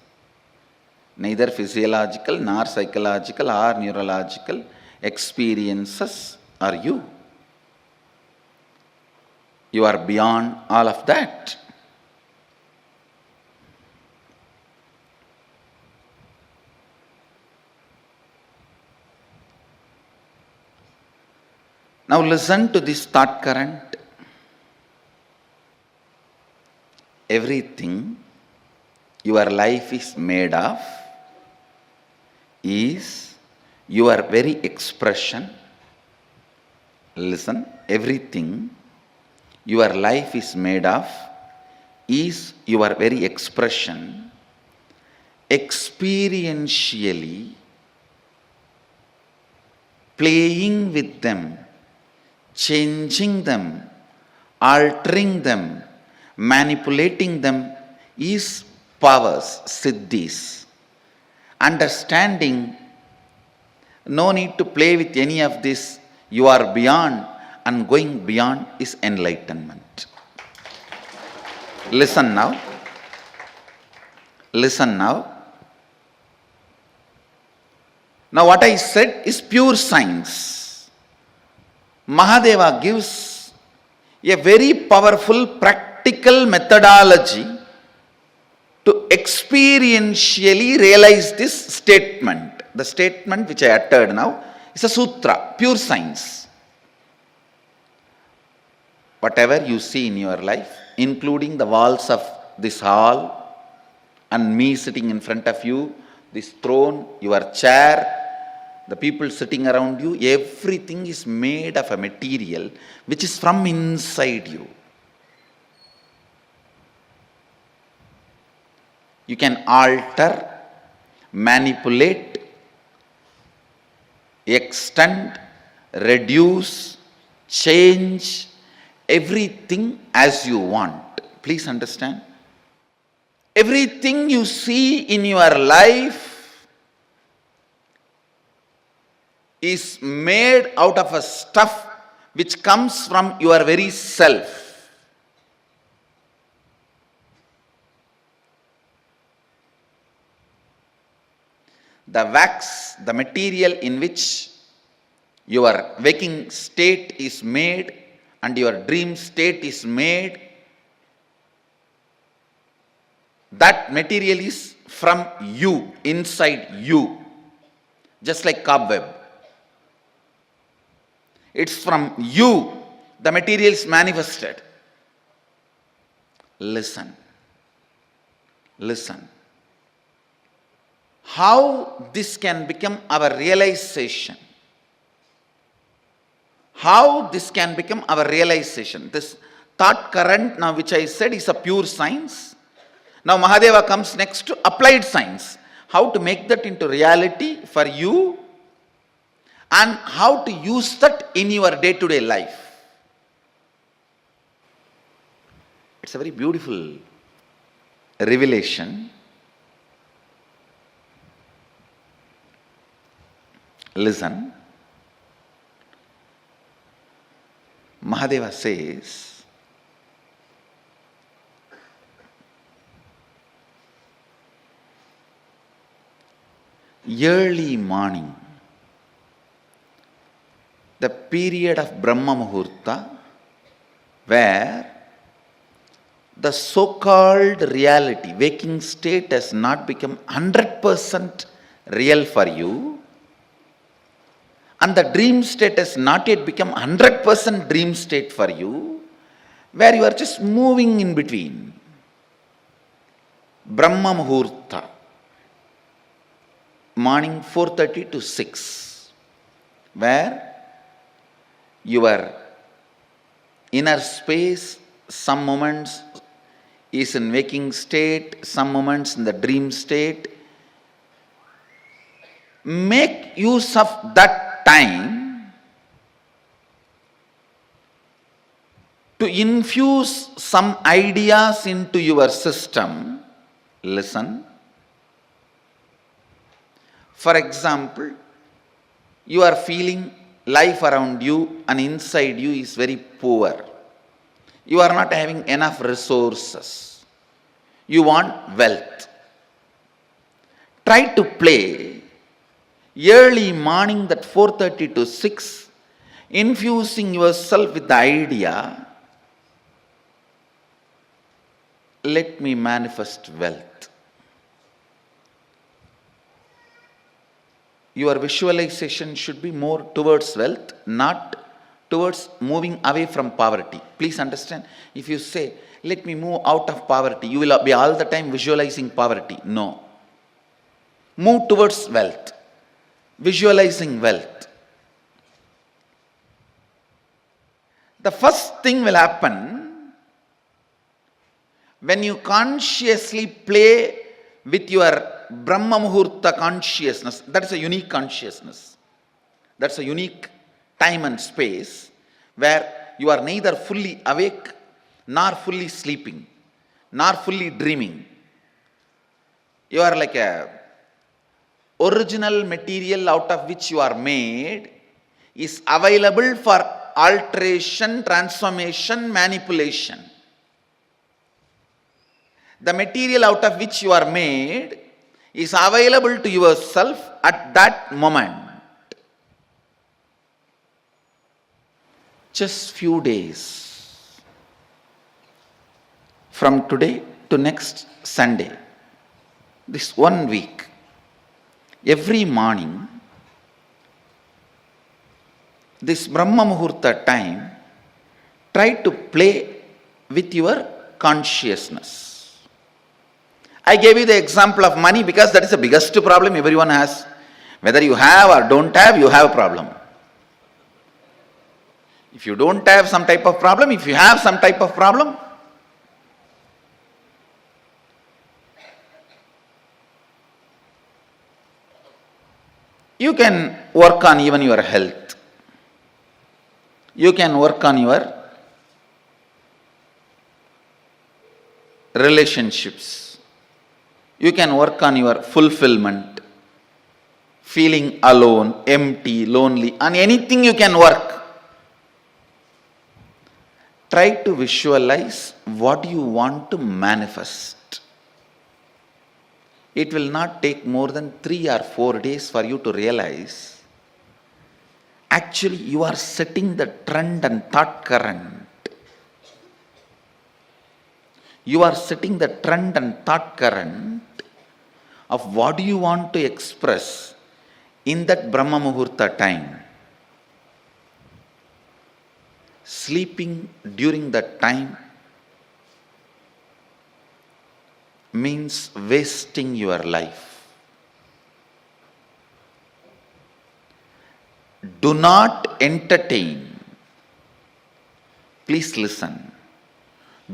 Neither physiological nor psychological or neurological experiences are you. You are beyond all of that. Now listen to this thought current. Everything your life is made of is your very expression. Listen, everything your life is made of is your very expression, experientially playing with them, changing them, altering them, manipulating them is powers, siddhis. Understanding, no need to play with any of this, you are beyond, and going beyond is enlightenment. Listen now. Listen now. Now what I said is pure science. Mahadeva gives a very powerful practical methodology to experientially realize this statement. The statement which I uttered now is a sutra, pure science. Whatever you see in your life, including the walls of this hall and me sitting in front of you, this throne, your chair, the people sitting around you, everything is made of a material which is from inside you. You can alter, manipulate, extend, reduce, change everything as you want. Please understand. Everything you see in your life is made out of a stuff which comes from your very self. The wax, the material in which your waking state is made and your dream state is made, that material is from you, inside you, just like cobweb. It's from you the material is manifested. Listen. Listen. How this can become our realization? How this can become our realization? This thought current now which I said is a pure science. Now Mahadeva comes next to applied science. How to make that into reality for you and how to use that in your day-to-day life. It's a very beautiful revelation. Listen. Mahadeva says, early morning, the period of Brahma Muhurta, where the so-called reality, waking state has not become 100% real for you, and the dream state has not yet become 100% dream state for you, where you are just moving in between. Brahma Muhurta, morning 4:30 to 6, where your inner space, some moments is in waking state, some moments in the dream state. Make use of that time to infuse some ideas into your system. Listen. For example, you are feeling life around you and inside you is very poor. You are not having enough resources. You want wealth. Try to play early morning, that 4:30 to 6, infusing yourself with the idea, let me manifest wealth. Your visualization should be more towards wealth, not towards moving away from poverty. Please understand, if you say, let me move out of poverty, you will be all the time visualizing poverty. No. Move towards wealth. Visualizing wealth. The first thing will happen when you consciously play with your Brahma Muhurta consciousness. That is a unique consciousness. That's a unique time and space where you are neither fully awake nor fully sleeping nor fully dreaming. You are like a original material out of which you are made is available for alteration, transformation, manipulation. The material out of which you are made is available to yourself at that moment. Just few days from today to next Sunday, this 1 week, every morning, this Brahma Muhurta time, try to play with your consciousness. I gave you the example of money because that is the biggest problem everyone has. Whether you have or don't have, you have a problem. If you don't have some type of problem, if you have some type of problem, you can work on even your health. You can work on your relationships. You can work on your fulfillment. feeling alone, empty, lonely, on anything you can work. Try to visualize what you want to manifest. It will not take more than 3 or 4 days for you to realize actually you are setting the trend and thought current. You are setting the trend and thought current of what you want to express in that Brahma Muhurta time. Sleeping during that time means wasting your life. Do not entertain. Please listen.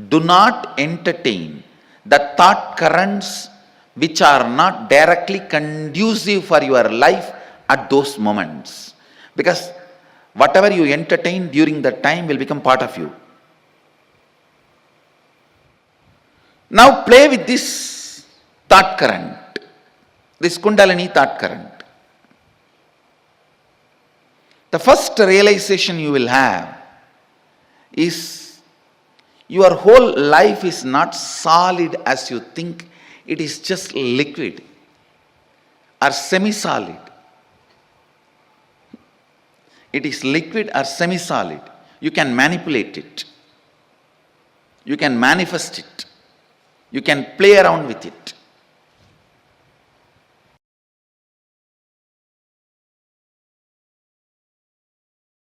Do not entertain the thought currents which are not directly conducive for your life at those moments. Because whatever you entertain during that time will become part of you. Now play with this thought current, this Kundalini thought current. The first realization you will have is your whole life is not solid as you think. It is just liquid or semi-solid. It is liquid or semi-solid. You can manipulate it. You can manifest it. You can play around with it.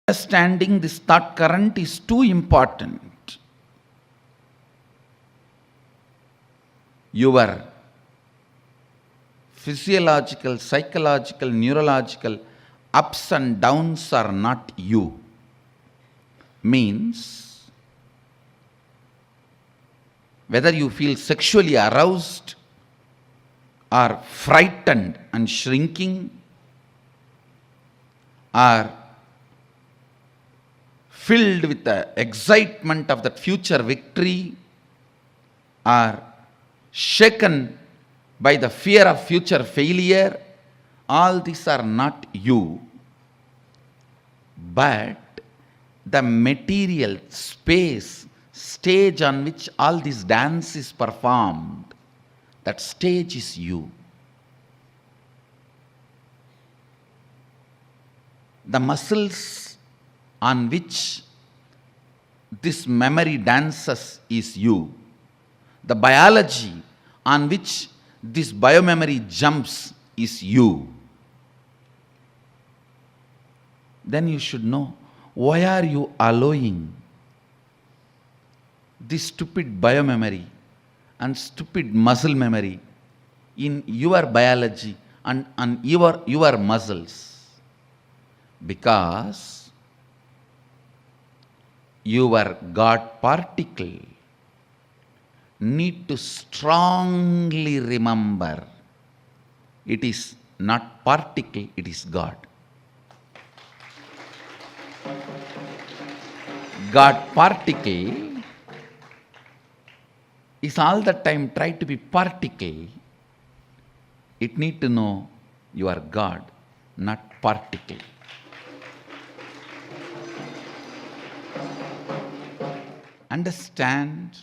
Understanding this thought current is too important. Your physiological, psychological, neurological ups and downs are not you. Means, whether you feel sexually aroused or frightened and shrinking, or filled with the excitement of that future victory, or shaken by the fear of future failure, all these are not you, but the material space, stage on which all this dance is performed, that stage is you. The muscles on which this memory dances is you. The biology on which this biomemory jumps is you. Then you should know, why are you allowing this stupid biomemory and stupid muscle memory in your biology and your muscles? Because your God particle need to strongly remember it is not particle, it is God. God particle is all the time try to be particle. It need to know you are God, not particle. Understand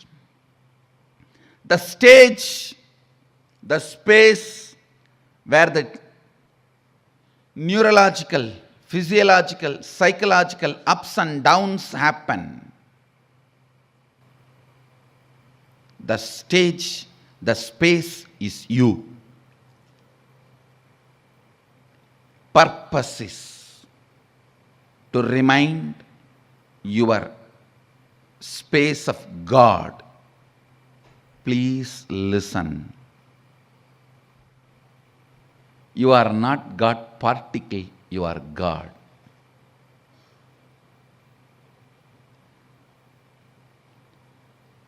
the stage, the space where the neurological, physiological, psychological ups and downs happen. The stage, the space is you. Purpose is to remind your space of God. Please listen. You are not God particle, you are God.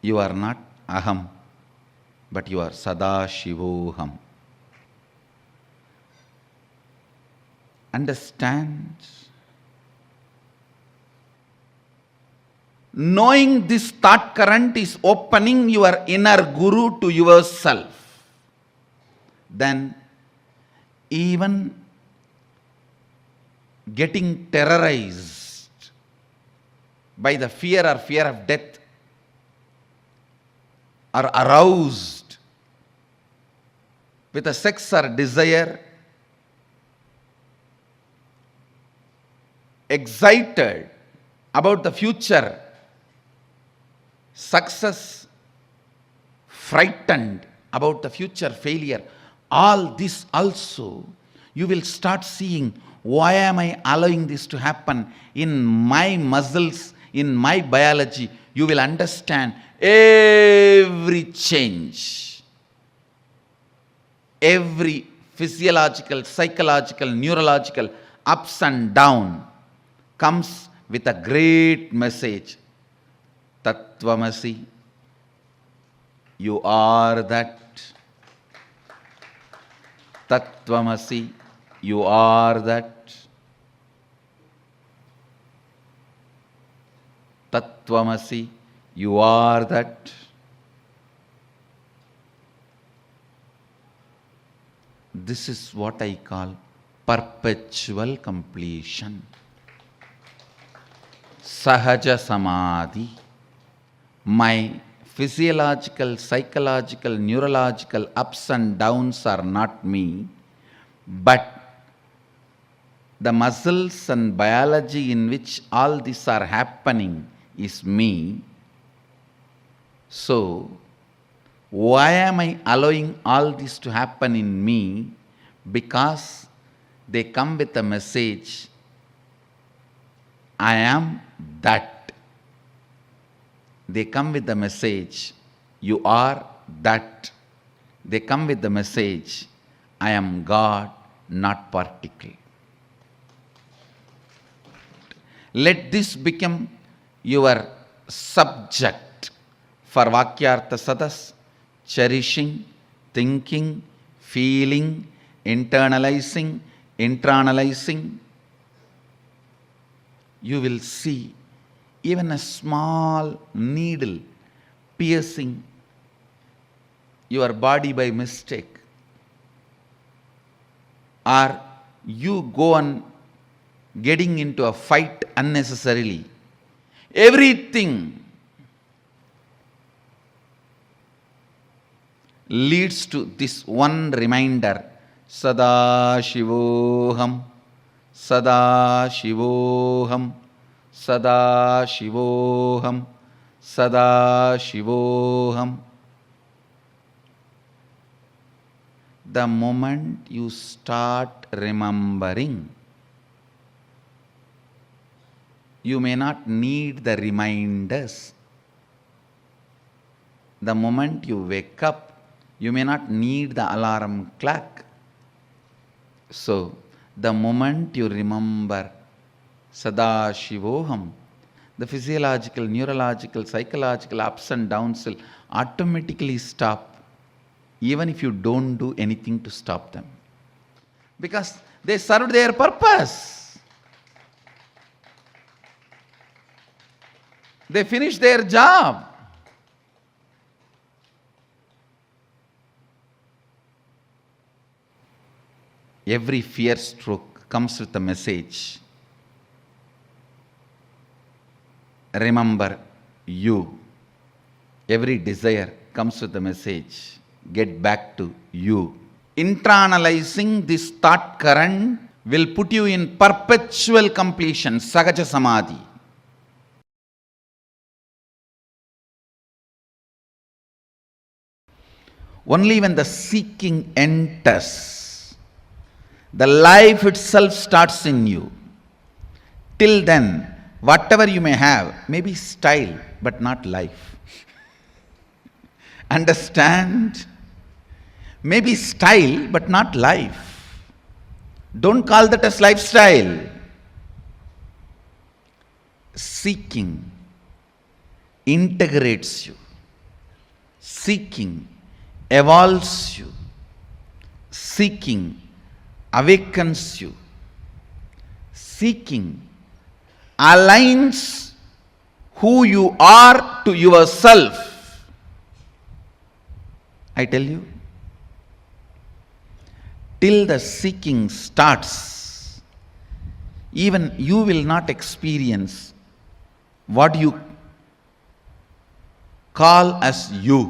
You are not Aham, but you are Sada Shivoham. Understand? Knowing this thought current is opening your inner guru to yourself. Then even getting terrorized by the fear of death, or aroused with a sex or desire, excited about the future success, frightened about the future failure, all this also you will start seeing, why am I allowing this to happen in my muscles, in my biology? You will understand every change, every physiological, psychological, neurological ups and down comes with a great message. Tattvamasi, you are that. Tattvamasi, you are that. Tattvamasi, you are that. This is what I call perpetual completion. Sahaja Samadhi. My physiological, psychological, neurological ups and downs are not me, but the muscles and biology in which all these are happening is me. So, why am I allowing all this to happen in me? Because they come with a message, I am that. They come with the message, you are that. They come with the message, I am God, not particle. Let this become your subject for Vakyartha Sadas, cherishing, thinking, feeling, internalizing, internalizing. You will see even a small needle piercing your body by mistake, or you go on getting into a fight unnecessarily. Everything leads to this one reminder, Sada Shivoham, Sada Shivoham, Sada Shivoham, Sada Shivoham. The moment you start remembering, you may not need the reminders. The moment you wake up, you may not need the alarm clock. So, the moment you remember Sada Shivoham, the physiological, neurological, psychological ups and downs will automatically stop, even if you don't do anything to stop them. Because they served their purpose. They finished their job. Every fear stroke comes with a message. Remember you. Every desire comes with a message. Get back to you. Internalizing this thought current will put you in perpetual completion, Sahaja Samadhi. Only when the seeking enters, the life itself starts in you. Till then, whatever you may have may be style, but not life. Understand? Maybe style, but not life. Don't call that as lifestyle. Seeking integrates you. Seeking evolves you. Seeking awakens you. Seeking aligns who you are to yourself. I tell you, till the seeking starts, even you will not experience what you call as you.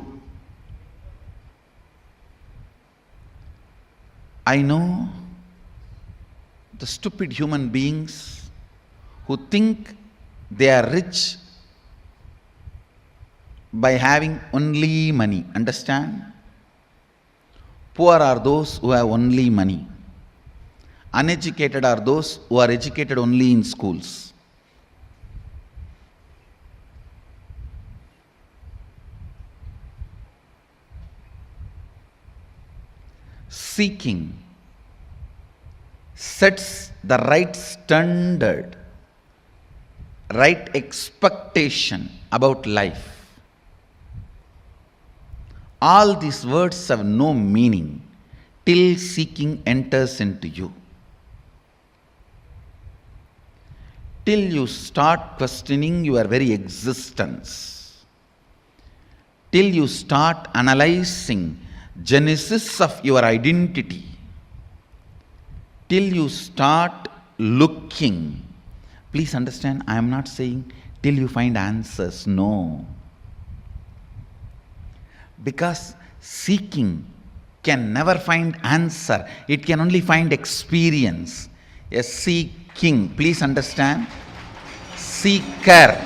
I know the stupid human beings who think they are rich by having only money. Understand? Poor are those who have only money. Uneducated are those who are educated only in schools. Seeking sets the right standard, right expectation about life. All these words have no meaning till seeking enters into you. Till you start questioning your very existence. Till you start analyzing genesis of your identity. Till you start looking. Please understand, I am not saying till you find answers. No. Because seeking can never find answer. It can only find experience. A seeking, please understand, seeker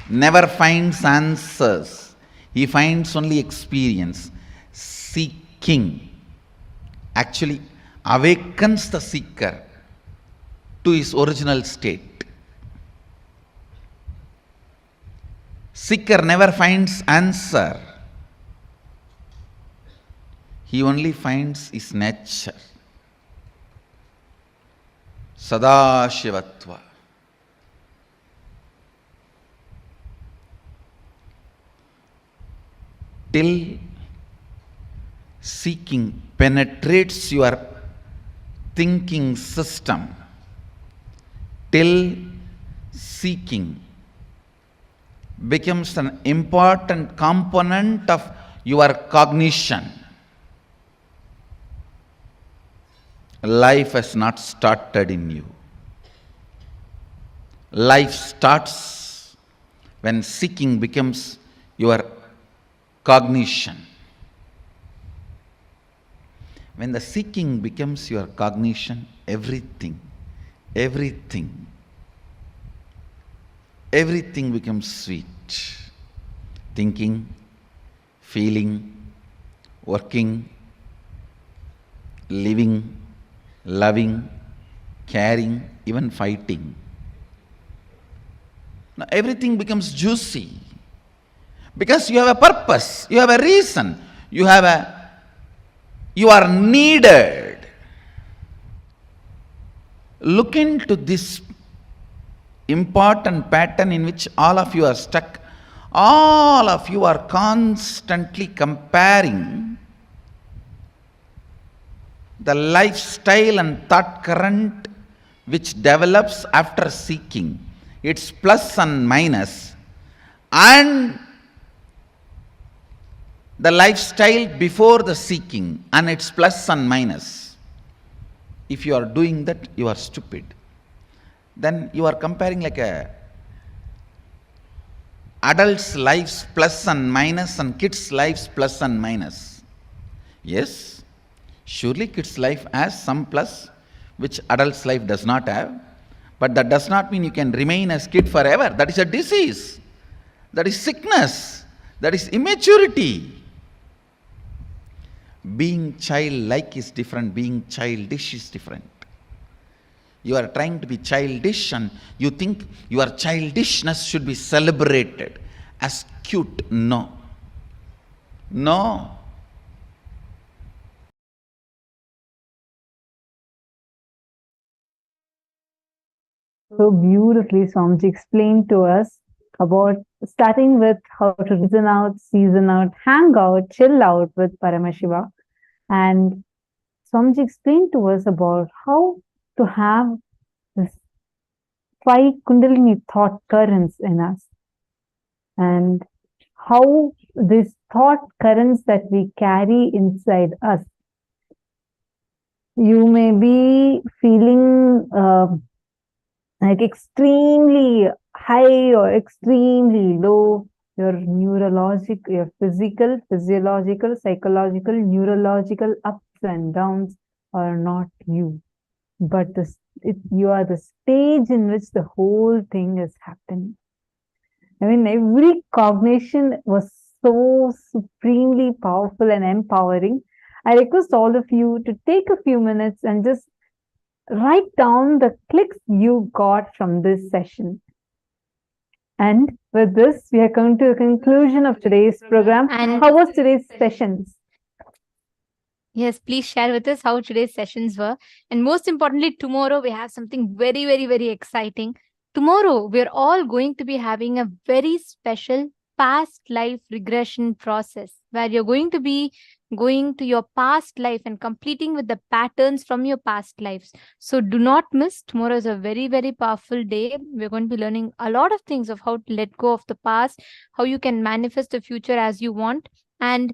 never finds answers. He finds only experience. Seeking actually awakens the seeker to his original state. Seeker never finds answer. He only finds his nature. Sadashivatva. Till seeking penetrates your thinking system, till seeking becomes an important component of your cognition, life has not started in you. Life starts when seeking becomes your cognition. When the seeking becomes your cognition, everything becomes sweet. Thinking, feeling, working, living, loving, caring, even fighting. Now everything becomes juicy. Because you have a purpose, you have a reason, you are needed. Look into this important pattern in which all of you are stuck. All of you are constantly comparing the lifestyle and thought current which develops after seeking. Its plus and minus, and the lifestyle before the seeking and its plus and minus. If you are doing that, you are stupid. Then you are comparing like a adults' lives plus and minus and kids' lives plus and minus. Yes, surely kids' life has some plus which adults' life does not have, but that does not mean you can remain as kid forever. That is a disease. That is sickness. That is immaturity. Being childlike is different. Being childish is different. You are trying to be childish and you think your childishness should be celebrated as cute. No. No. So beautifully, Swamiji explained to us about starting with how to reason out, season out, hang out, chill out with Paramashiva. And Swamiji explained to us about how to have this 5 Kundalini thought currents in us. And how these thought currents that we carry inside us. You may be feeling like extremely high or extremely low. Your neurological, your physical, physiological, psychological, neurological ups and downs are not you, but you are the stage in which the whole thing is happening. I mean, every cognition was so supremely powerful and empowering. I request all of you to take a few minutes and just write down the clicks you got from this session. And with this, we are coming to the conclusion of today's program. And how was today's sessions? Yes, please share with us how today's sessions were. And most importantly, tomorrow we have something very, very, very exciting. Tomorrow, we're all going to be having a very special past life regression process where you're going to be going to your past life and completing with the patterns from your past lives. So do not miss. Tomorrow is a very, very powerful day. We're going to be learning a lot of things of how to let go of the past, how you can manifest the future as you want, and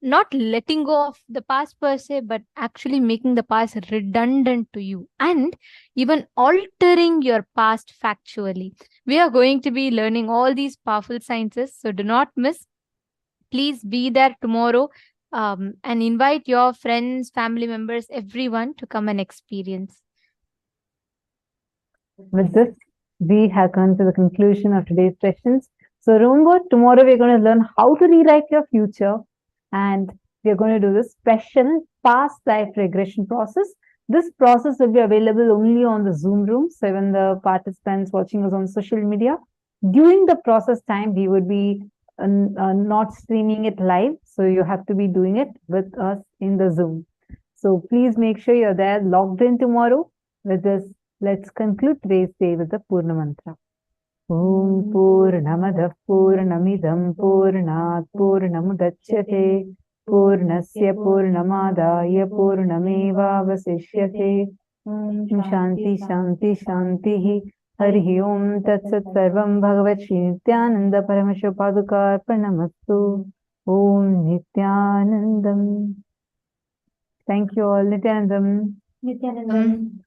not letting go of the past per se, but actually making the past redundant to you and even altering your past factually. We are going to be learning all these powerful sciences, so do not miss. Please be there tomorrow and invite your friends, family members, everyone to come and experience. With this, we have come to the conclusion of today's sessions. So remember, tomorrow we're going to learn how to rewrite your future. And we're going to do this special past life regression process. This process will be available only on the Zoom room. So even the participants watching us on social media, during the process time, we would be not streaming it live. So you have to be doing it with us in the Zoom. So please make sure you're there logged in tomorrow. With this, let's conclude today's day with the Purna Mantra. Om Purnamadah Purnamidam Purnat Purnamudachyate Purnasya Purnamadaya Purnameva Vasishyate. Shanti Shanti Shanti Harihi Om Tatsat Sarvam Bhagavat Shri Nithyananda Paramashiva Paduka Arpanamastu. Om Nithyanandam. Thank you all. Nithyanandam. Nithyanandam.